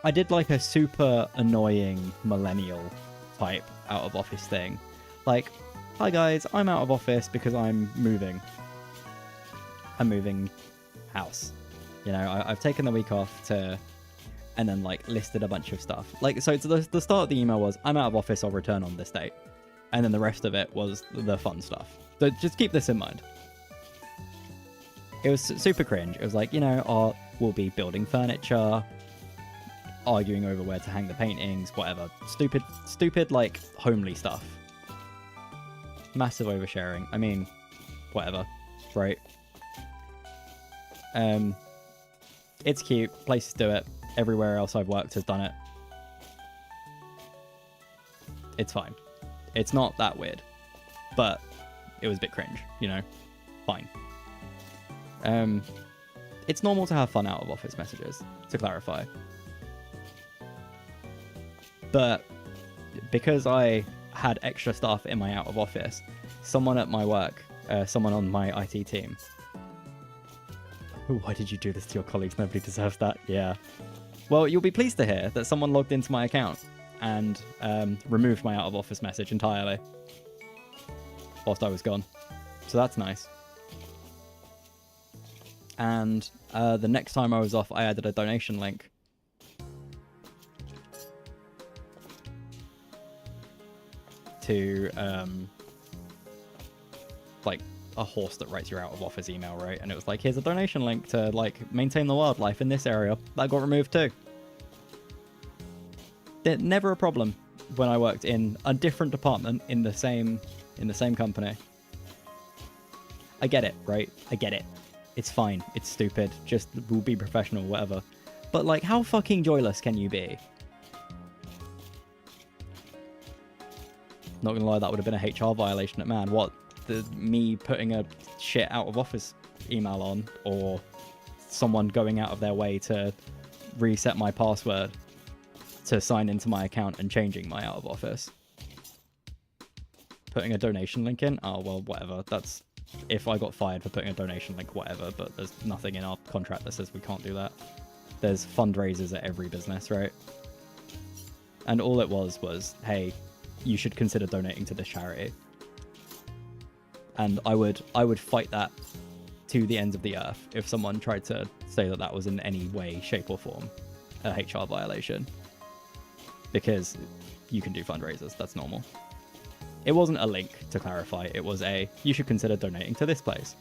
I did like a super annoying millennial type out of office thing. Like, hi guys, I'm out of office because I'm moving house. I've taken the week off and then like listed a bunch of stuff. Like, so the start of the email was, I'm out of office, I'll return on this date. And then the rest of it was the fun stuff. So just keep this in mind. It was super cringe. It was like, we'll be building furniture, arguing over where to hang the paintings, whatever. Stupid like homely stuff. Massive oversharing. I mean, whatever, right? It's cute. Places do it. Everywhere else I've worked has done it. It's fine. It's not that weird. But it was a bit cringe, Fine. It's normal to have fun out of office messages, to clarify. But because I had extra stuff in my out of office, someone at my work, someone on my IT team, why did you do this to your colleagues? Nobody deserves that. Yeah. Well, you'll be pleased to hear that someone logged into my account and removed my out-of-office message entirely whilst I was gone. So that's nice. And the next time I was off, I added a donation link. To, like, a horse that writes your out-of-office email, right? And it was like, here's a donation link to, like, maintain the wildlife in this area. That got removed too. Never a problem when I worked in a different department in the same company. I get it, right? I get it. It's fine. It's stupid. Just we'll be professional, whatever. But like, how fucking joyless can you be? Not gonna lie, that would have been a HR violation at man. What? Me putting a shit out of office email on, or someone going out of their way to reset my password to sign into my account and changing my out of office. Putting a donation link in? Oh, well, whatever. That's if I got fired for putting a donation link, whatever, but there's nothing in our contract that says we can't do that. There's fundraisers at every business, right? And all it was, hey, you should consider donating to this charity. And I would fight that to the ends of the earth if someone tried to say that was in any way, shape, or form a HR violation. Because you can do fundraisers, that's normal. It wasn't a link, to clarify. It was you should consider donating to this place.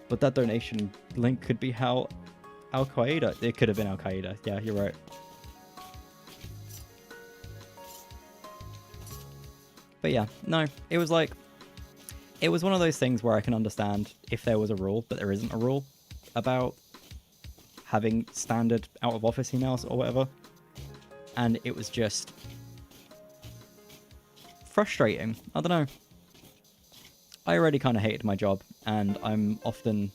But that donation link could be how Al-Qaeda... It could have been Al-Qaeda. Yeah, you're right. But yeah, no, it was like... It was one of those things where I can understand if there was a rule, but there isn't a rule about having standard out-of-office emails or whatever. And it was just... frustrating. I don't know. I already kind of hated my job, and I'm often...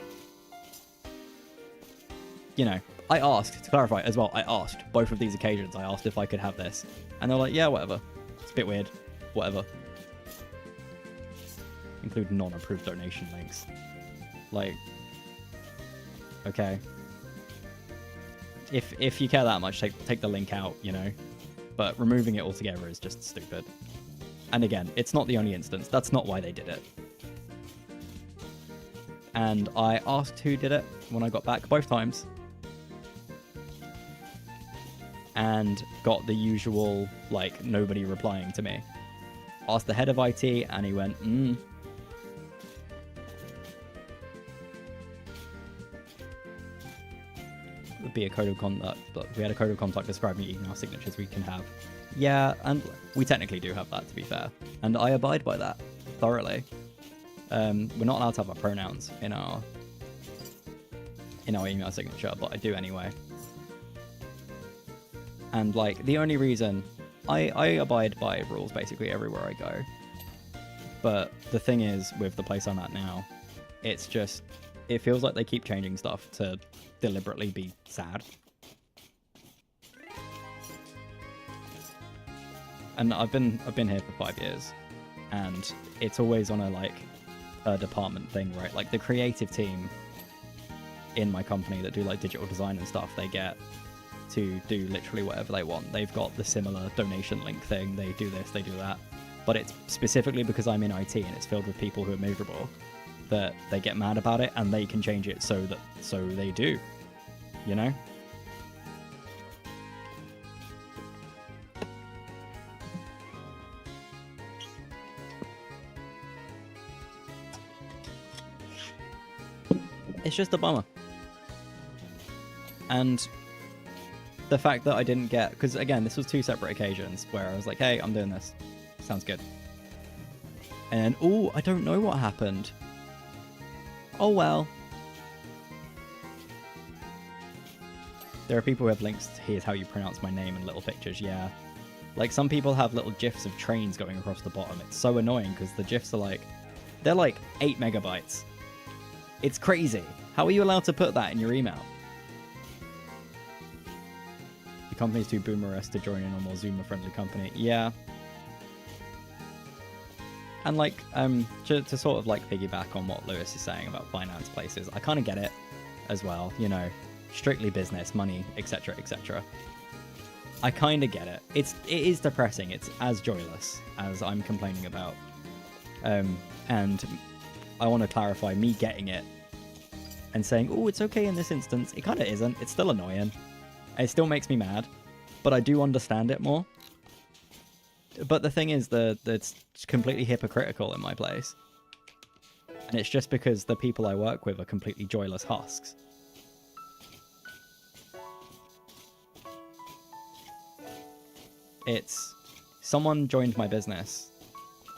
I asked, to clarify as well, I asked both of these occasions, I asked if I could have this. And they're like, yeah, whatever. It's a bit weird. Whatever. Include non-approved donation links. Like, okay. If you care that much, take the link out, But removing it altogether is just stupid. And again, it's not the only instance. That's not why they did it. And I asked who did it when I got back both times. And got the usual, nobody replying to me. Asked the head of IT, and he went, be a code of conduct, but if we had a code of conduct describing email signatures we can have. Yeah, and we technically do have that, to be fair. And I abide by that thoroughly. We're not allowed to have our pronouns in our email signature, but I do anyway. And like the only reason I abide by rules basically everywhere I go. But the thing is, with the place I'm at now, it's just, it feels like they keep changing stuff to deliberately be sad. And I've been here for 5 years, and it's always on a department thing, right? Like the creative team in my company that do like digital design and stuff, they get to do literally whatever they want. They've got the similar donation link thing. They do this, they do that. But it's specifically because I'm in IT and it's filled with people who are miserable that they get mad about it, and they can change it so they do. You know? It's just a bummer. And the fact that I didn't get, because again, this was 2 separate occasions where I was like, hey, I'm doing this. Sounds good. And, oh, I don't know what happened. Oh, well. There are people who have links to here's how you pronounce my name and little pictures, yeah. Like, some people have little GIFs of trains going across the bottom. It's so annoying because the GIFs are like, they're like 8 megabytes. It's crazy. How are you allowed to put that in your email? The company's too boomer-esque to join in a more Zoomer-friendly company. Yeah. And like, to sort of like piggyback on what Lewis is saying about finance places, I kind of get it as well. You know, strictly business, money, etc., etc. I kind of get it. It is depressing. It's as joyless as I'm complaining about. And I want to clarify, me getting it and saying, oh, it's okay in this instance, it kind of isn't. It's still annoying. It still makes me mad, but I do understand it more. But the thing is that it's completely hypocritical in my place. And it's just because the people I work with are completely joyless husks. It's, someone joined my business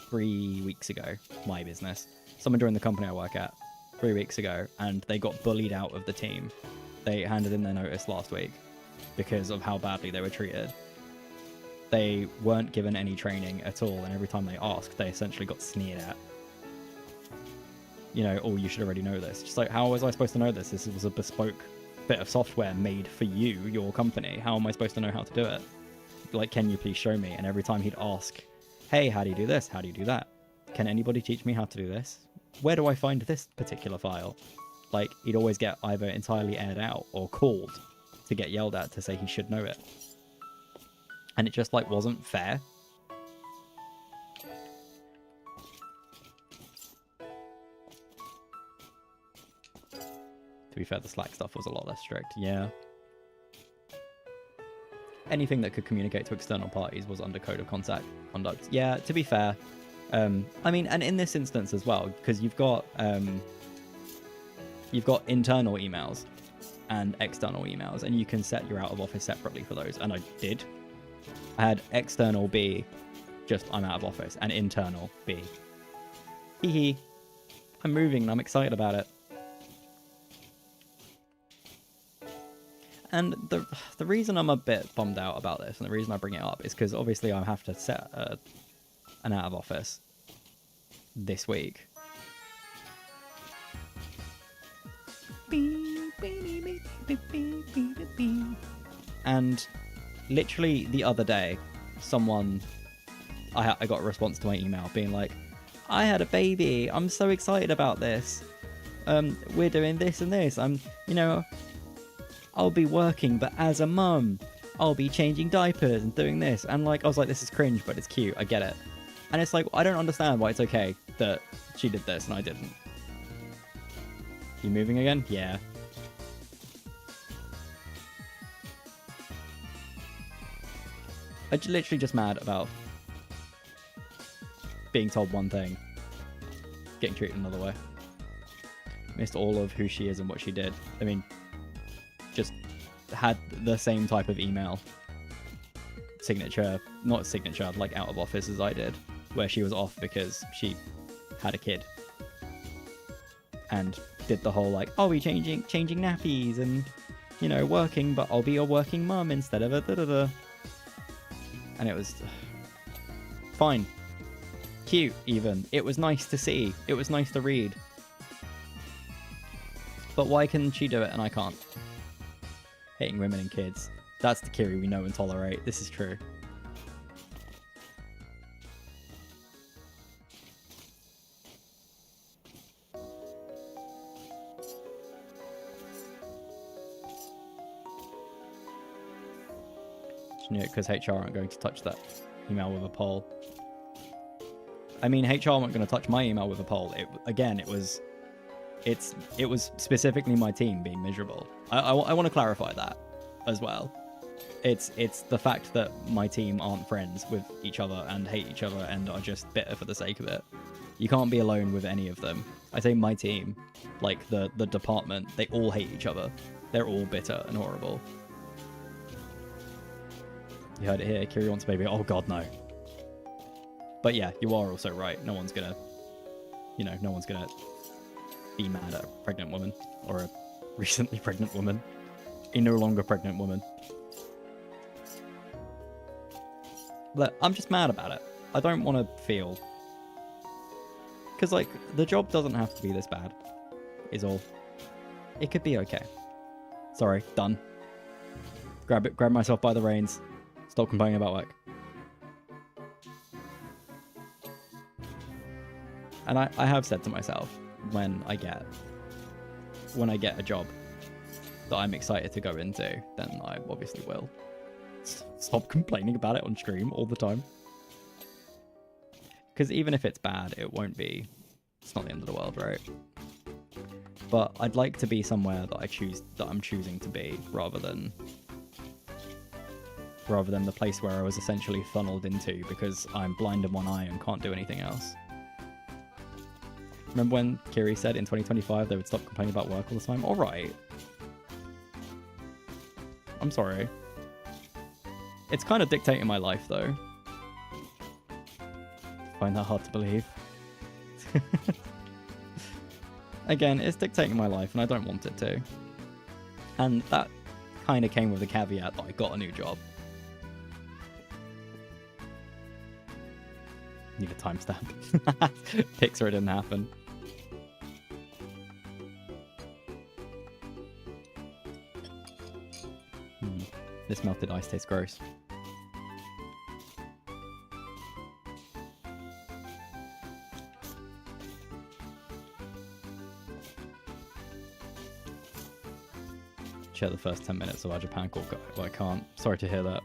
3 weeks ago. My business. Someone joined the company I work at 3 weeks ago, and they got bullied out of the team. They handed in their notice last week because of how badly they were treated. They weren't given any training at all, and every time they asked, they essentially got sneered at. You know, oh, you should already know this. Just like, how was I supposed to know this? This was a bespoke bit of software made for you, your company. How am I supposed to know how to do it? Like, can you please show me? And every time he'd ask, hey, how do you do this? How do you do that? Can anybody teach me how to do this? Where do I find this particular file? Like, he'd always get either entirely aired out or called to get yelled at to say he should know it. And it just, like, wasn't fair. To be fair, the Slack stuff was a lot less strict, yeah. Anything that could communicate to external parties was under code of conduct. Yeah, to be fair. I mean, and in this instance as well, because you've got internal emails and external emails, and you can set your out of office separately for those, and I did. I had external B, just I'm out of office, and internal B. Hee hee. I'm moving and I'm excited about it. And the reason I'm a bit bummed out about this, and the reason I bring it up, is because obviously I have to set an out of office this week. And literally the other day, I got a response to my email being like, I had a baby, I'm so excited about this. We're doing this and this. I'll be working, but as a mum, I'll be changing diapers and doing this. And like, I was like, this is cringe, but it's cute. I get it. And it's like, I don't understand why it's okay that she did this and I didn't. You moving again? Yeah. I'm literally just mad about being told one thing, getting treated another way. Missed all of who she is and what she did. I mean, just had the same type of email signature, not signature, like out of office as I did, where she was off because she had a kid and did the whole like, oh, we changing nappies and, you know, working, but I'll be your working mum instead of a da-da-da. And it was fine. Cute, even. It was nice to see. It was nice to read. But why can she do it and I can't? Hating women and kids. That's the Kiri we know and tolerate. This is true. Because HR aren't going to touch that email with a poll. I mean, HR aren't going to touch my email with a poll. It was specifically my team being miserable. I want to clarify that as well. It's the fact that my team aren't friends with each other and hate each other and are just bitter for the sake of it. You can't be alone with any of them. I say my team, like the department, they all hate each other. They're all bitter and horrible. You heard it here. Kiri wants a baby. Oh god, no. But yeah, you are also right. No one's gonna be mad at a pregnant woman or a recently pregnant woman. A no longer pregnant woman. But I'm just mad about it. I don't want to feel... Because, like, the job doesn't have to be this bad, is all. It could be okay. Sorry, done. Grab myself by the reins. Stop complaining about work. And I have said to myself, when I get a job that I'm excited to go into, then I obviously will. Stop complaining about it on stream all the time. Because even if it's bad, it's not the end of the world, right? But I'd like to be somewhere that I'm choosing to be, rather than the place where I was essentially funneled into because I'm blind in one eye and can't do anything else. Remember when Kiri said in 2025 they would stop complaining about work all the time? Alright. I'm sorry. It's kind of dictating my life, though. Find that hard to believe. Again, it's dictating my life, and I don't want it to. And that kind of came with the caveat that I got a new job. Need a timestamp. Pixar, it didn't happen. This melted ice tastes gross. Share the first 10 minutes of our Japan call. Well, I can't. Sorry to hear that.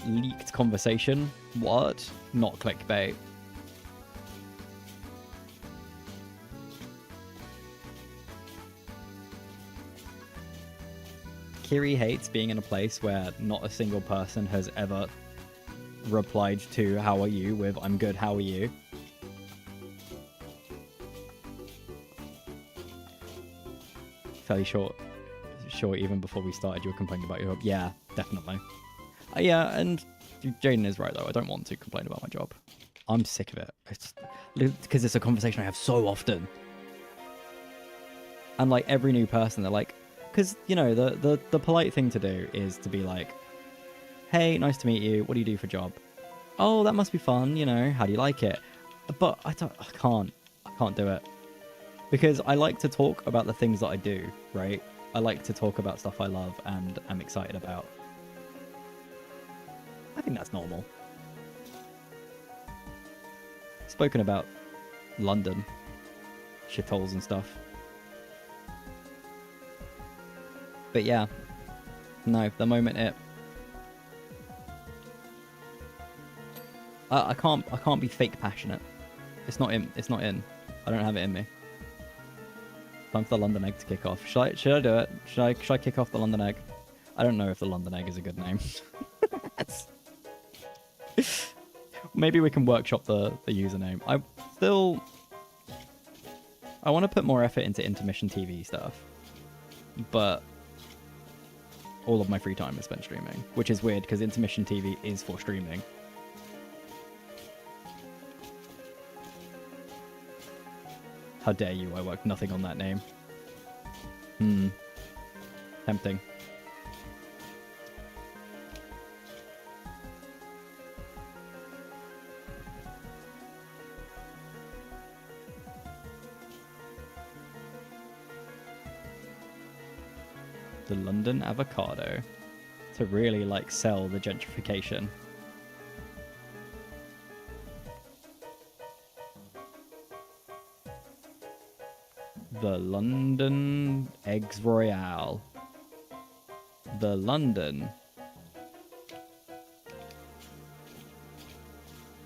Leaked conversation? What? Not clickbait. Kiri hates being in a place where not a single person has ever replied to "How are you?" with "I'm good, how are you?" Fairly short even before we started you were complaining about your job. Yeah, definitely. Yeah, and Jaden is right though. I don't want to complain about my job. I'm sick of it. Because it's a conversation I have so often. And like every new person, they're like, because, you know, the polite thing to do is to be like, hey, nice to meet you. What do you do for a job? Oh, that must be fun. You know, how do you like it? But I can't do it. Because I like to talk about the things that I do, right? I like to talk about stuff I love and am excited about. I think that's normal. Spoken about London, shitholes and stuff. But yeah, no, the moment I can't be fake passionate. It's not in. I don't have it in me. Time for the London egg to kick off. Should I do it? Should I kick off the London egg? I don't know if the London egg is a good name. Maybe we can workshop the username. I want to put more effort into intermission TV stuff. but all of my free time is spent streaming, which is weird because intermission TV is for streaming. How dare you, I work nothing on that name. Tempting. The London avocado. To really, like, sell the gentrification. The London Eggs Royale. The London.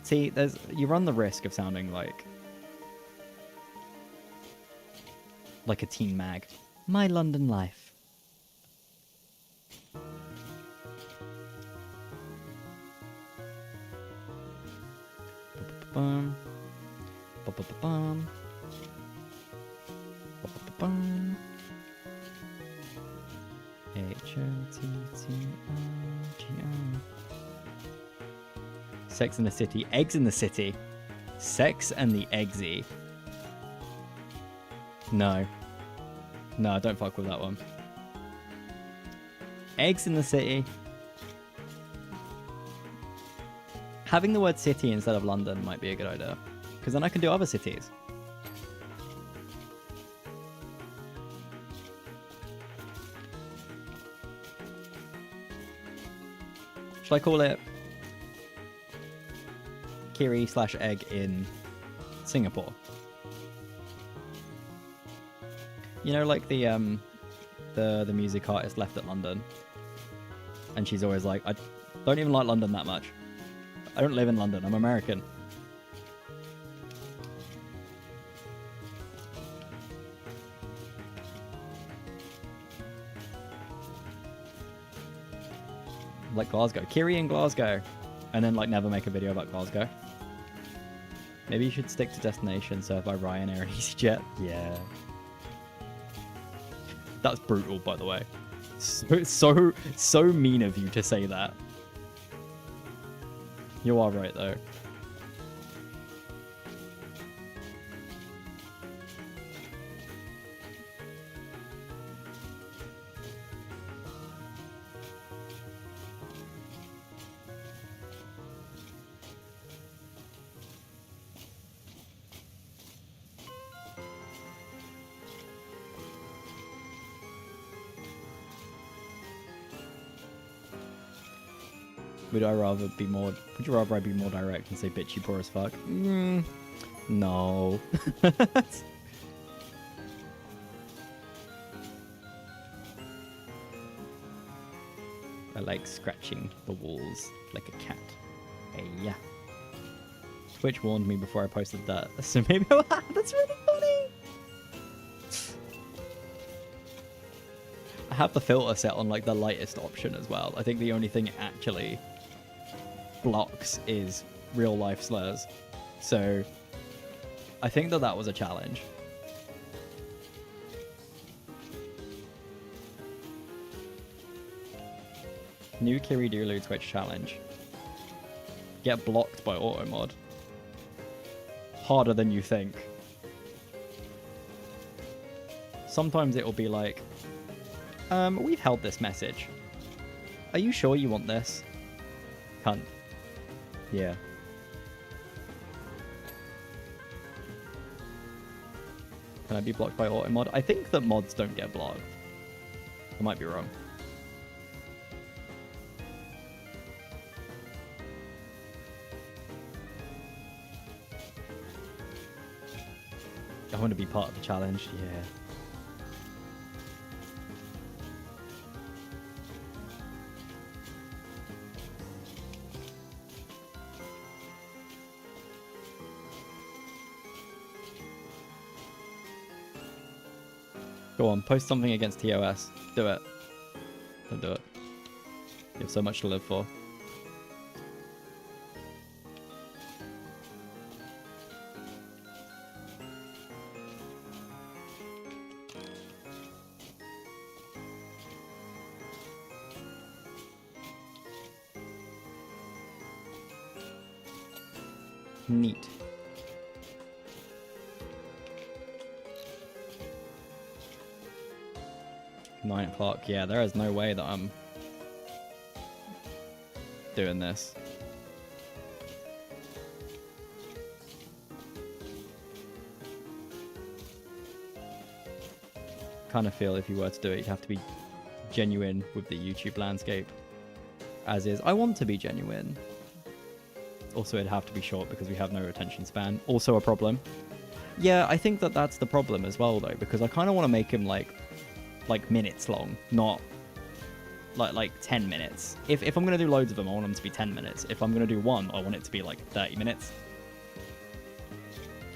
See, you run the risk of sounding like a teen mag. My London life. Bum. Bum. Bum. H-O-T-T-I-G-O. Sex in the City. Eggs in the City. Sex and the Eggsy. No. No, don't fuck with that one. Eggs in the City. Having the word city instead of London might be a good idea. Because then I can do other cities. Should I call it Kiri/egg in Singapore? You know, like the music artist left at London, and she's always like, I don't even like London that much. I don't live in London. I'm American. Like Glasgow. Kiri in Glasgow. And then like never make a video about Glasgow. Maybe you should stick to destinations served by Ryanair and EasyJet. Yeah. That's brutal, by the way. So mean of you to say that. You are right though. Would you rather I be more direct and say bitch you poor as fuck? No. I like scratching the walls like a cat. Hey, yeah. Twitch warned me before I posted that, so maybe that's really funny. I have the filter set on like the lightest option as well. I think the only thing it actually blocks is real life slurs. So I think that was a challenge. New Kiridooloo Twitch challenge. Get blocked by auto mod. Harder than you think. Sometimes it will be like, we've held this message. Are you sure you want this? Cunt. Yeah. Can I be blocked by auto mod? I think that mods don't get blocked. I might be wrong. I want to be part of the challenge, yeah. Go on, post something against TOS. Do it. Don't do it. You have so much to live for. Neat. $9 Yeah, there is no way that I'm doing this. Kind of feel if you were to do it, you'd have to be genuine with the YouTube landscape as is. I want to be genuine. Also, it'd have to be short because we have no attention span. Also a problem. Yeah, I think that that's the problem as well, though, because I kind of want to make him like minutes long, not like 10 minutes. If I'm going to do loads of them, I want them to be 10 minutes. If I'm going to do one, I want it to be like 30 minutes.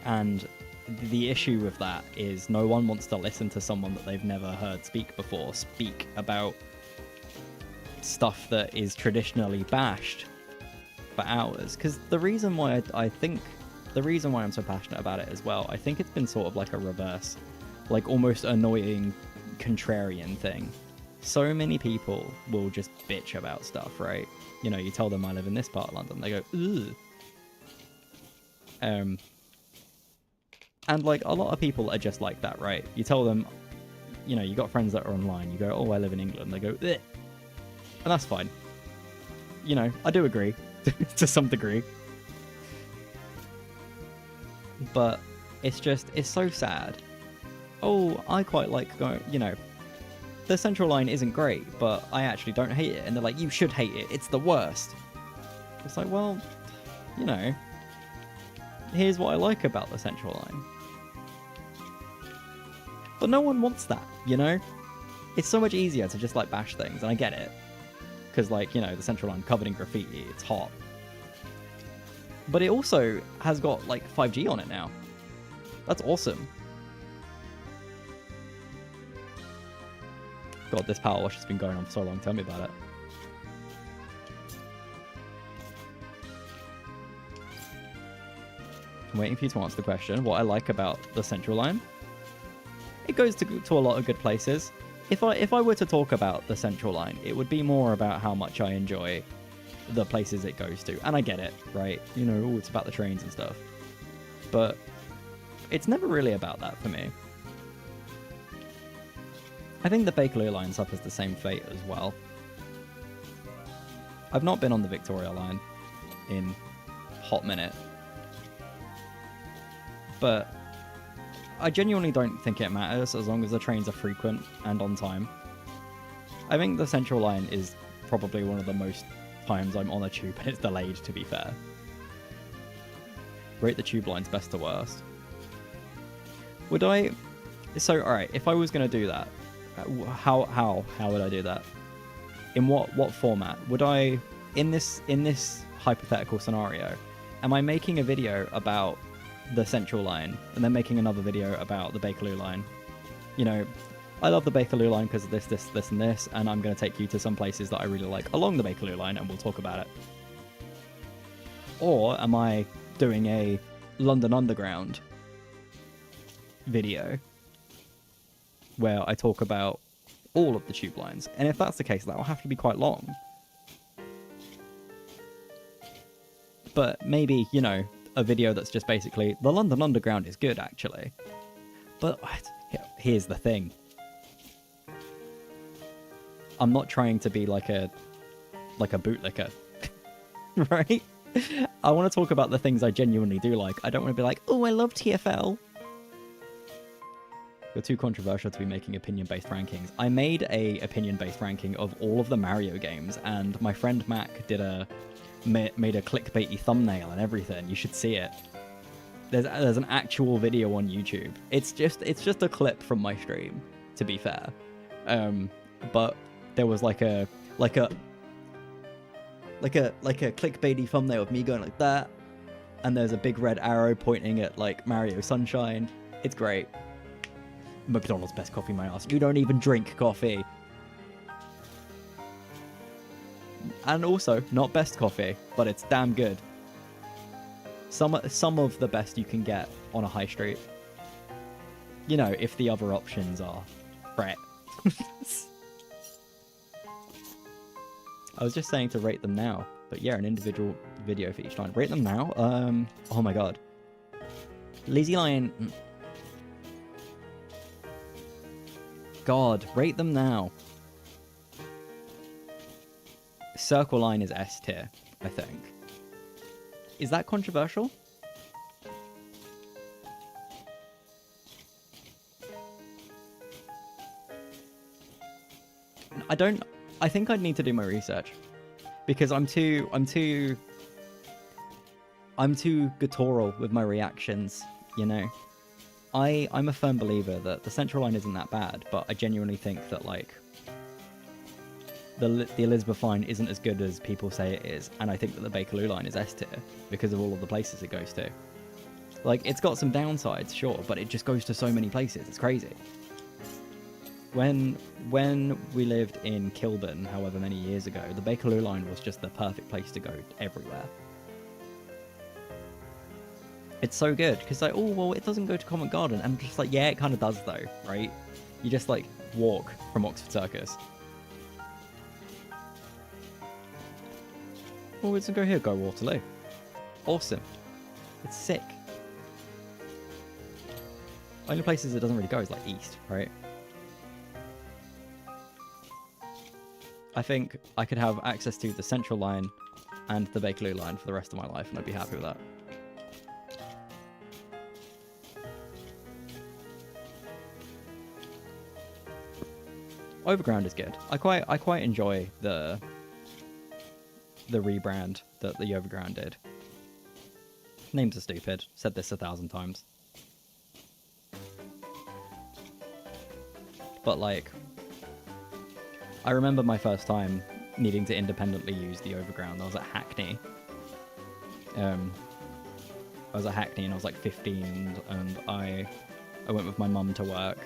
And the issue with that is no one wants to listen to someone that they've never heard speak before speak about stuff that is traditionally bashed for hours. Because the reason why the reason why I'm so passionate about it as well, I think it's been sort of like a reverse, like almost annoying contrarian thing. So many people will just bitch about stuff, right? You know, you tell them I live in this part of London, they go, ugh. And like a lot of people are just like that, right? You tell them, you know, you got friends that are online, you go, oh, I live in England, they go, ugh. And that's fine. You know, I do agree to some degree. But it's so sad. Oh, I quite like going, you know, the Central Line isn't great, but I actually don't hate it. And they're like, you should hate it. It's the worst. It's like, well, you know, here's what I like about the Central Line. But no one wants that, you know? It's so much easier to just, like, bash things, and I get it. Because, like, you know, the Central Line covered in graffiti, it's hot. But it also has got, like, 5G on it now. That's awesome. God, this power wash has been going on for so long. Tell me about it. I'm waiting for you to answer the question. What I like about the Central Line? It goes to a lot of good places. If I were to talk about the Central Line, it would be more about how much I enjoy the places it goes to. And I get it, right? You know, it's about the trains and stuff. But it's never really about that for me. I think the Bakerloo line suffers the same fate as well. I've not been on the Victoria line in a hot minute. But I genuinely don't think it matters as long as the trains are frequent and on time. I think the Central line is probably one of the most times I'm on a tube and it's delayed, to be fair. Rate the tube lines best to worst. Would I... So, alright, if I was going to do that, how would I do that? In what format? Would I, in this hypothetical scenario, am I making a video about the Central line and then making another video about the Bakerloo line? You know, I love the Bakerloo line because of this, and this, and I'm going to take you to some places that I really like along the Bakerloo line and we'll talk about it. Or am I doing a London Underground video where I talk about all of the tube lines? And if that's the case, that will have to be quite long. But maybe, you know, a video that's just basically, the London Underground is good, actually. But here's the thing. I'm not trying to be like a bootlicker, right? I want to talk about the things I genuinely do like. I don't want to be like, oh, I love TFL. You're too controversial to be making opinion-based rankings. I made a opinion-based ranking of all of the Mario games, and my friend Mac made a clickbaity thumbnail and everything. You should see it. There's an actual video on YouTube. It's just a clip from my stream, to be fair. But there was like a clickbaity thumbnail of me going like that, and there's a big red arrow pointing at like Mario Sunshine. It's great. McDonald's best coffee, my ass. You don't even drink coffee. And also, not best coffee, but it's damn good. Some of the best you can get on a high street. You know, if the other options are right. I was just saying to rate them now, but yeah, an individual video for each line. Rate them now. Oh my god. Lazy Line. God, rate them now. Circle Line is S tier, I think. Is that controversial? I think I'd need to do my research because I'm too guttural with my reactions, you know. I'm a firm believer that the Central Line isn't that bad, but I genuinely think that like the Elizabeth line isn't as good as people say it is, and I think that the Bakerloo line is S tier because of all of the places it goes to. Like, it's got some downsides, sure, but it just goes to so many places. It's crazy. When we lived in Kilburn, however many years ago, the Bakerloo line was just the perfect place to go everywhere. It's so good, because like, oh, well, it doesn't go to Covent Garden. And I'm just like, yeah, it kind of does though, right? You just like walk from Oxford Circus. Oh, it doesn't go here, go Waterloo. Awesome. It's sick. Only places it doesn't really go is like east, right? I think I could have access to the Central Line and the Bakerloo line for the rest of my life, and I'd be happy with that. Overground is good. I quite enjoy the rebrand that the Overground did. Names are stupid. Said this 1,000 times. But like, I remember my first time needing to independently use the Overground. I was at Hackney. I was at Hackney and I was like 15, and I went with my mum to work.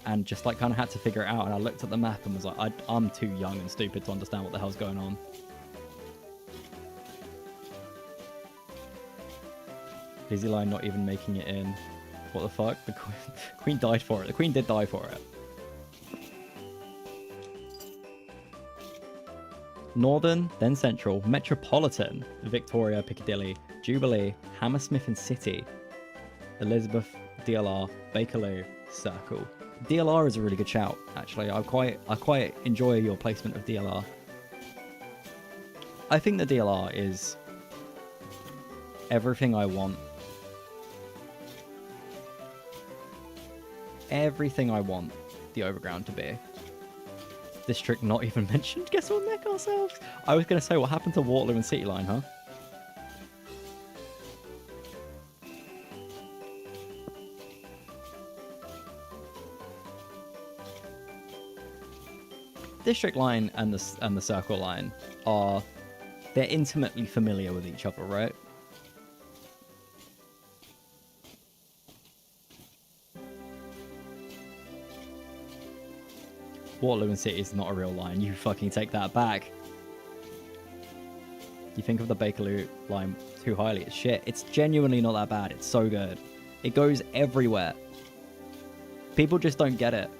And just like kind of had to figure it out, and I looked at the map and was like, I'm too young and stupid to understand what the hell's going on. Busy Line not even making it in. What the fuck? The Queen died for it. The Queen did die for it. Northern, then Central, Metropolitan, Victoria, Piccadilly, Jubilee, Hammersmith and City, Elizabeth, DLR, Bakerloo, Circle. DLR is a really good shout, actually. I quite enjoy your placement of DLR. I think the DLR is everything I want. Everything I want the Overground to be. District not even mentioned. Guess we'll neck ourselves. I was going to say, what happened to Waterloo and City Line, huh? District Line and the Circle Line they're intimately familiar with each other, right? Waterloo and City is not a real line. You fucking take that back. You think of the Bakerloo line too highly. It's shit. It's genuinely not that bad. It's so good. It goes everywhere. People just don't get it.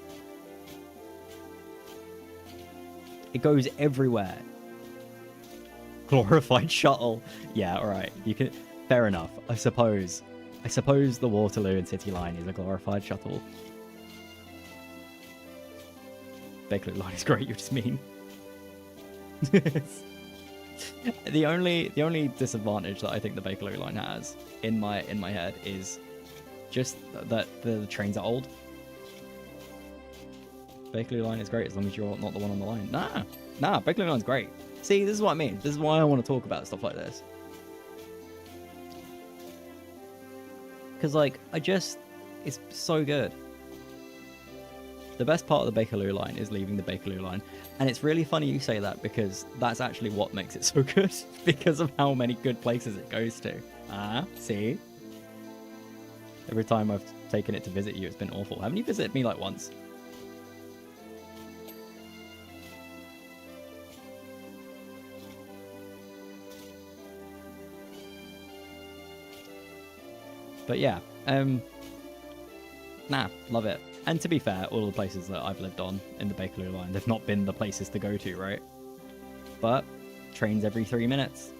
It goes everywhere. Glorified shuttle. Yeah, alright. You can. Fair enough. I suppose the Waterloo and City line is a glorified shuttle. Bakerloo line is great, you just mean. The only disadvantage that I think the Bakerloo line has in my head is just that the trains are old. Bakerloo line is great as long as you're not the one on the line. Nah, Bakerloo line's great. See, this is what I mean. This is why I want to talk about stuff like this. Because like, it's so good. The best part of the Bakerloo line is leaving the Bakerloo line. And it's really funny you say that, because that's actually what makes it so good. Because of how many good places it goes to. See? Every time I've taken it to visit you, it's been awful. Haven't you visited me like once? But yeah, love it. And to be fair, all the places that I've lived on in the Bakerloo line, they've not been the places to go to, right? But trains every 3 minutes.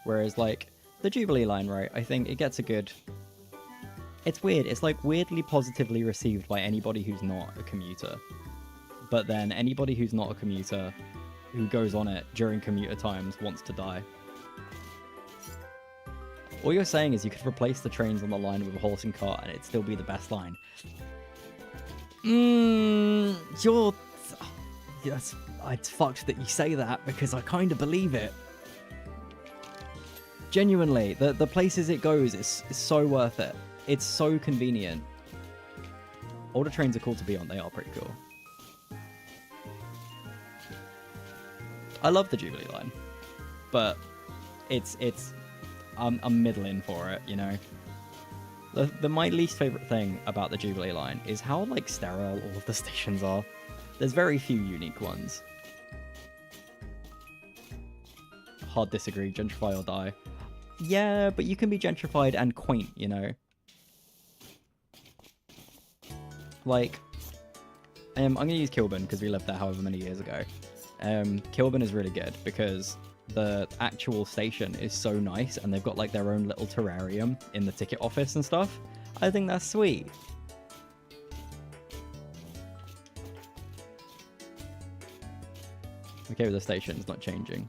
Whereas, like, the Jubilee line, right, I think it gets a good... It's weird. It's, like, weirdly positively received by anybody who's not a commuter. But then anybody who's not a commuter who goes on it during commuter times wants to die. All you're saying is you could replace the trains on the line with a horse and cart and it'd still be the best line. You're... Yes, it's fucked that you say that because I kind of believe it. Genuinely, the places it goes is so worth it. It's so convenient. Older trains are cool to be on. They are pretty cool. I love the Jubilee line, but I'm middling for it, you know. My least favorite thing about the Jubilee line is how, like, sterile all of the stations are. There's very few unique ones. Hard disagree. Gentrify or die. Yeah, but you can be gentrified and quaint, you know. Like, I'm going to use Kilburn because we lived there however many years ago. Kilburn is really good because the actual station is so nice and they've got, like, their own little terrarium in the ticket office and stuff. I think that's sweet. Okay with the station, it's not changing.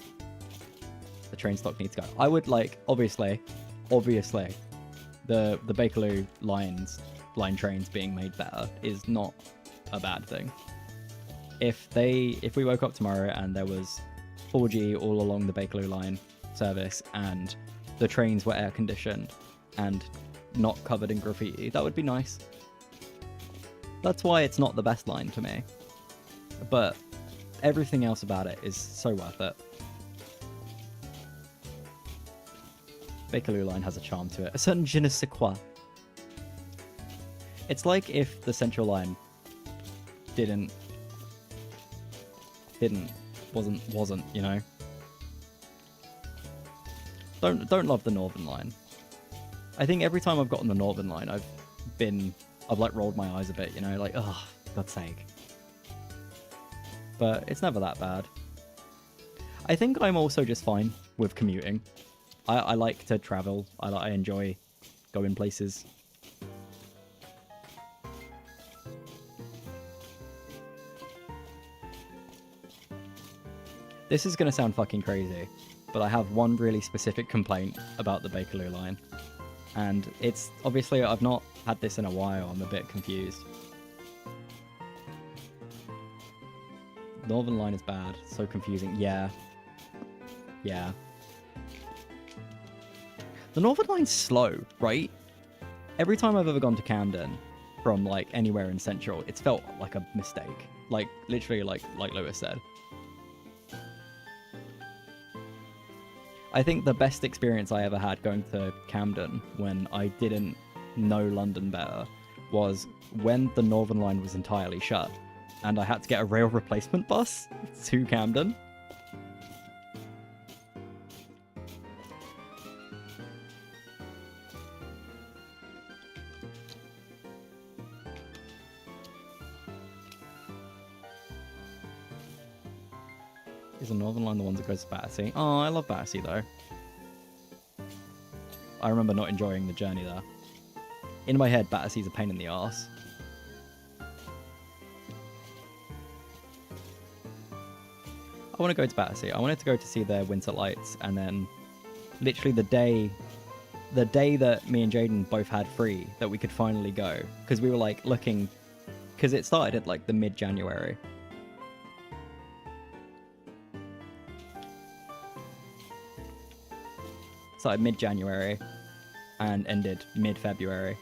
The train stock needs to go. I would, like, obviously, the Bakerloo line trains being made better is not a bad thing. If we woke up tomorrow and there was 4G all along the Bakerloo line service and the trains were air conditioned and not covered in graffiti, that would be nice. That's why it's not the best line to me. But everything else about it is so worth it. Bakerloo line has a charm to it. A certain je ne sais quoi. It's like if the Central line wasn't, you know. Don't love the Northern line. I think every time I've gotten the Northern line, I've like rolled my eyes a bit, you know, like, oh, for God's sake. But it's never that bad. I think I'm also just fine with commuting. I like to travel. I enjoy going places. This is going to sound fucking crazy, but I have one really specific complaint about the Bakerloo line. And it's, obviously, I've not had this in a while. I'm a bit confused. Northern line is bad. So confusing. Yeah. Yeah. The Northern line's slow, right? Every time I've ever gone to Camden from, like, anywhere in Central, it's felt like a mistake. Like, literally, like Lewis said. I think the best experience I ever had going to Camden when I didn't know London better was when the Northern line was entirely shut and I had to get a rail replacement bus to Camden. Is the Northern line the one that goes to Battersea? Oh, I love Battersea though. I remember not enjoying the journey there. In my head, Battersea's a pain in the arse. I want to go to Battersea. I wanted to go to see their winter lights, and then literally the day that me and Jaden both had free, that we could finally go, because we were like looking, because it started at like the mid-January. Started mid-January and ended mid-February,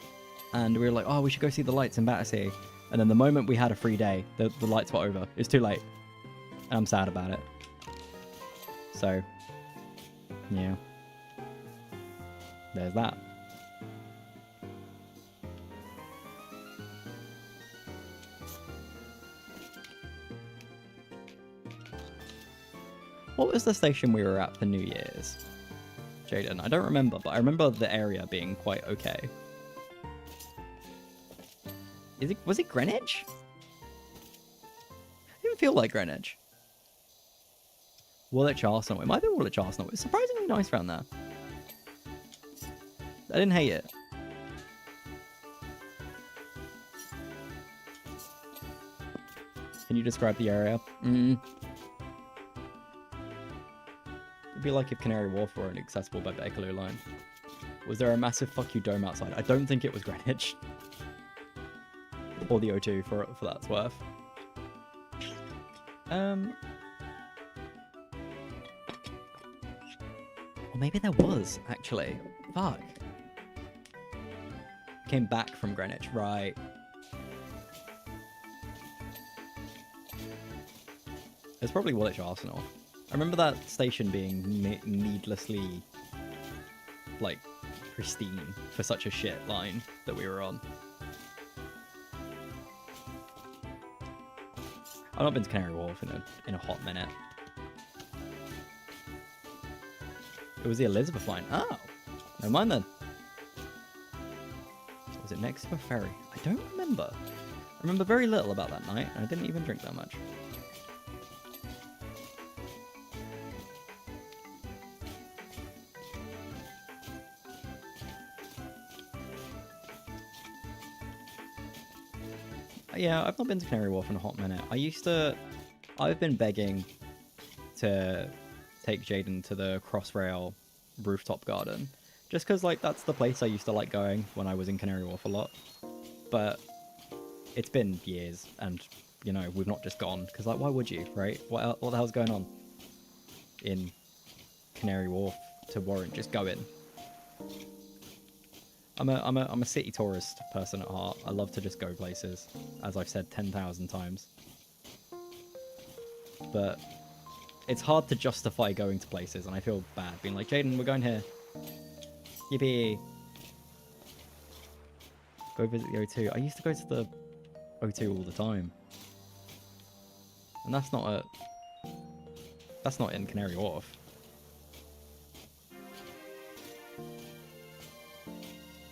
and we were like, oh, we should go see the lights in Battersea. And then the moment we had a free day, the lights were over. It's too late. And I'm sad about it. So, yeah. There's that. What was the station we were at for New Year's? Jaden, I don't remember, but I remember the area being quite okay. Was it Greenwich? It didn't feel like Greenwich. Woolwich Arsenal. It might be Woolwich Arsenal. It's surprisingly nice around there. I didn't hate it. Can you describe the area? It'd be like if Canary Wharf were inaccessible by Bakerloo line. Was there a massive fuck you dome outside? I don't think it was Greenwich. Or the O2 for that's worth. Or maybe there was, actually. Fuck. Came back from Greenwich, right. It's probably Woolwich Arsenal. I remember that station being needlessly, like, pristine for such a shit line that we were on. I've not been to Canary Wharf in a hot minute. It was the Elizabeth line. Oh, never mind then. Was it next to a ferry? I don't remember. I remember very little about that night, and I didn't even drink that much. Yeah, I've not been to Canary Wharf in a hot minute. I've been begging to take Jaden to the Crossrail rooftop garden. Just because, like, that's the place I used to like going when I was in Canary Wharf a lot. But it's been years, and, you know, we've not just gone. Because, like, why would you, right? What the hell's going on in Canary Wharf to warrant just going? I'm a city tourist person at heart. I love to just go places, as I've said 10,000 times. But it's hard to justify going to places, and I feel bad being like, Jaden, we're going here. Yippee. Go visit the O2. I used to go to the O2 all the time. And that's not in Canary Wharf.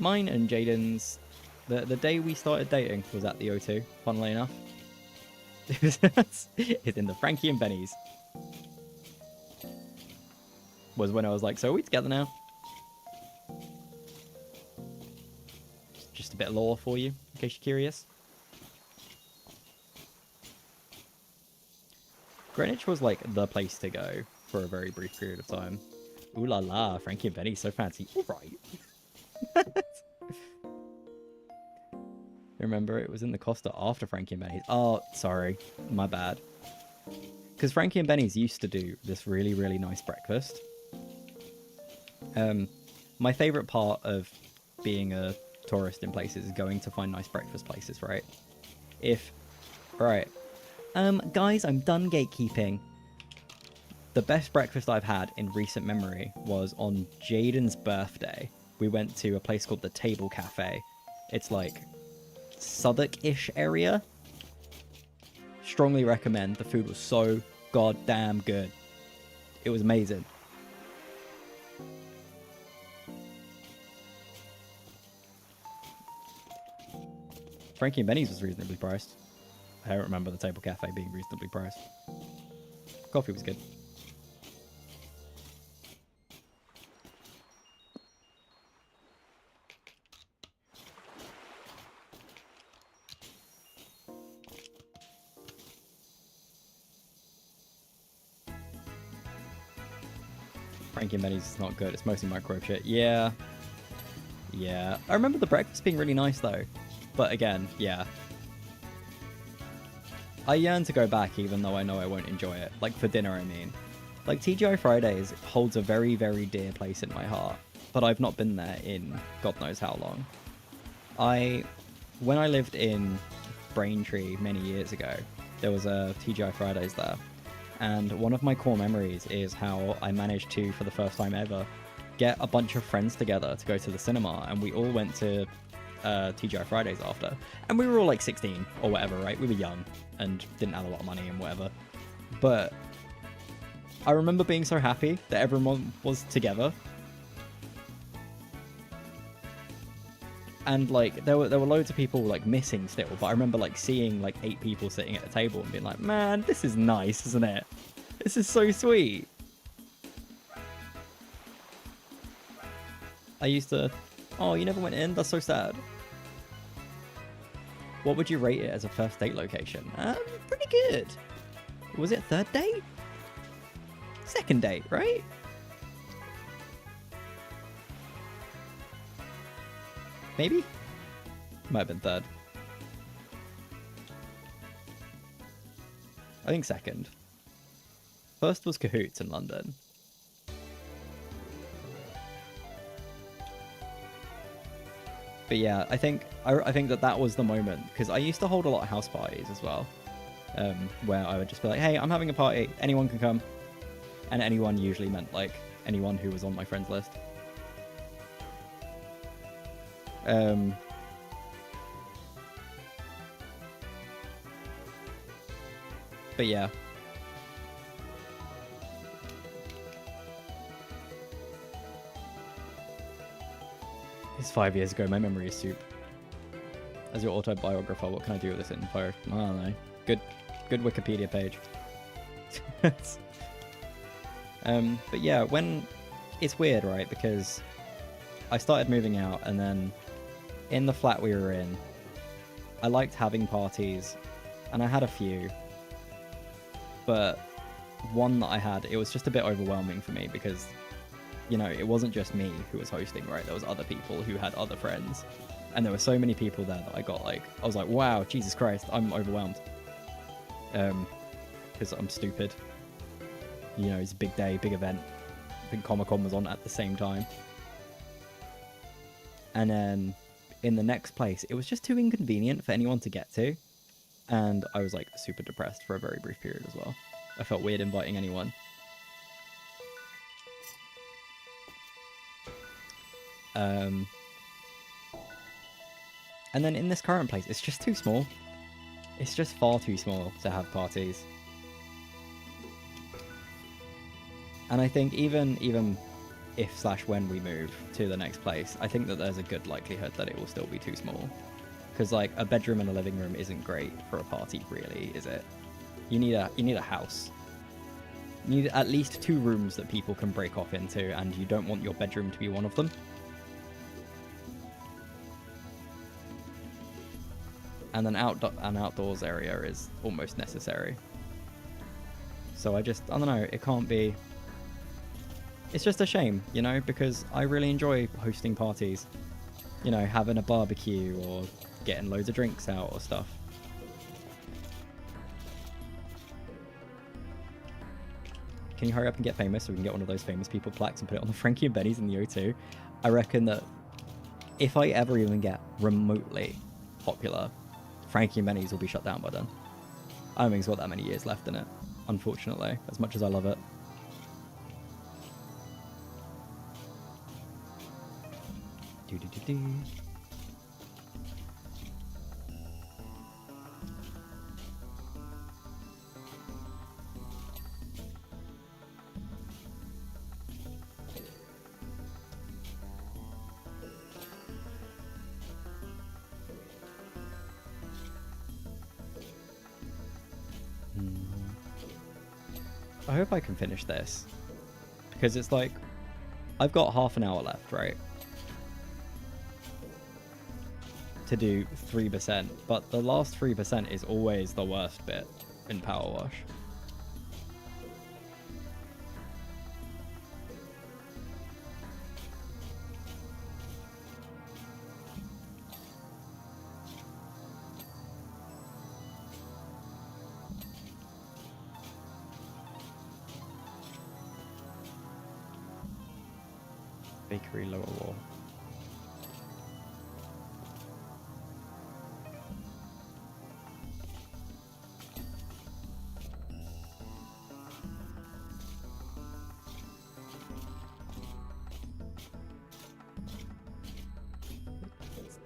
Mine and Jaden's, the day we started dating was at the O2, funnily enough. It's in the Frankie and Benny's. Was when I was like, so are we together now? Just a bit of lore for you, in case you're curious. Greenwich was like the place to go for a very brief period of time. Ooh la la, Frankie and Benny, so fancy. Alright. Remember, it was in the Costa after Frankie and Benny's. Oh, sorry. My bad. Because Frankie and Benny's used to do this really, really nice breakfast. My favourite part of being a tourist in places is going to find nice breakfast places, right? Right. Guys, I'm done gatekeeping. The best breakfast I've had in recent memory was on Jaden's birthday. We went to a place called the Table Cafe. It's like Southwark-ish area. Strongly recommend. The food was so goddamn good. It was amazing. Frankie and Benny's was reasonably priced. I don't remember the Table Cafe being reasonably priced. Coffee was good. Frankie and Benny's is not good. It's mostly microwave shit. Yeah. Yeah. I remember the breakfast being really nice, though. But again, yeah. I yearn to go back, even though I know I won't enjoy it. Like, for dinner, I mean. Like, TGI Fridays holds a very, very dear place in my heart. But I've not been there in God knows how long. When I lived in Braintree many years ago, there was a TGI Fridays there. And one of my core memories is how I managed to, for the first time ever, get a bunch of friends together to go to the cinema. And we all went to TGI Fridays after. And we were all like 16 or whatever, right? We were young and didn't have a lot of money and whatever. But I remember being so happy that everyone was together. And like there were loads of people like missing still, but I remember like seeing like 8 people sitting at a table and being like, man, this is nice, isn't it? This is so sweet. I used to... Oh, you never went in? That's so sad. What would you rate it as a first date location? Pretty good. Was it third date? Second date, right? Maybe? Might have been third. I think second. First was Cahoots in London. But yeah, I think that was the moment, because I used to hold a lot of house parties as well, where I would just be like, hey, I'm having a party, anyone can come. And anyone usually meant like anyone who was on my friends list. But yeah. It's 5 years ago, my memory is soup. As your autobiographer, what can I do with this info? I don't know. Good Wikipedia page. But yeah, when... It's weird, right? Because I started moving out, and then in the flat we were in, I liked having parties, and I had a few. But one that I had, it was just a bit overwhelming for me because, you know, it wasn't just me who was hosting, right? There was other people who had other friends. And there were so many people there that I was like, wow, Jesus Christ, I'm overwhelmed. Because I'm stupid. You know, it's a big day, big event. I think Comic-Con was on at the same time. And then in the next place, it was just too inconvenient for anyone to get to. And I was like super depressed for a very brief period as well. I felt weird inviting anyone. And then in this current place, it's just too small. It's just far too small to have parties. And I think even if/when we move to the next place, I think that there's a good likelihood that it will still be too small. Because like a bedroom and a living room isn't great for a party, really, is it? You need a house. You need at least 2 rooms that people can break off into, and you don't want your bedroom to be one of them. And an outdoors area is almost necessary. So I don't know, it can't be... It's just a shame, you know, because I really enjoy hosting parties. You know, having a barbecue or getting loads of drinks out or stuff. Can you hurry up and get famous so we can get one of those famous people plaques and put it on the Frankie and Benny's in the O2? I reckon that if I ever even get remotely popular, Frankie and Benny's will be shut down by then. I don't think it's got that many years left in it, unfortunately, as much as I love it. Do-do-do-do. I hope I can finish this, because it's like, I've got half an hour left, right, to do 3%, but the last 3% is always the worst bit in Power Wash. Bakery lower wall.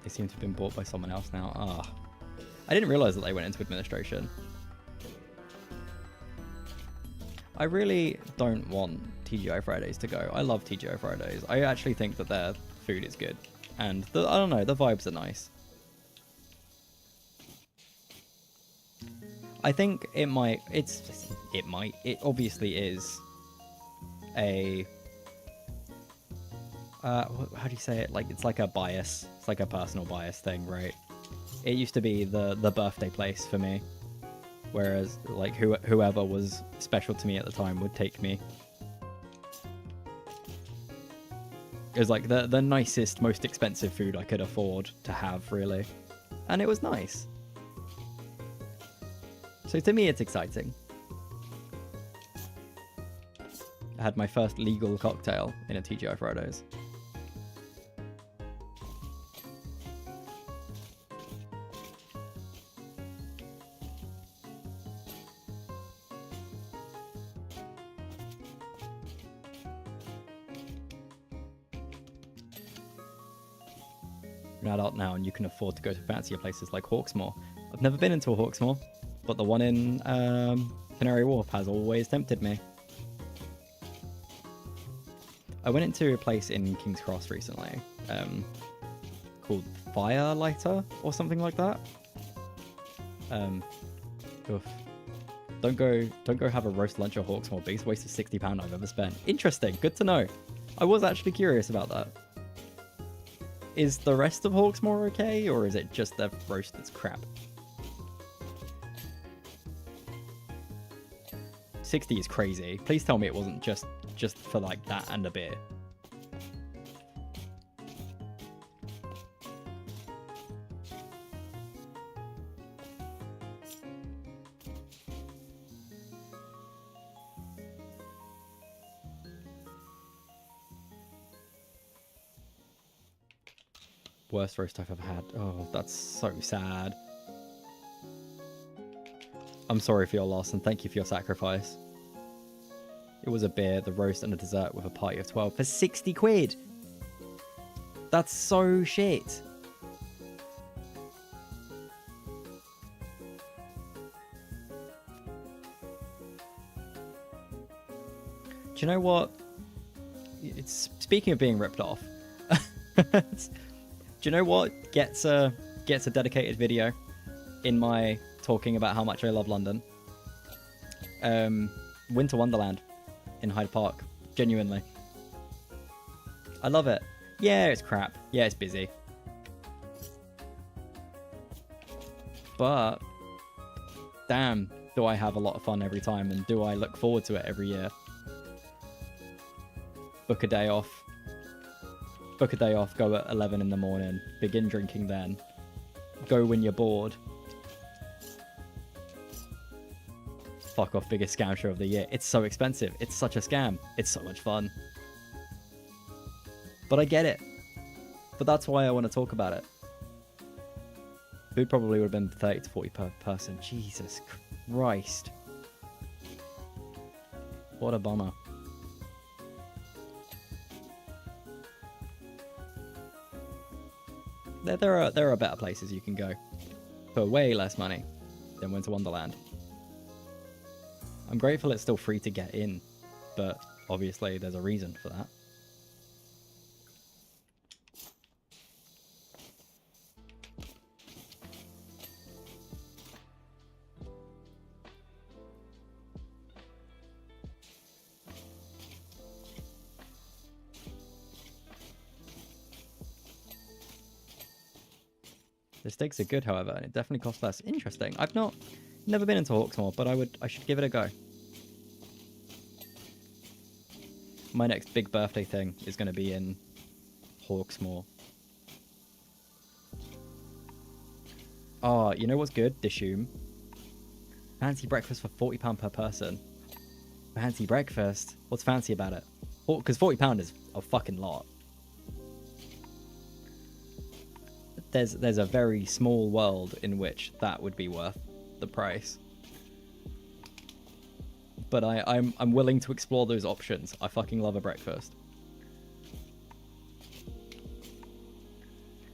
They seem to have been bought by someone else now. Ah. I didn't realize that they went into administration. I really don't want TGI Fridays to go. I love TGI Fridays. I actually think that their food is good. And I don't know, the vibes are nice. I think it obviously is a, how do you say it? Like, it's like a bias. It's like a personal bias thing, right? It used to be the birthday place for me. Whereas, like, whoever was special to me at the time would take me. It was like the nicest, most expensive food I could afford to have, really. And it was nice. So to me, it's exciting. I had my first legal cocktail in a TGI Fridays. You're an adult now and you can afford to go to fancier places like Hawksmoor. I've never been into a Hawksmoor, but the one in Canary Wharf has always tempted me. I went into a place in King's Cross recently called Firelighter or something like that. Oof. Don't go have a roast lunch at Hawksmoor. Biggest waste of £60 I've ever spent. Interesting, good to know. I was actually curious about that. Is the rest of Hawksmoor okay, or is it just the roast that's crap? 60 is crazy. Please tell me it wasn't just for like that and a beer. Worst roast I've ever had. Oh, that's so sad. I'm sorry for your loss and thank you for your sacrifice. It was a beer, the roast, and a dessert with a party of 12 for 60 quid. That's so shit. Do you know what? It's speaking of being ripped off. Do you know what gets a dedicated video in my talking about how much I love London? Winter Wonderland in Hyde Park. Genuinely. I love it. Yeah, it's crap. Yeah, it's busy. But damn, do I have a lot of fun every time, and do I look forward to it every year. Book a day off. Book a day off, go at 11 in the morning, begin drinking then. Go when you're bored. Fuck off, biggest scam show of the year. It's so expensive. It's such a scam. It's so much fun. But I get it. But that's why I want to talk about it. Food probably would have been 30 to 40 per person. Jesus Christ. What a bummer. There are better places you can go for way less money than Winter Wonderland. I'm grateful it's still free to get in, but obviously there's a reason for that. The steaks are good, however, and it definitely costs less. Interesting. I've never been into Hawksmoor, but I should give it a go. My next big birthday thing is going to be in Hawksmoor. Oh, you know what's good? Dishoom. Fancy breakfast for £40 per person. Fancy breakfast? What's fancy about it? Because £40 is a fucking lot. There's a very small world in which that would be worth the price. But I'm willing to explore those options. I fucking love a breakfast.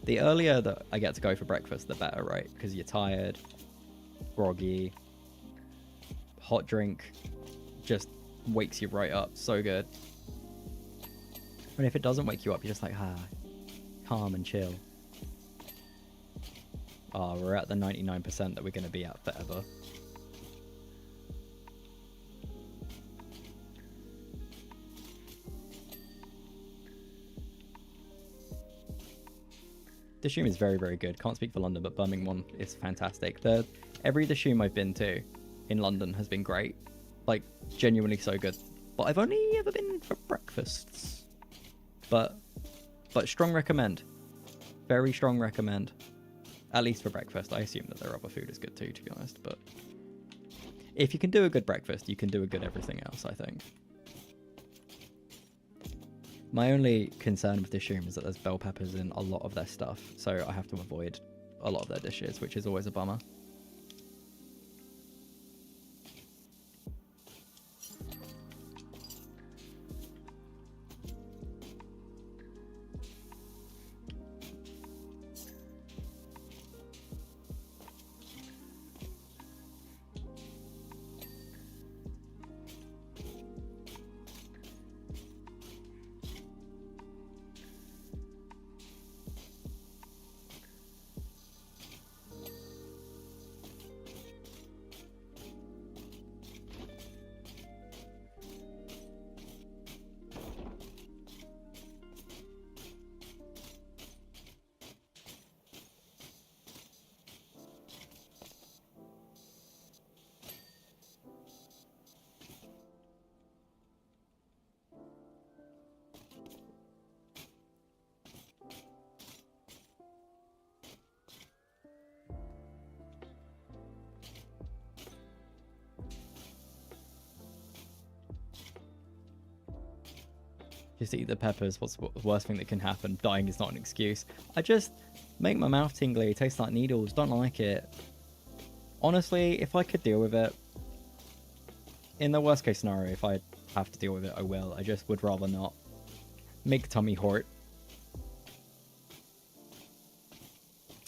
The earlier that I get to go for breakfast, the better, right? Because you're tired, groggy, hot drink just wakes you right up. So good. And if it doesn't wake you up, you're just like, Calm and chill. Oh, we're at the 99% that we're going to be at forever. Dishoom is very, very good. Can't speak for London, but Birmingham one is fantastic. Every Dishoom I've been to in London has been great. Like, genuinely so good. But I've only ever been for breakfasts. But strong recommend. Very strong recommend. At least for breakfast. I assume that their other food is good too, to be honest. But if you can do a good breakfast, you can do a good everything else, I think. My only concern with Dishoom is that there's bell peppers in a lot of their stuff, so I have to avoid a lot of their dishes, which is always a bummer. Just eat the peppers. What's the worst thing that can happen? Dying is not an excuse. I just make my mouth tingly. It tastes like needles. Don't like it. Honestly, if I could deal with it, in the worst case scenario, if I have to deal with it, I will. I just would rather not. Make tummy hurt.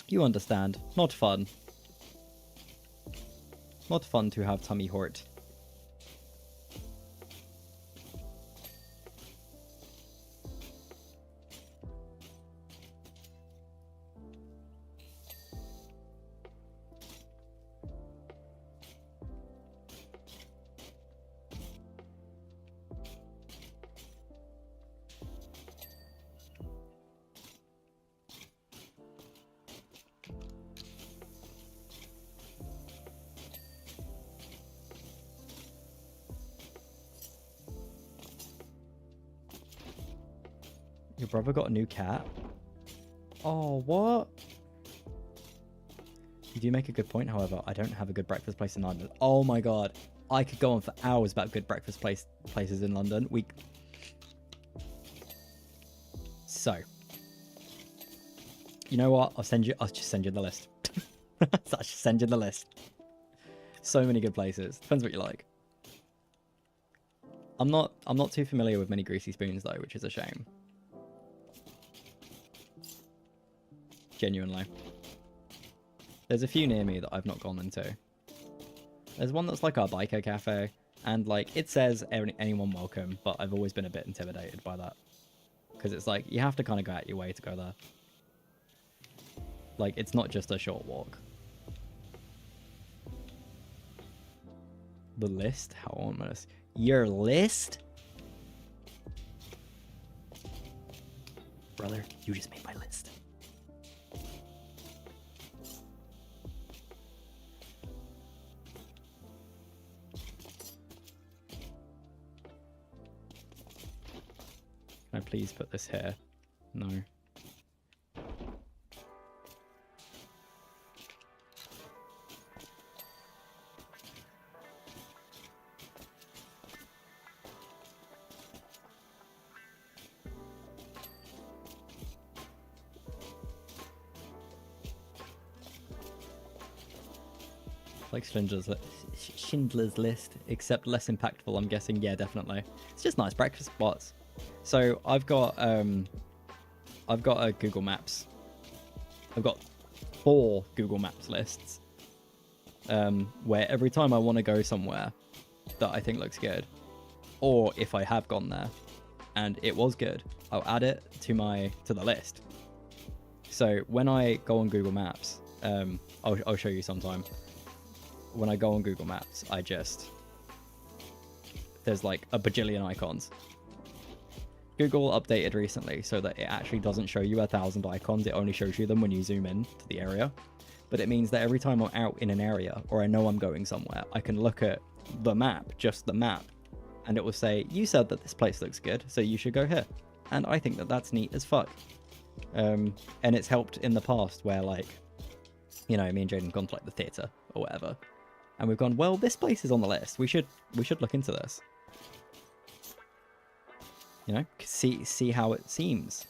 You understand. Not fun. Not fun to have tummy hurt. Your brother got a new cat? Oh, what? You do make a good point, however. I don't have a good breakfast place in London. Oh my god. I could go on for hours about good breakfast places in London. So. You know what? I'll just send you the list. I'll just send you the list. So many good places. Depends what you like. I'm not too familiar with many greasy spoons though, which is a shame. Genuinely. There's a few near me that I've not gone into. There's one that's like our biker cafe, and like it says anyone welcome, but I've always been a bit intimidated by that. Because it's like, you have to kind of go out your way to go there. Like, it's not just a short walk. The list? How ominous. Your list? Brother, you just made my list. Can I please put this here? No. Like Schindler's List, except less impactful, I'm guessing. Yeah, definitely. It's just nice breakfast spots. So I've got a Google Maps. I've got 4 Google Maps lists, where every time I want to go somewhere that I think looks good, or if I have gone there and it was good, I'll add it to the list. So when I go on Google Maps, I'll show you sometime. When I go on Google Maps, there's like a bajillion icons. Google updated recently so that it actually doesn't show you 1,000 icons. It only shows you them when you zoom in to the area. But it means that every time I'm out in an area or I know I'm going somewhere, I can look at the map, just the map, and it will say, you said that this place looks good, so you should go here. And I think that that's neat as fuck. And it's helped in the past where, like, you know, me and Jaden have gone to like the theatre or whatever, and we've gone, well, this place is on the list. We should look into this. You know, see how it seems.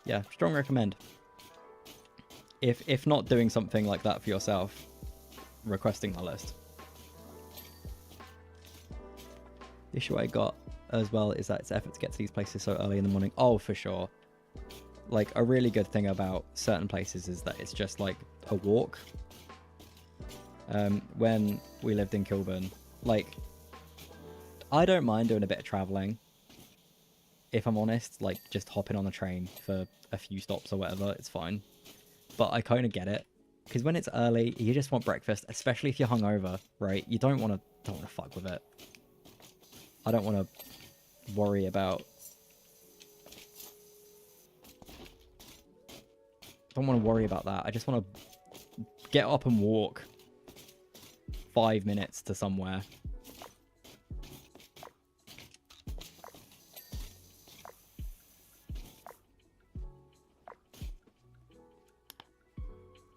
Yeah, strong recommend. If not doing something like that for yourself, requesting the list. The issue I got as well is that it's effort to get to these places so early in the morning. Oh, for sure. Like, a really good thing about certain places is that it's just like a walk. When we lived in Kilburn, like, I don't mind doing a bit of traveling. If I'm honest, like, just hopping on a train for a few stops or whatever, it's fine. But I kind of get it, because when it's early, you just want breakfast, especially if you're hungover, right? You don't want to fuck with it. I don't want to worry about. Don't want to worry about that. I just want to get up and walk 5 minutes to somewhere.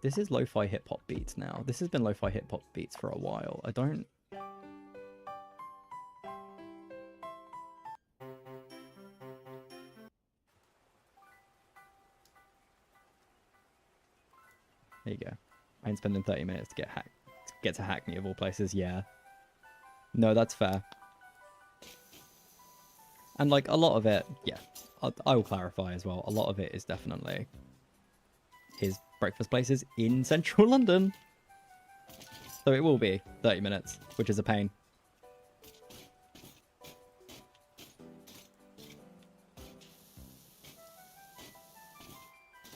This is lo-fi hip-hop beats now. This has been lo-fi hip-hop beats for a while. I don't... There you go. I ain't spending 30 minutes to get to Hackney of all places. Yeah. No, that's fair. And like a lot of it, yeah, I will clarify as well. A lot of it is definitely his breakfast places in central London. So it will be 30 minutes, which is a pain.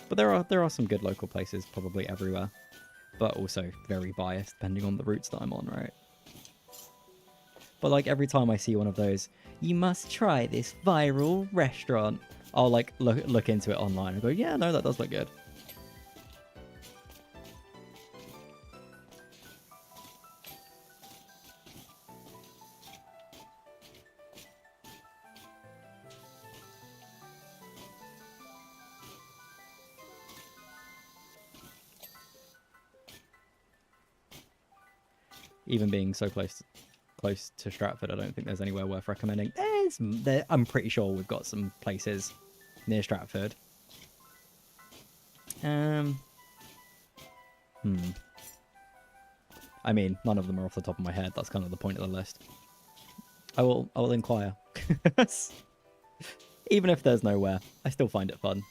But there are some good local places probably everywhere, but also very biased depending on the routes that I'm on, right? But like every time I see one of those, you must try this viral restaurant, I'll like look into it online and go, yeah, no, that does look good. Even being so close to Stratford, I don't think there's anywhere worth recommending. I'm pretty sure we've got some places near Stratford. I mean, none of them are off the top of my head. That's kind of the point of the list. I will inquire. Even if there's nowhere, I still find it fun.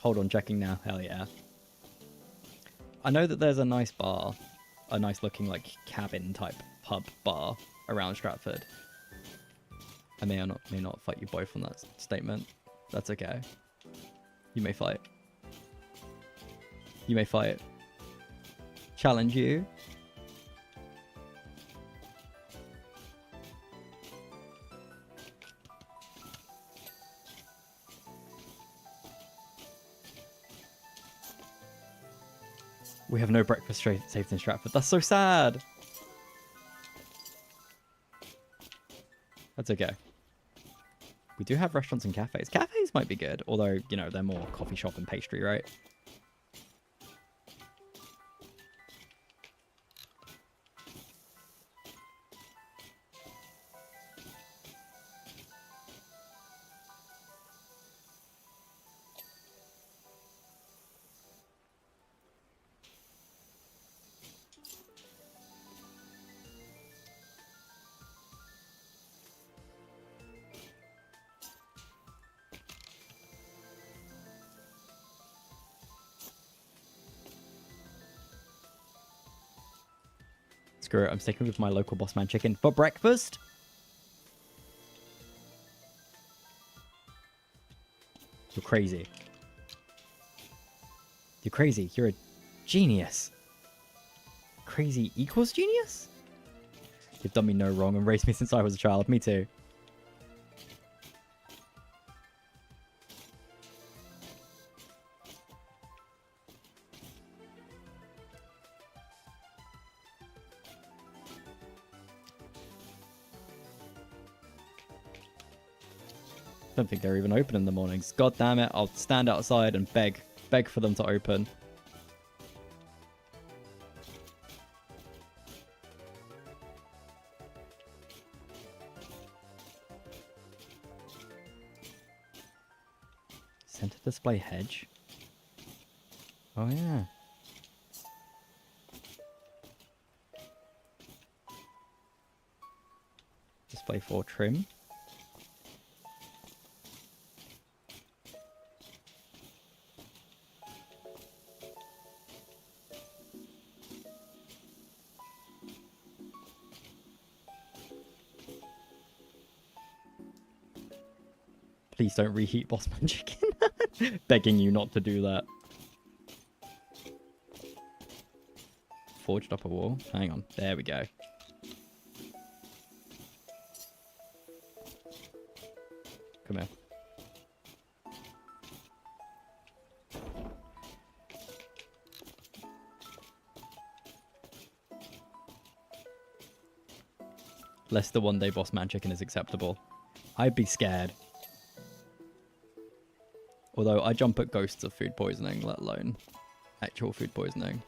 Hold on, checking now. Hell yeah. I know that there's a nice bar, a nice looking like cabin type pub bar around Stratford. I may not fight you both on that statement. That's okay. You may fight. You may fight. Challenge you. We have no breakfast safe in Stratford. That's so sad. That's okay. We do have restaurants and cafes. Cafes might be good, although, you know, they're more coffee shop and pastry, right? Screw it, I'm sticking with my local boss man chicken for breakfast. You're crazy. You're crazy. You're a genius. Crazy equals genius? You've done me no wrong and raised me since I was a child. Me too. Don't think they're even open in the mornings. God damn it, I'll stand outside and beg for them to open. Center display hedge. Oh yeah. Display 4 trim. Please don't reheat Bossman chicken. Begging you not to do that. Forged up a wall. Hang on. There we go. Come here. Less the one-day Bossman chicken is acceptable. I'd be scared. Although I jump at ghosts of food poisoning, let alone actual food poisoning.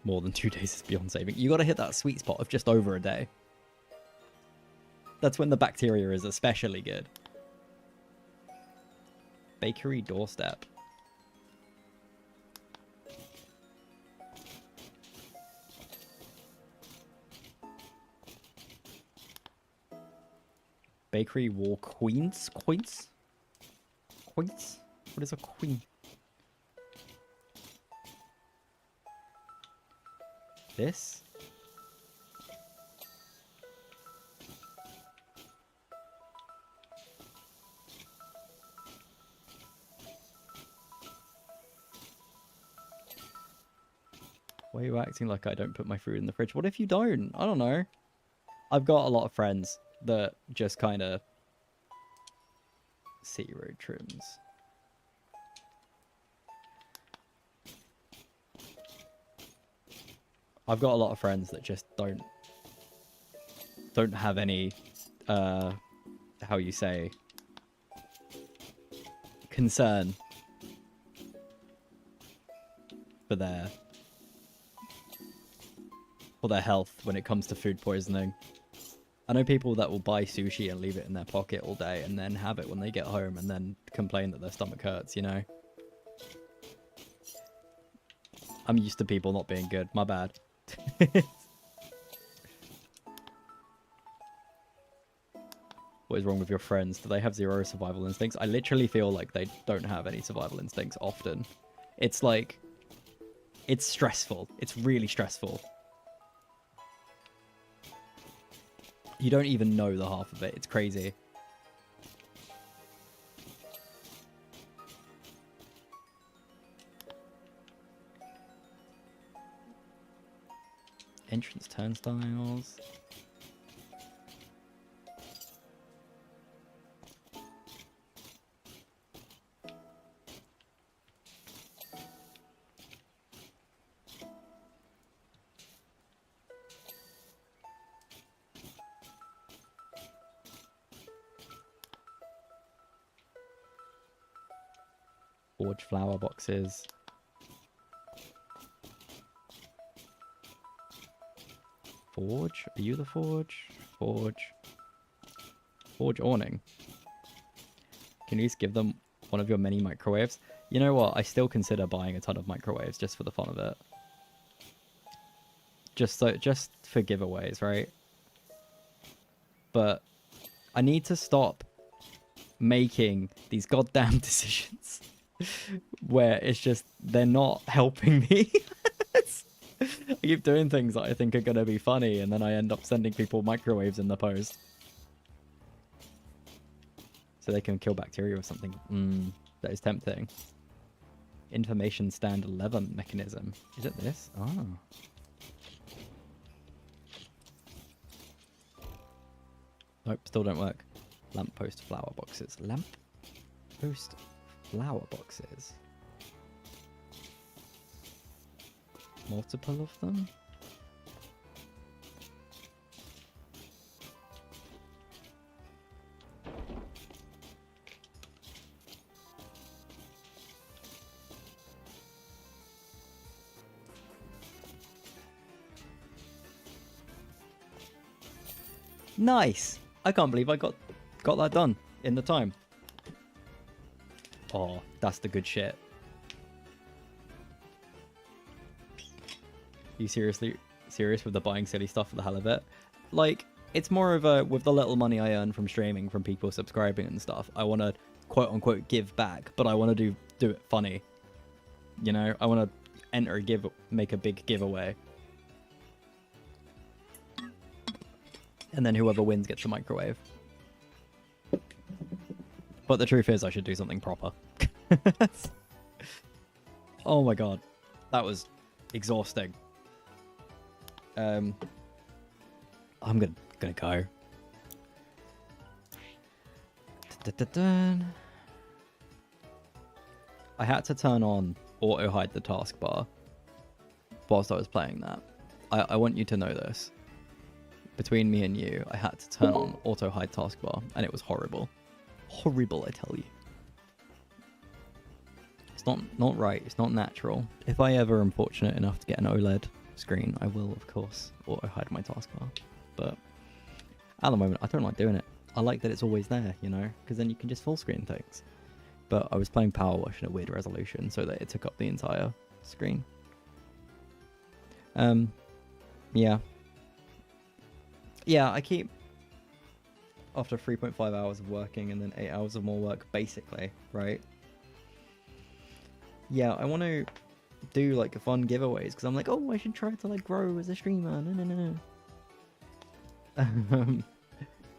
More than 2 days is beyond saving. You gotta hit that sweet spot of just over a day. That's when the bacteria is especially good. Bakery doorstep. Bakery wall queens? Queens? Queens? What is a queen? This? Why are you acting like I don't put my food in the fridge? What if you don't? I don't know. I've got a lot of friends that just kind of city road trims. I've got a lot of friends that just don't have any how you say concern for their health when it comes to food poisoning. I know people that will buy sushi and leave it in their pocket all day and then have it when they get home and then complain that their stomach hurts, you know? I'm used to people not being good. My bad. What is wrong with your friends? Do they have zero survival instincts? I literally feel like they don't have any survival instincts often. It's like... it's stressful. It's really stressful. You don't even know the half of it. It's crazy. Entrance turnstiles. Forge flower boxes. Forge? Are you the forge? Forge. Forge awning. Can you just give them one of your many microwaves? You know what? I still consider buying a ton of microwaves just for the fun of it. Just for giveaways, right? But I need to stop making these goddamn decisions where it's just they're not helping me. I keep doing things that I think are going to be funny, and then I end up sending people microwaves in the post. So they can kill bacteria or something. That is tempting. Information stand 11 mechanism. Is it this? Oh. Nope, still don't work. Lamppost flower boxes. Lamppost flower boxes. Multiple of them? Nice! I can't believe I got that done in the time. Oh, that's the good shit. You seriously serious with the buying silly stuff for the hell of it? Like, it's more of a, with the little money I earn from streaming, from people subscribing and stuff, I want to quote unquote give back, but I want to do it funny. You know, I want to make a big giveaway. And then whoever wins gets the microwave. But the truth is, I should do something proper. Oh my god. That was exhausting. I'm gonna go. I had to turn on auto hide the taskbar whilst I was playing that. I want you to know this. Between me and you, I had to turn on auto hide taskbar, and it was horrible. Horrible, I tell you. It's not right. It's not natural. If I ever am fortunate enough to get an OLED screen, I will, of course, auto hide my taskbar. But at the moment, I don't like doing it. I like that it's always there, you know, because then you can just full screen things. But I was playing powerwash in a weird resolution, so that it took up the entire screen. Yeah. Yeah, I keep, after 3.5 hours of working and then 8 hours of more work, basically, right? Yeah, I want to do, like, fun giveaways, because I'm like, oh, I should try to, like, grow as a streamer, no.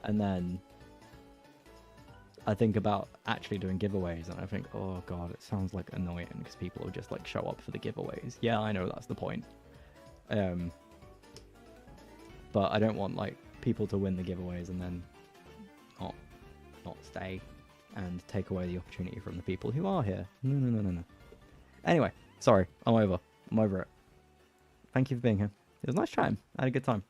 And then I think about actually doing giveaways, and I think, oh, God, it sounds, like, annoying, because people will just, like, show up for the giveaways. Yeah, I know that's the point. But I don't want, like, people to win the giveaways and then not stay and take away the opportunity from the people who are here. No. Anyway, sorry, I'm over it. Thank you for being here. It was nice chatting. I had a good time.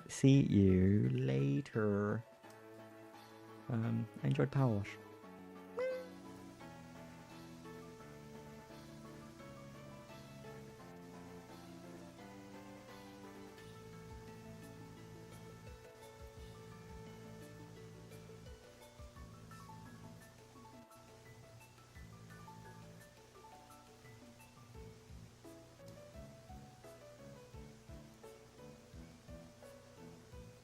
See you later. I enjoyed Power Wash.